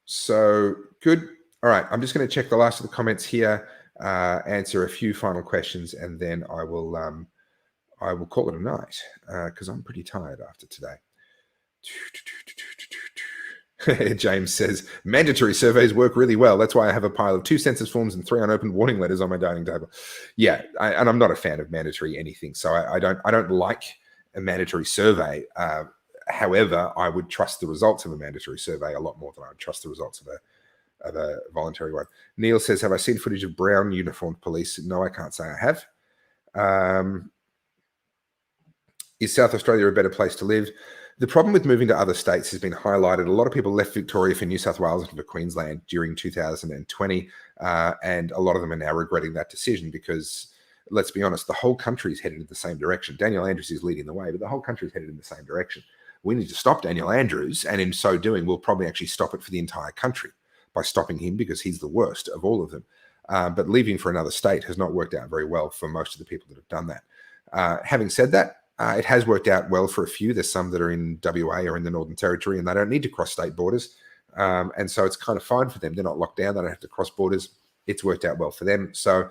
so good. All right, I'm just going to check the last of the comments here, answer a few final questions, and then I will call it a night because I'm pretty tired after today. James says mandatory surveys work really well. That's why I have a pile of 2 census forms and 3 unopened warning letters on my dining table. Yeah, and I'm not a fan of mandatory anything, so I don't like a mandatory survey. However, I would trust the results of a mandatory survey a lot more than I would trust the results of a voluntary one. Neil says, have I seen footage of brown uniformed police? No, I can't say I have. Is South Australia a better place to live? The problem with moving to other states has been highlighted. A lot of people left Victoria for New South Wales and for Queensland during 2020, and a lot of them are now regretting that decision because, let's be honest, the whole country is headed in the same direction. Daniel Andrews is leading the way, but the whole country is headed in the same direction. We need to stop Daniel Andrews, and in so doing, we'll probably actually stop it for the entire country by stopping him because he's the worst of all of them. But leaving for another state has not worked out very well for most of the people that have done that. Having said that, it has worked out well for a few. There's some that are in WA or in the Northern Territory, and they don't need to cross state borders. And so it's kind of fine for them. They're not locked down. They don't have to cross borders. It's worked out well for them. So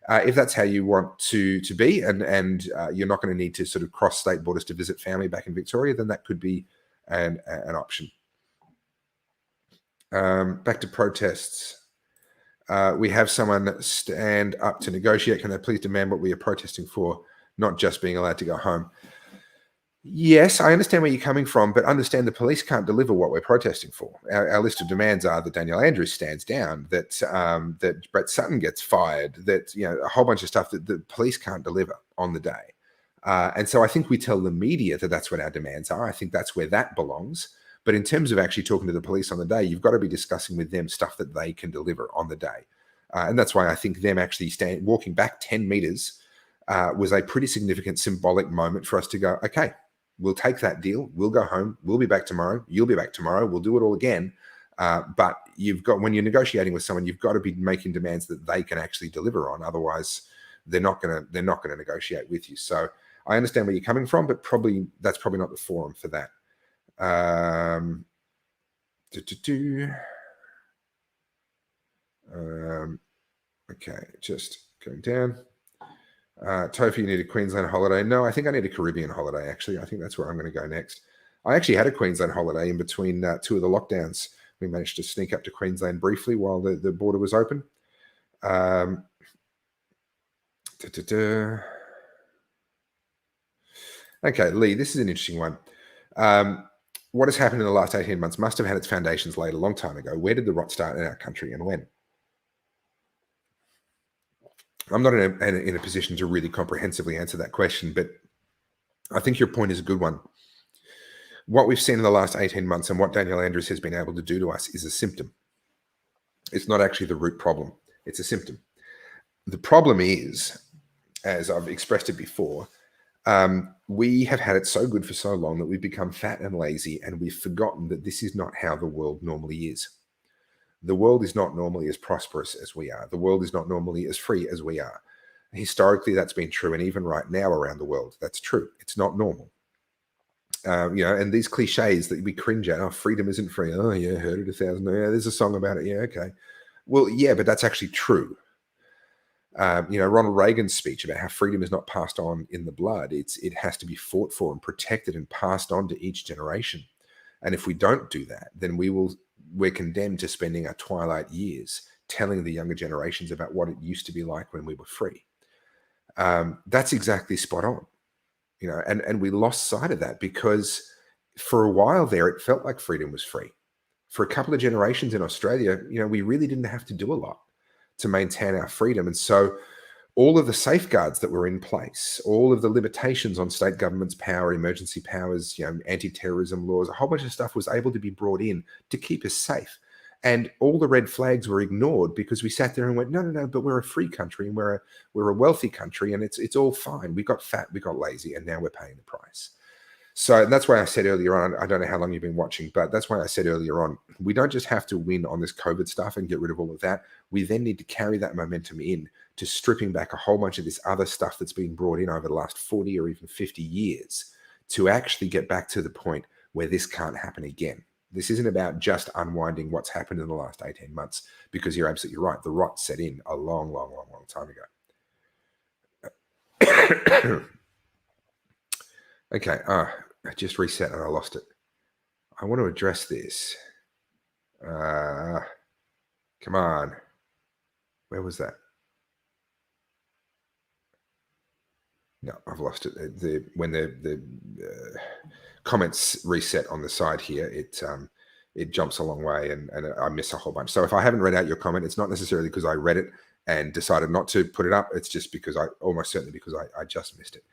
if that's how you want to be, and you're not going to need to sort of cross state borders to visit family back in Victoria, then that could be an option. Back to protests. We have someone stand up to negotiate. Can they please demand what we are protesting for, not just being allowed to go home? Yes, I understand where you're coming from, but understand the police can't deliver what we're protesting for. Our list of demands are that Daniel Andrews stands down, that that Brett Sutton gets fired, that a whole bunch of stuff that the police can't deliver on the day. And so I think we tell the media that that's what our demands are. I think that's where that belongs. But in terms of actually talking to the police on the day, you've got to be discussing with them stuff that they can deliver on the day. And that's why I think them actually walking back 10 meters was a pretty significant symbolic moment for us to go, okay, we'll take that deal. We'll go home. We'll be back tomorrow. You'll be back tomorrow. We'll do it all again. But when you're negotiating with someone, you've got to be making demands that they can actually deliver on. Otherwise, they're not going to negotiate with you. So I understand where you're coming from, but that's probably not the forum for that. Okay, just going down. Tofu, you need a Queensland holiday. No, I think I need a Caribbean holiday, actually. I think that's where I'm going to go next. I actually had a Queensland holiday in between two of the lockdowns. We managed to sneak up to Queensland briefly while the border was open. Okay, Lee, this is an interesting one. What has happened in the last 18 months must have had its foundations laid a long time ago. Where did the rot start in our country and when? I'm not in a position to really comprehensively answer that question, but I think your point is a good one. What we've seen in the last 18 months and what Daniel Andrews has been able to do to us is a symptom. It's not actually the root problem. It's a symptom. The problem is, as I've expressed it before, we have had it so good for so long that we've become fat and lazy, and we've forgotten that this is not how the world normally is. The world is not normally as prosperous as we are. The world is not normally as free as we are. Historically, that's been true, and even right now around the world, that's true. It's not normal. And these cliches that we cringe at, oh, freedom isn't free. Oh, yeah, heard it 1,000. Yeah, there's a song about it. Yeah, okay. Well, yeah, but that's actually true. Ronald Reagan's speech about how freedom is not passed on in the blood. It has to be fought for and protected and passed on to each generation. And if we don't do that, then we're condemned to spending our twilight years telling the younger generations about what it used to be like when we were free. That's exactly spot on. And we lost sight of that because for a while there, it felt like freedom was free. For a couple of generations in Australia, we really didn't have to do a lot to maintain our freedom. And so all of the safeguards that were in place, all of the limitations on state government's power, emergency powers, anti-terrorism laws, a whole bunch of stuff was able to be brought in to keep us safe. And all the red flags were ignored because we sat there and went, no, but we're a free country and we're a wealthy country and it's all fine. We got fat, we got lazy, and now we're paying the price. So that's why I said earlier on, I don't know how long you've been watching, but that's why I said earlier on, we don't just have to win on this COVID stuff and get rid of all of that. We then need to carry that momentum in to stripping back a whole bunch of this other stuff that's been brought in over the last 40 or even 50 years to actually get back to the point where this can't happen again. This isn't about just unwinding what's happened in the last 18 months, because you're absolutely right. The rot set in a long, long, long, long time ago. Okay, I just reset and I lost it. I want to address this. Come on. Where was that? No, I've lost it. When the comments reset on the side here, it jumps a long way and I miss a whole bunch. So if I haven't read out your comment, it's not necessarily because I read it and decided not to put it up. It's just because almost certainly because I just missed it.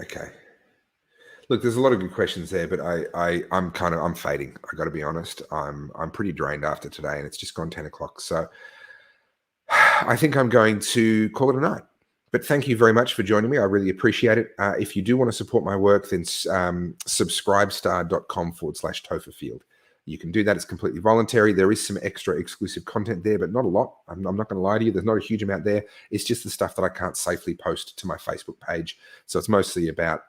Okay. Look, there's a lot of good questions there, but I'm fading. I got to be honest. I'm pretty drained after today, and it's just gone 10 o'clock. So I think I'm going to call it a night. But thank you very much for joining me. I really appreciate it. If you do want to support my work, then subscribestar.com/tofufield. You can do that. It's completely voluntary. There is some extra exclusive content there, but not a lot. I'm not going to lie to you. There's not a huge amount there. It's just the stuff that I can't safely post to my Facebook page. So it's mostly about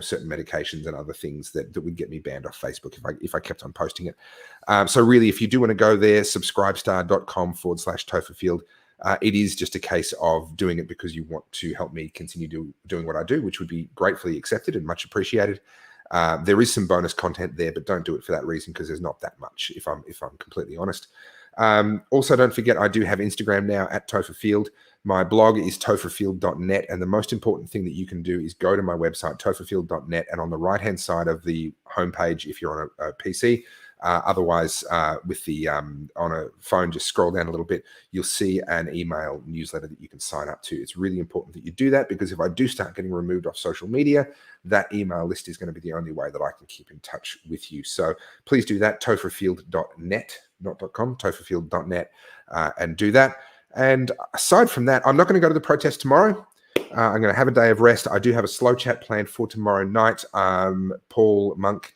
certain medications and other things that would get me banned off Facebook if I kept on posting it. So really, if you do want to go there, subscribestar.com/Topherfield. It is just a case of doing it because you want to help me continue doing what I do, which would be gratefully accepted and much appreciated. There is some bonus content there, but don't do it for that reason because there's not that much, if I'm completely honest. Also, don't forget, I do have Instagram now at Topherfield. My blog is topherfield.net, and the most important thing that you can do is go to my website, topherfield.net, and on the right-hand side of the homepage, if you're on a PC, otherwise with the on a phone, just scroll down a little bit, you'll see an email newsletter that you can sign up to. It's really important that you do that, because if I do start getting removed off social media, that email list is going to be the only way that I can keep in touch with you. So please do that, topherfield.net, not .com, topherfield.net, and do that. And aside from that, I'm not going to go to the protest tomorrow. I'm going to have a day of rest. I do have a slow chat planned for tomorrow night. Dr. Paul Monk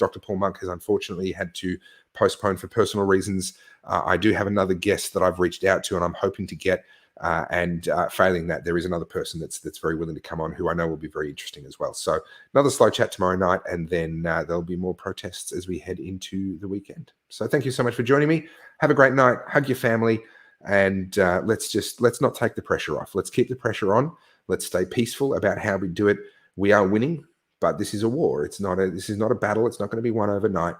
has unfortunately had to postpone for personal reasons. I do have another guest that I've reached out to and I'm hoping to get. And failing that, there is another person that's very willing to come on who I know will be very interesting as well. So another slow chat tomorrow night, and then there'll be more protests as we head into the weekend. So thank you so much for joining me. Have a great night. Hug your family. And let's not take the pressure off. Let's keep the pressure on. Let's stay peaceful about how we do it. We are winning, but this is a war. This is not a battle. It's not going to be won overnight.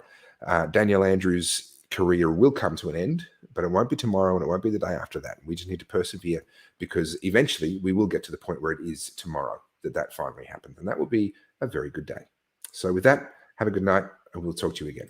Daniel Andrews' career will come to an end, but it won't be tomorrow and it won't be the day after that. We just need to persevere, because eventually we will get to the point where it is tomorrow that finally happens. And that will be a very good day. So with that, have a good night, and we'll talk to you again.